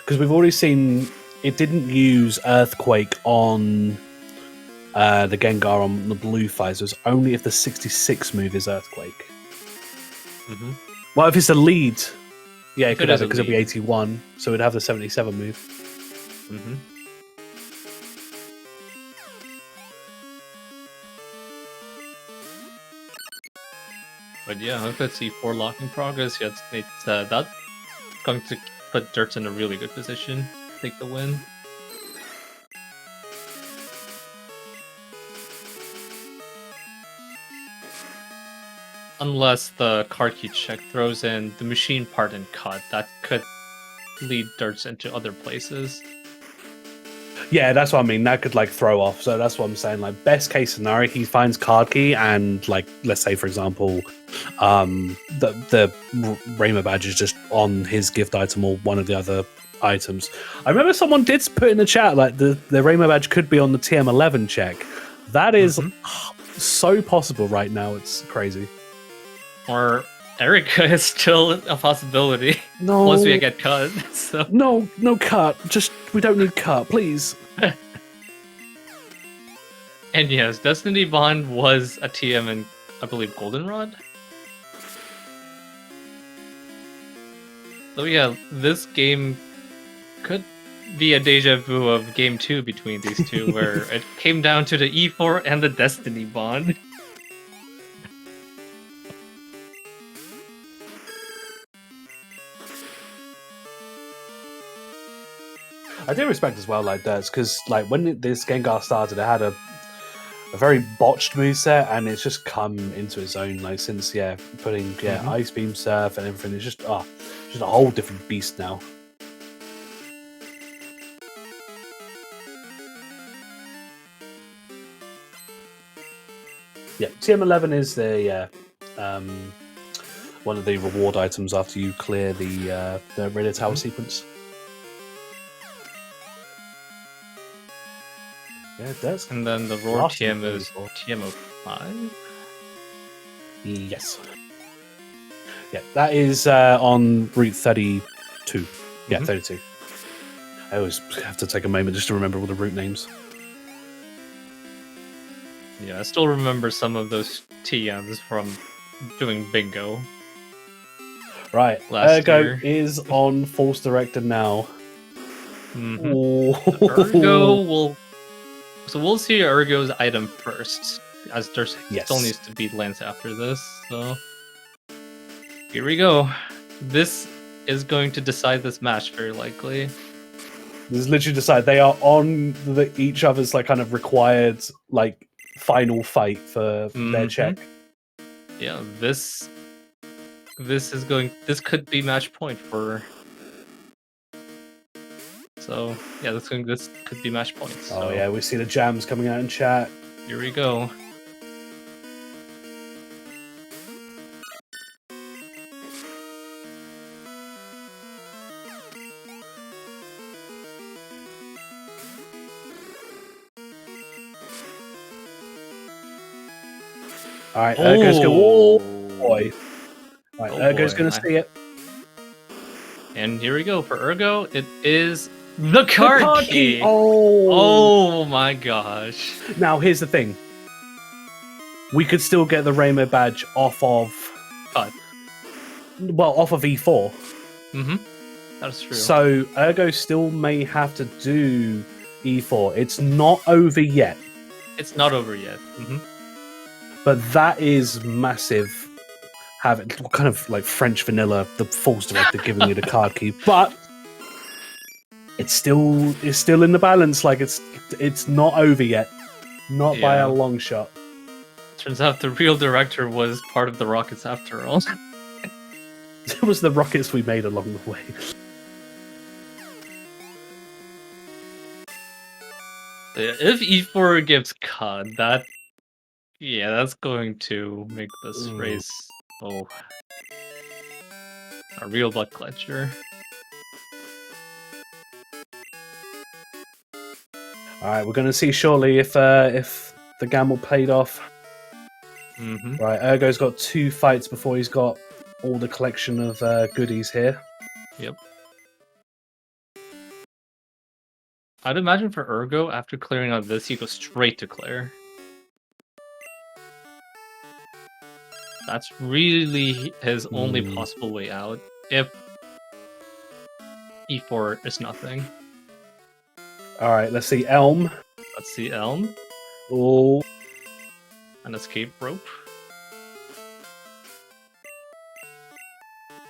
because we've already seen it didn't use Earthquake on the Gengar on the blue fight, so it's only if the 66 move is Earthquake. Mm-hmm. Well, if it's a lead, yeah, it could have it because it'll be lead. 81, so it'd have the 77 move. Mm-hmm. But yeah, if it's E4 locking progress, yeah, it's that's going to put Derts in a really good position to take the win. Unless the card key check throws in the machine part and cut, that could lead Derts into other places. Yeah, that's what I mean. That could like throw off. So that's what I'm saying. Like best case scenario, he finds card key and like let's say for example, the Rainbow Badge is just on his gift item or one of the other items. I remember someone did put in the chat like the Rainbow Badge could be on the TM11 check. That is so possible right now. It's crazy. Or Erica is still a possibility. No, once we get cut. So. No cut. Just we don't need cut, please. And yes, Destiny Bond was a TM in, I believe, Goldenrod. So yeah, this game could be a deja vu of Game 2 between these two, where it came down to the E4 and the Destiny Bond. I do respect as well, like that, because like when this Gengar started, it had a very botched moveset, and it's just come into its own. Like since putting Ice Beam Surf and everything, it's just a whole different beast now. Yeah, TM11 is the one of the reward items after you clear the radio tower sequence. Yeah, it does. And then the Roar TM is TM05? Yes. Yeah, that is on Route 32. Yeah, 32. I always have to take a moment just to remember all the route names. Yeah, I still remember some of those TMs from doing bingo. Right, Ergo is on False Director now. Ergo will... So we'll see Ergo's item first, as there still needs to be Lance after this, so... Here we go. This is going to decide this match, very likely. This is literally decide. They are on each other's like kind of required like final fight for their check. Yeah, this could be match point for So yeah, this could be match points. Oh so, yeah, we see the jams coming out in chat. Here we go. All right, Ergo's going. Oh boy! All right, Oh, Ergo's boy. going to see it. And here we go for Ergo. It is the card key. Oh. Oh my gosh! Now here's the thing. We could still get the rainbow badge off of. Well, off of E4. Mm-hmm. That's true. So Ergo still may have to do E4. It's not over yet. It's not over yet. Mm-hmm. But that is massive. Having kind of like French vanilla, the Force Director giving you the card key, but it's still in the balance. Like it's not over yet, not by a long shot. Turns out the real director was part of the Rockets after all. It was the rockets we made along the way. If E4 gets cut, that's going to make this race a real blood clencher. All right, we're going to see shortly if the gamble paid off. Mm-hmm. Right, Ergo's got 2 fights before he's got all the collection of goodies here. Yep. I'd imagine for Ergo, after clearing out this, he goes straight to Claire. That's really his only possible way out, if E4 is nothing. Alright, let's see Elm. Let's see Elm. Oh. An escape rope.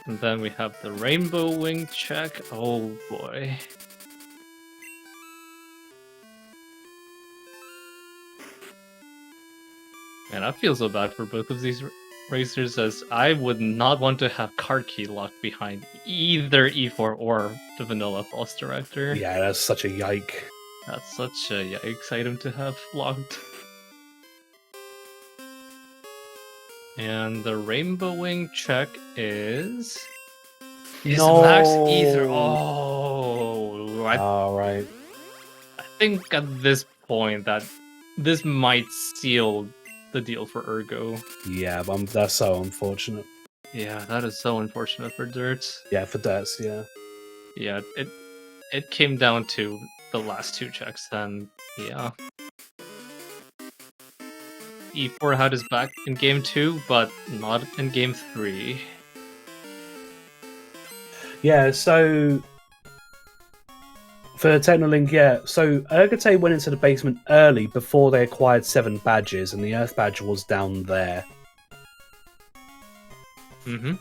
And then we have the rainbow wing check. Oh boy. Man, I feel so bad for both of these racers, as I would not want to have card key locked behind either E4 or the vanilla false director. Yeah, that's such a yike. That's such a yikes item to have locked. And the rainbow wing check is max either. Oh, Alright. I think at this point that this might seal the deal for Ergo. Yeah, but that's so unfortunate. Yeah, that is so unfortunate for Dirt. Yeah, for Dirts, yeah. Yeah, it came down to the last 2 checks, and yeah. E4 had his back in game 2, but not in game 3. Yeah, so for Technolink, yeah. So Ergotae went into the basement early before they acquired 7 badges, and the Earth badge was down there. Mm-hmm.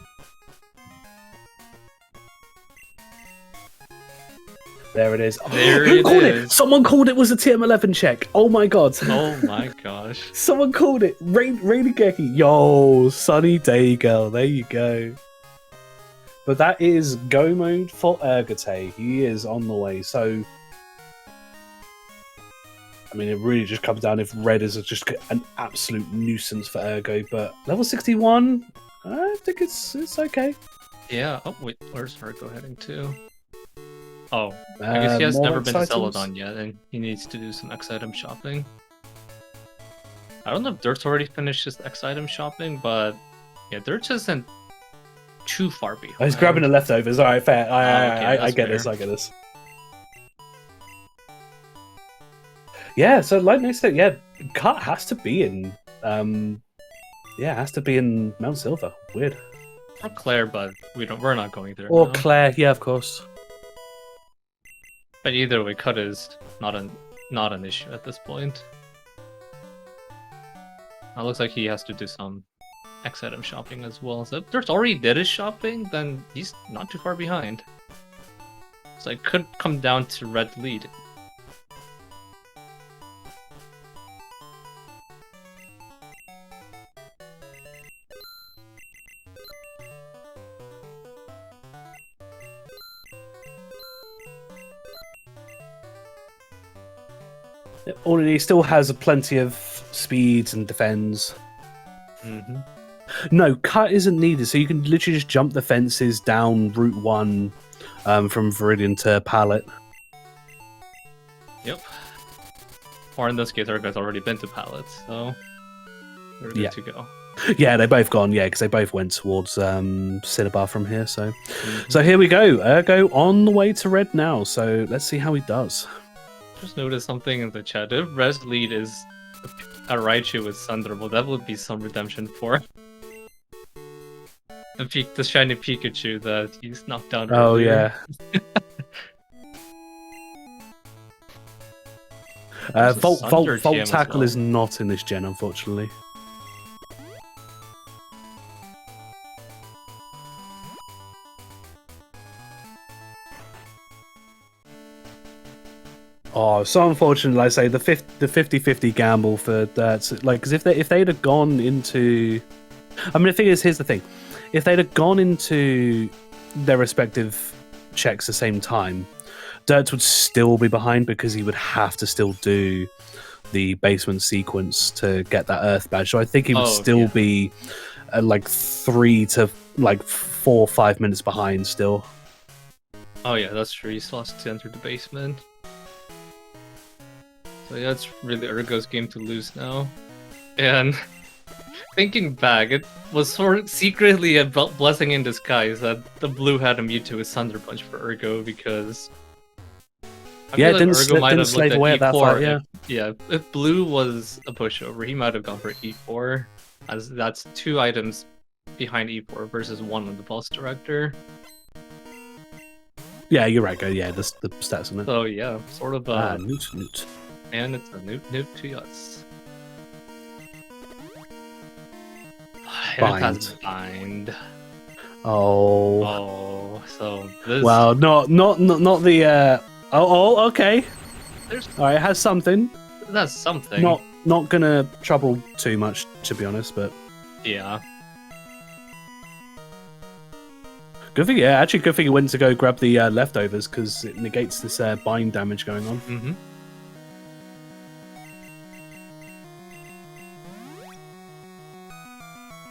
There it is. There Who it called is. it? Someone called it was a TM11 check. Oh my god. Oh my gosh. Someone called it. Rainy Geki. Yo, sunny day girl. There you go. But that is go mode for Ergotae. He is on the way. So, I mean, it really just comes down if red is just an absolute nuisance for Ergo. But level 61, I think it's okay. Yeah. Oh wait, where's Ergo heading to? Oh, I guess he has never been to Celadon yet, and he needs to do some X item shopping. I don't know if Dirt's already finished his X item shopping, but yeah, Dirt isn't too far behind. Oh, he's grabbing the leftovers. All right, fair. I get fair. this. I get this. Yeah. So, like I said, yeah, Cut has to be in. Has to be in Mount Silver. Weird. Or Claire, but we're not going there. Or now. Claire. Yeah, of course. But either way, Cut is not an issue at this point. It looks like he has to do some X item shopping as well. So if Dirt already did his shopping, then he's not too far behind. So it could come down to red lead. He still has plenty of speed and defends. Mm-hmm. No, cut isn't needed, so you can literally just jump the fences down Route 1 from Viridian to Pallet. Yep. Or in this case, Ergo's already been to Pallet, so we're good to go. Yeah, they both gone, because they both went towards Cinnabar from here, so... So here we go, Ergo on the way to red now, so let's see how he does. Just noticed something in the chat. If Res lead is a Raichu with Thunderbolt, that would be some redemption for the shiny Pikachu that he's knocked down earlier. Volt Tackle is not in this gen, unfortunately. Oh, so unfortunate. Like I say, the 50-50 gamble for that. Like, because if they'd have gone into, I mean, the thing is, here's the thing: if they'd have gone into their respective checks at the same time, Dirt would still be behind because he would have to still do the basement sequence to get that Earth badge. So I think he would still be like 3 to 4 or 5 minutes behind still. Oh yeah, that's true. He still has to enter the basement. So yeah, it's really Ergo's game to lose now. And thinking back, it was sort of secretly a blessing in disguise that the blue had a Mewtwo with Thunder Punch for Ergo, because I feel like Ergo might have slave away at that fight, if blue was a pushover, he might have gone for E4, as that's 2 items behind E4 versus 1 on the boss director. Yeah, you're right, Go. Yeah, the stats on it. So yeah, sort of Newt. And it's a Newt to us. Bind. It has bind. Oh, so this. Well, not the. Okay. All right, it has something. That's something. Not gonna trouble too much, to be honest, but yeah. Good thing, actually, good thing he went to go grab the leftovers, because it negates this bind damage going on. Mm-hmm.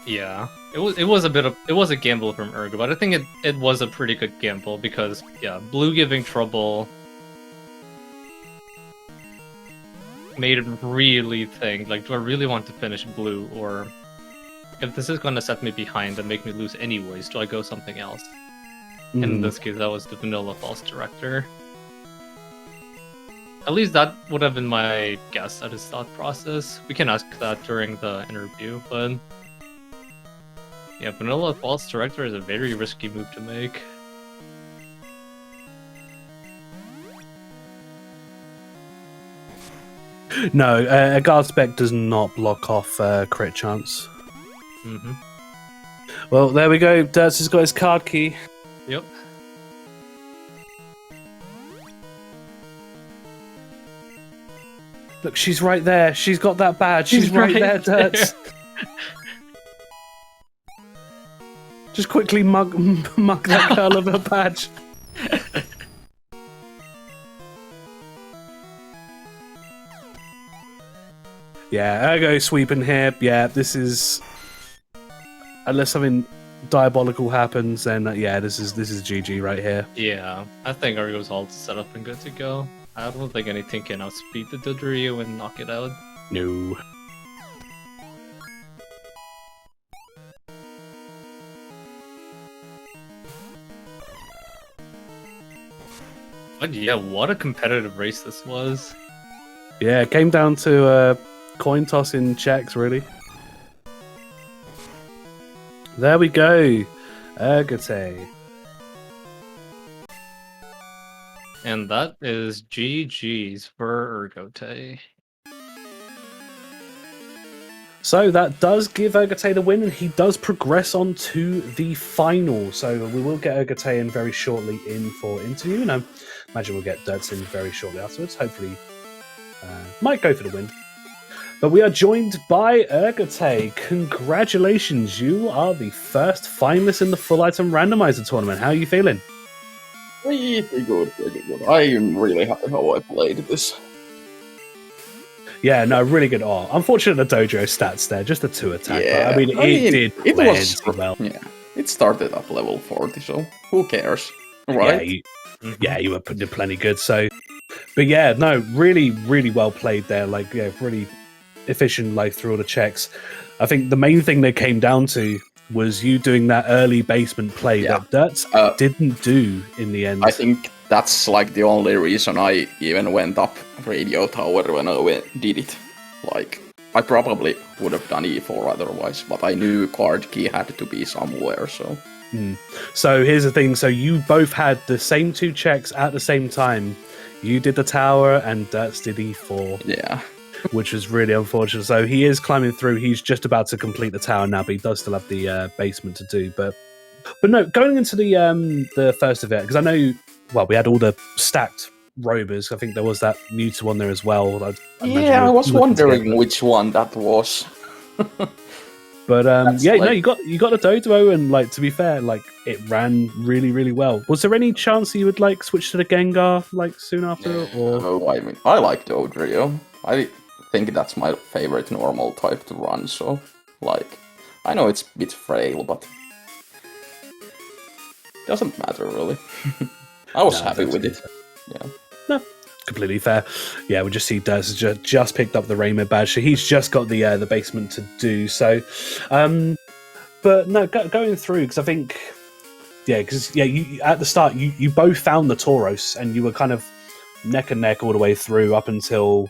Yeah, it was a gamble from Ergo, but I think it was a pretty good gamble, because blue giving trouble made him really think, like, do I really want to finish blue, or if this is gonna set me behind and make me lose anyways, do I go something else? And in this case, that was the vanilla false director. At least that would have been my guess at his thought process. We can ask that during the interview, but yeah, vanilla false director is a very risky move to make. No, a guard spec does not block off crit chance. Mm-hmm. Well, there we go. Dirts has got his card key. Yep. Look, she's right there. She's got that badge. She's right there, Dirts. Just quickly mug that girl of her badge. Yeah, Ergo sweeping here. Yeah, this is, unless something diabolical happens, then this is GG right here. Yeah, I think Ergo's all set up and good to go. I don't think anything can outspeed the Dodrio and knock it out. No. But yeah, what a competitive race this was. Yeah, it came down to coin toss in checks, really. There we go. Ergotae. And that is GG's for Ergotae. So that does give Ergotae the win, and he does progress on to the final. So we will get Ergotae in very shortly in for interview, and I imagine we'll get Dirts in very shortly afterwards. Hopefully, might go for the win. But we are joined by Ergotae. Congratulations, you are the first finalist in the Full Item Randomizer tournament. How are you feeling? Pretty good. I am really happy how I played this. Yeah, no, really good. Oh, unfortunate the dojo stats there, just a 2 attack. Yeah, but, I mean, it did plenty well. Yeah, it started up level 40, so who cares, Yeah, right? you were putting plenty good. So, but yeah, no, really, really well played there. Like, yeah, really efficient, like through all the checks. I think the main thing they came down to was you doing that early basement play that Derts didn't do in the end. I think that's like the only reason I even went up radio tower when I did it. Like, I probably would have done E4 otherwise, but I knew card key had to be somewhere, so... So here's the thing, so you both had the same 2 checks at the same time. You did the tower and Derts did E4. Yeah. Which is really unfortunate. So he is climbing through. He's just about to complete the tower now, but he does still have the basement to do. But no, going into the first event, because I know, well, we had all the stacked rovers. I think there was that Mewtwo on there as well. I was wondering which one that was. But yeah, like... no, you got the Dodo, and like, to be fair, like, it ran really, really well. Was there any chance you would like switch to the Gengar like soon after? Or no, I mean, I like Dodrio. I think that's my favorite normal type to run. So, like, I know it's a bit frail, but doesn't matter really. I was happy with it. Yeah. No, completely fair. Yeah, we just see Daz has just picked up the Rainbow badge, so he's just got the basement to do. So, but no, going through, because I think, you at the start you both found the Tauros, and you were kind of neck and neck all the way through up until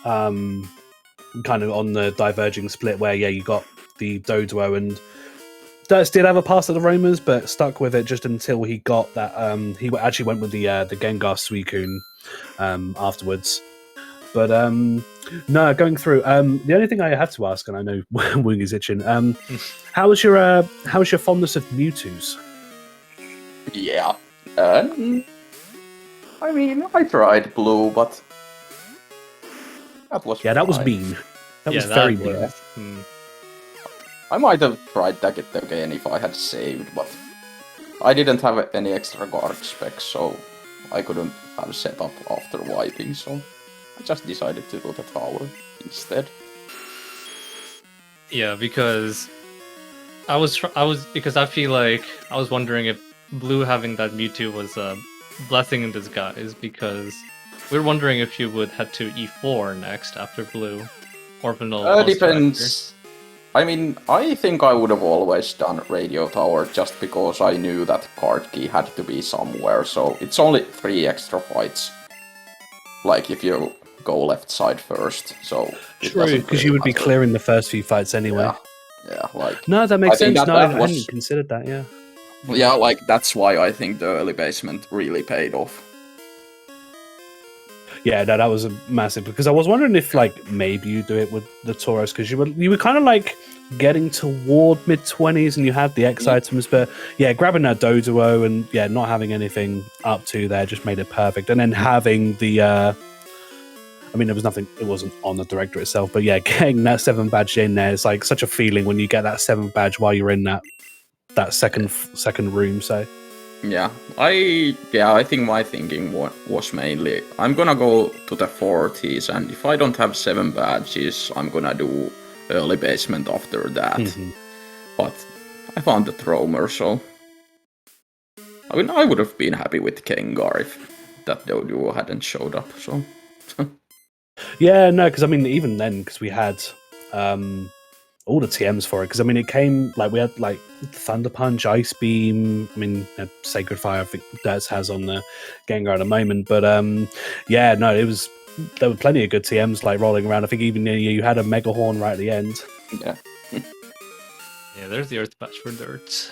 kind of on the diverging split where you got the Doduo, and Dirts did have a pass at the Roamers, but stuck with it just until he got that. He actually went with the Gengar Suicune afterwards. But no, going through. The only thing I had to ask, and I know Wing is itching. How was your fondness of Mewtwo's? Yeah, I mean, I tried Blue, but that was that was mean. That was very mean. I might have tried Daggett again if I had saved, but I didn't have any extra guard specs, so I couldn't have set up after wiping, so I just decided to do the tower instead. Yeah, because because I feel like I was wondering if Blue having that Mewtwo was a blessing in disguise, because we were wondering if you would head to E4 next after Blue, or Vanilla. Depends. I mean, I think I would have always done Radio Tower just because I knew that card key had to be somewhere, so it's only 3 extra fights. Like, if you go left side first, so... True, because you would be clearing the first few fights anyway. Yeah, like... No, that makes sense. I hadn't considered that, yeah. Yeah, like, that's why I think the early basement really paid off. Yeah, no, that was a massive, because I was wondering if, like, maybe you do it with the Tauros, because you were kind of like getting toward mid-20s and you had the X items, but yeah, grabbing that Doduo and not having anything up to there just made it perfect. And then having the I mean, there was nothing, it wasn't on the director itself, but yeah, getting that 7th badge in there is like such a feeling when you get that 7th badge while you're in that second room. So yeah, I think my thinking was mainly I'm gonna go to the 40s, and if I don't have 7 badges, I'm gonna do early basement after that. But I found the Thromer, so I mean, I would have been happy with Gengar if that Doduo hadn't showed up. So yeah, no, because I mean, even then, because we had all the TMs for it, because I mean, it came like we had like Thunder Punch, Ice Beam. I mean, Sacred Fire. I think Derts has on the Gengar at the moment, but yeah, no, there were plenty of good TMs like rolling around. I think even you had a Mega Horn right at the end. Yeah. Yeah, there's the Earth Patch for Dirts.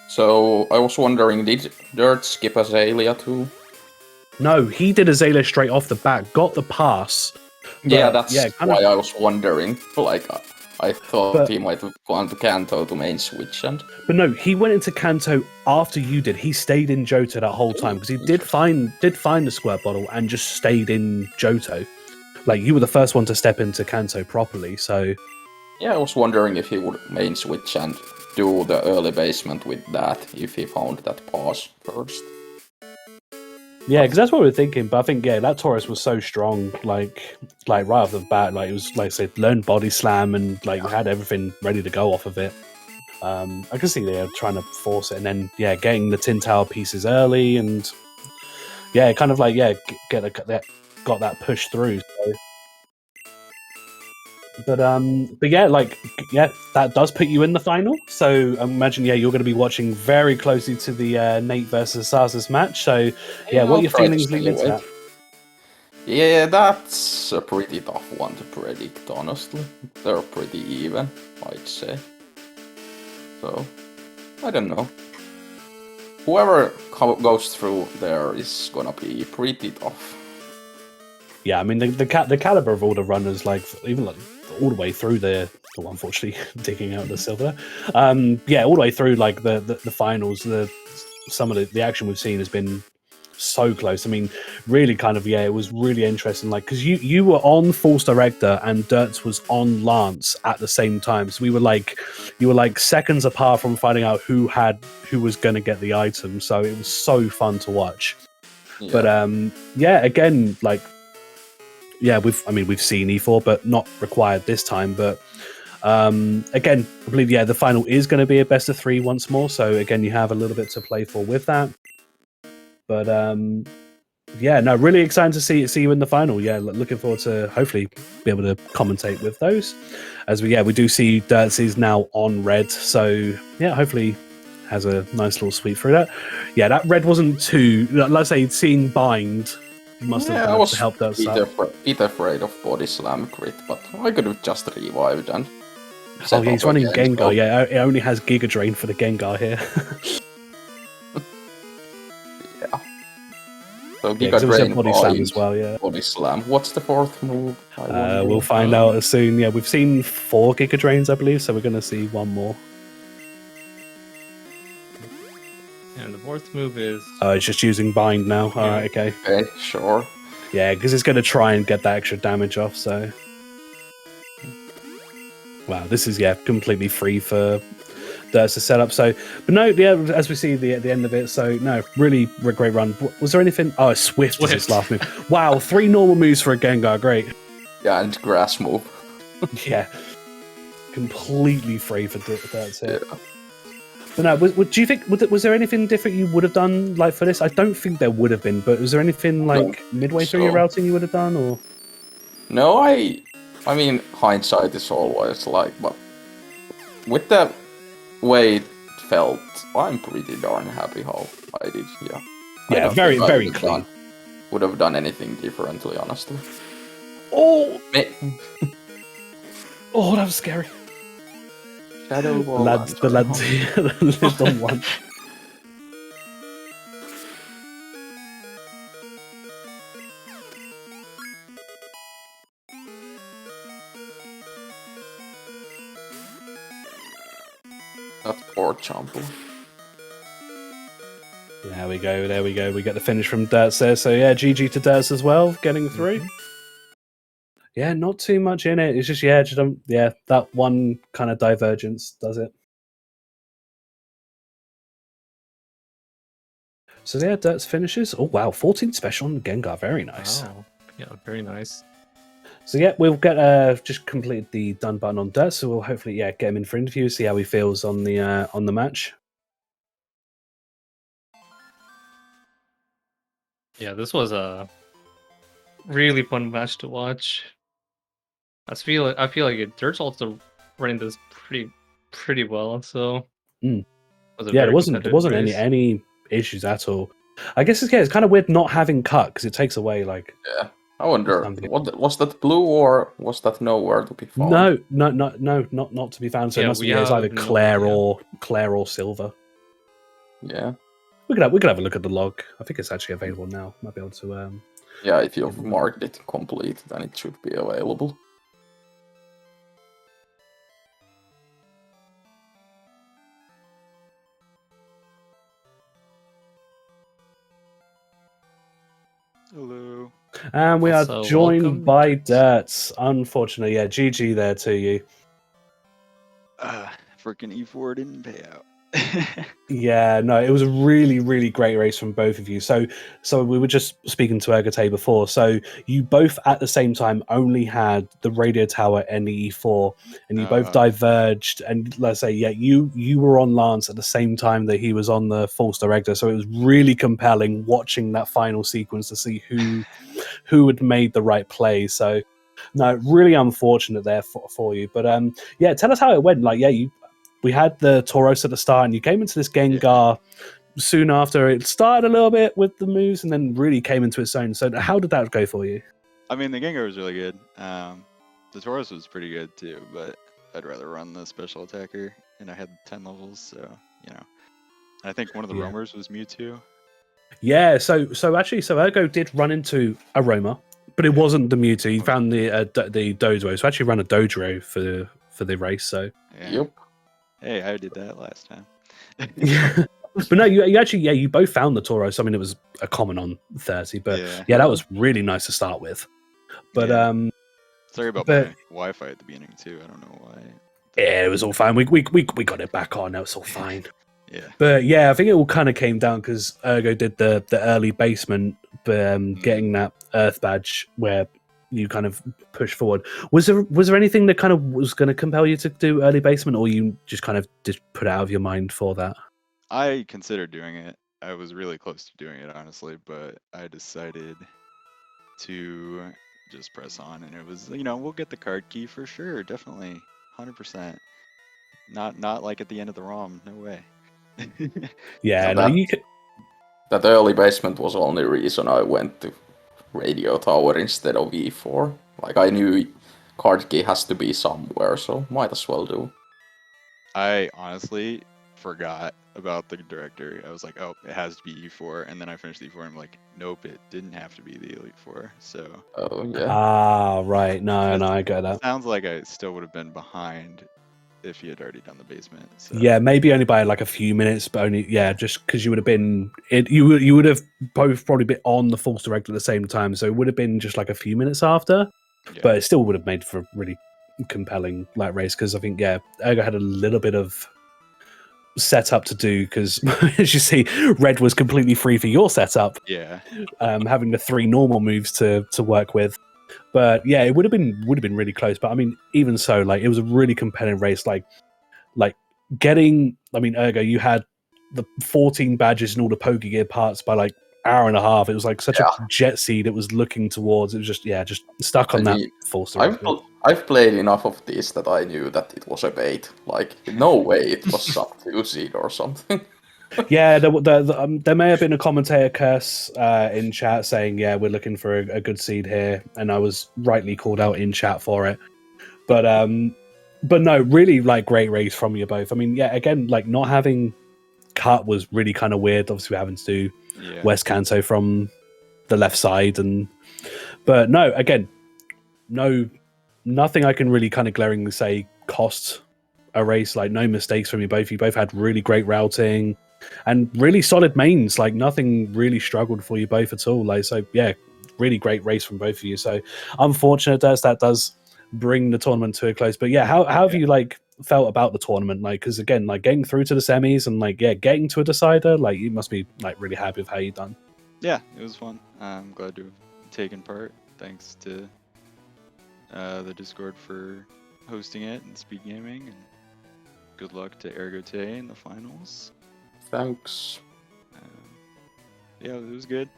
So I was wondering, did Dirt skip Azalea too? No, he did Azalea straight off the bat. Got the pass. Yeah, that's why I was wondering. Like, I thought he might have gone to Kanto to main switch, but no, he went into Kanto after you did. He stayed in Johto that whole time because he did find the Squirt Bottle and just stayed in Johto. Like, you were the first one to step into Kanto properly, so yeah, I was wondering if he would main switch and do the early basement with that if he found that pass first. Yeah, because that's what we were thinking. But I think that Taurus was so strong, like right off the bat, like it was like I said, learned body slam and like had everything ready to go off of it. I can see they're trying to force it, and then getting the Tin Tower pieces early, and kind of like got that push through. So. But that does put you in the final. So I imagine you're going to be watching very closely to the Nate versus Sarsis match. So what are your feelings leading into that? Yeah, that's a pretty tough one to predict, honestly. They're pretty even, I'd say. So, I don't know. Whoever goes through there is gonna be pretty tough. Yeah, I mean the caliber of all the runners, like even like all the way through the unfortunately digging out the silver, all the way through like the finals, some of the action we've seen has been so close. I mean, really kind of it was really interesting. Like because you were on False Director and Dirts was on Lance at the same time, so you were like seconds apart from finding out who was going to get the item. So it was so fun to watch. Yeah. But again, like. Yeah, we've seen E4, but not required this time. But again, I believe the final is going to be a best of 3 once more. So again, you have a little bit to play for with that. But really excited to see you in the final. Yeah, looking forward to hopefully be able to commentate with those. As we do see Dirts is now on red, so hopefully has a nice little sweep through that. Yeah, that red wasn't too. Let's say seeing bind. Must have I was helped us bit afraid of body slam crit, but I could have just revived and. Oh yeah, he's running Gengar. Yeah, it only has Giga Drain for the Gengar here. Yeah. So Giga Drain body slam as well. Yeah. Body slam. What's the fourth move? We'll find out as soon. Yeah, we've seen 4 Giga Drains, I believe, so we're going to see one more. And the fourth move is... Oh, it's just using bind now. All right, okay. Okay, sure. Yeah, because it's going to try and get that extra damage off, so... Wow, this is, completely free for Dirts to set up. So, but no, as we see at the end of it, so no, really great run. Was there anything? Oh, Swift was his last move. Wow, 3 normal moves for a Gengar, great. Yeah, and grass move. Yeah, completely free for Dirts here. Yeah. But no, do you think was there anything different you would have done like for this? I don't think there would have been, but was there anything like midway through your routing you would have done, or? No, I mean hindsight is always like, but with the way it felt, I'm pretty darn happy how I did. Yeah. Yeah, very clean. Would have done anything differently, honestly. Oh. Oh, that was scary. Shadow Ball. The lads lived on one. That poor Champo. There we go. We get the finish from Dirts there. So yeah, GG to Dirts as well, getting through. Yeah, not too much in it. It's just that one kind of divergence does it. So yeah, Dirts finishes. Oh wow, 14 special on Gengar, very nice. Wow. Yeah, very nice. So yeah, we'll get just completed the done button on Dirts, so we'll hopefully get him in for interview, see how he feels on the match. Yeah, this was a really fun match to watch. I feel like Dirt's also running this pretty well. So there wasn't any issues at all. I guess it's kind of weird not having cut because it takes away like. Yeah, I wonder was that blue or was that nowhere to be found? No, not to be found. So it must be it's either Claire or Silver. Yeah. We could have a look at the log. I think it's actually available now. Might be able to. Yeah, if you've marked it complete, then it should be available. Hello. And we are So, joined by Dirts. Unfortunately, GG there to you. Freaking E4 didn't pay out. Yeah, no, it was a really, really great race from both of you. So we were just speaking to Ergotae before. So you both at the same time only had the radio tower NE4, and you both diverged. And let's say, yeah, you were on Lance at the same time that he was on the False Director. So it was really compelling watching that final sequence to see who had made the right play. So no, really unfortunate there for you. But yeah, tell us how it went. Like, yeah, we had the Tauros at the start, and you came into this Gengar soon after. It started a little bit with the moves, and then really came into its own. So how did that go for you? I mean, the Gengar was really good. The Tauros was pretty good too, but I'd rather run the special attacker, and I had 10 levels, so I think one of the roamers was Mewtwo. Yeah, so Ergo did run into a roamer, but it wasn't the Mewtwo. He found the Doduo, so actually ran a Dodrio for the race. So Yep. Hey, I did that last time. yeah. But no, you actually, you both found the Tauros. I mean, it was a common on 30, but yeah, that was really nice to start with. But sorry about my Wi-Fi at the beginning too. I don't know why. Yeah, it was all fine. We got it back on. Now it's all fine. Yeah. But yeah, I think it all kind of came down because Ergo did the early basement, getting that Earth badge where you kind of push forward. Was there anything that kind of was going to compel you to do early basement, or you just kind of just put it out of your mind for that? I considered doing it. I was really close to doing it, honestly, but I decided to just press on, and it was, we'll get the card key for sure, definitely, 100%. Not like at the end of the ROM, no way. Yeah, So no, you could. That early basement was the only reason I went to Radio Tower instead of E4. Like, I knew card key has to be somewhere, so might as well do. I honestly forgot about the director. I was like, oh, it has to be E4, and then I finished E4 and I'm like, nope, it didn't have to be the Elite Four. So Oh yeah. Ah, right. No, I get that. Sounds like I still would have been behind if he had already done the basement. So. Yeah, maybe only by like a few minutes, but only just because you would have been you would have both probably been on the False Direct at the same time, so it would have been just like a few minutes after. Yeah. But it still would have made for a really compelling race because I think Ergo had a little bit of setup to do because as you see, Red was completely free for your setup. Yeah. Having the 3 normal moves to work with. But yeah, it would have been really close. But I mean, even so, like it was a really compelling race. Like getting. I mean, Ergo, you had the 14 badges and all the Pokegear parts by like hour and a half. It was like such a jet seed. It was looking towards. It was just stuck on that full story. I've played enough of this that I knew that it was a bait. Like, no way it was sub 2 seed or something. Yeah, there may have been a commentator curse in chat saying, yeah, we're looking for a good seed here, and I was rightly called out in chat for it. But no, really like great race from you both. I mean, yeah, again, like not having cut was really kind of weird. Obviously, we're having to do West Kanto from the left side, but no, again, nothing I can really kind of glaringly say cost a race. Like no mistakes from you both. You both had really great routing. And really solid mains, like nothing really struggled for you both at all. Like so, yeah, really great race from both of you. So, unfortunate that does bring the tournament to a close. But yeah, how have you like felt about the tournament? Like, because again, like getting through to the semis and like getting to a decider, like you must be like really happy with how you done. Yeah, it was fun. I'm glad to have taken part. Thanks to the Discord for hosting it and SpeedGaming, and good luck to Ergotae in the finals. Thanks. Yeah, it was good.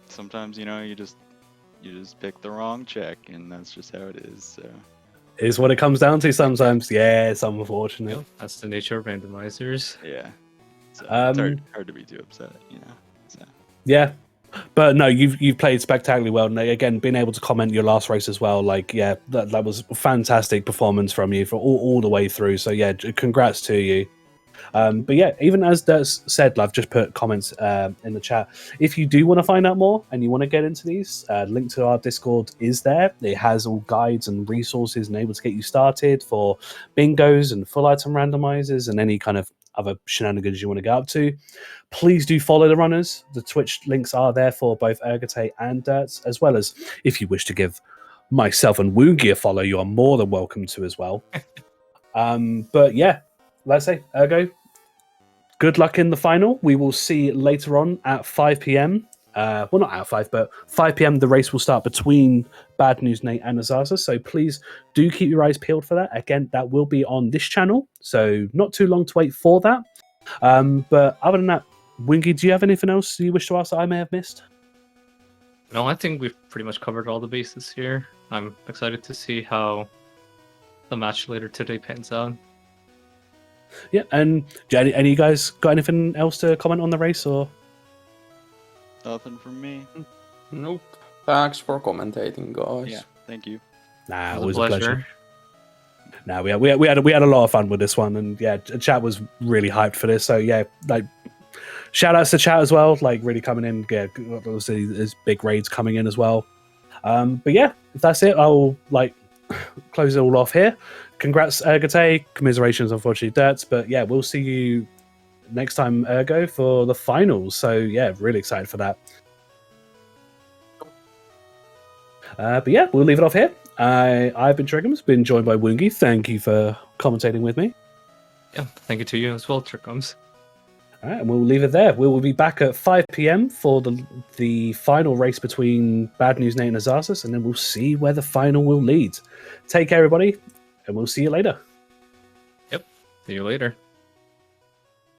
Sometimes you just pick the wrong check, and that's just how it is. So is what it comes down to sometimes. Yeah, it's unfortunate. Yep, that's the nature of randomizers. Yeah, so it's hard to be too upset, So. Yeah. But no, you've played spectacularly well, and again, being able to comment your last race as well, like that was a fantastic performance from you for all the way through. So yeah, congrats to you. But yeah, even as Derts said, I've just put comments in the chat. If you do want to find out more and you want to get into these, link to our Discord is there. It has all guides and resources and able to get you started for bingos and full item randomizers and any kind of other shenanigans you want to get up to. Please do follow the runners. The Twitch links are there for both Ergotae and Derts, as well as if you wish to give myself and Woogie a follow, you are more than welcome to as well. But yeah, let's say, Ergo, good luck in the final. We will see later on at 5 p.m. Well, not at 5, but 5 p.m. the race will start between Bad News Nate and Azaza. So please do keep your eyes peeled for that. Again, that will be on this channel, so not too long to wait for that. But other than that, Wingy, do you have anything else you wish to ask that I may have missed? No, I think we've pretty much covered all the bases here. I'm excited to see how the match later today pans out. Yeah, and do any of you guys got anything else to comment on the race, or? Nothing from me. Nope. Thanks for commentating, guys. Yeah, thank you. Nah, It it was was a a pleasure. pleasure. Nah, we had a lot of fun with this one, and yeah, chat was really hyped for this. So yeah, like shout outs to chat as well, like really coming in. Yeah, obviously there's big raids coming in as well. But yeah, if that's it, I'll like close it all off here. Congrats, Ergotae. Commiserations, unfortunately, Dirts. But yeah, we'll see you next time, Ergo, for the finals. So yeah, really excited for that. But yeah, we'll leave it off here. I've been Triggums, been joined by Woongi. Thank you for commentating with me. Yeah, thank you to you as well, Trickums. All right, and we'll leave it there. We will be back at 5 p.m. for the final race between Bad News Nate and Azazus, and then we'll see where the final will lead. Take care, everybody, and we'll see you later. Yep, see you later.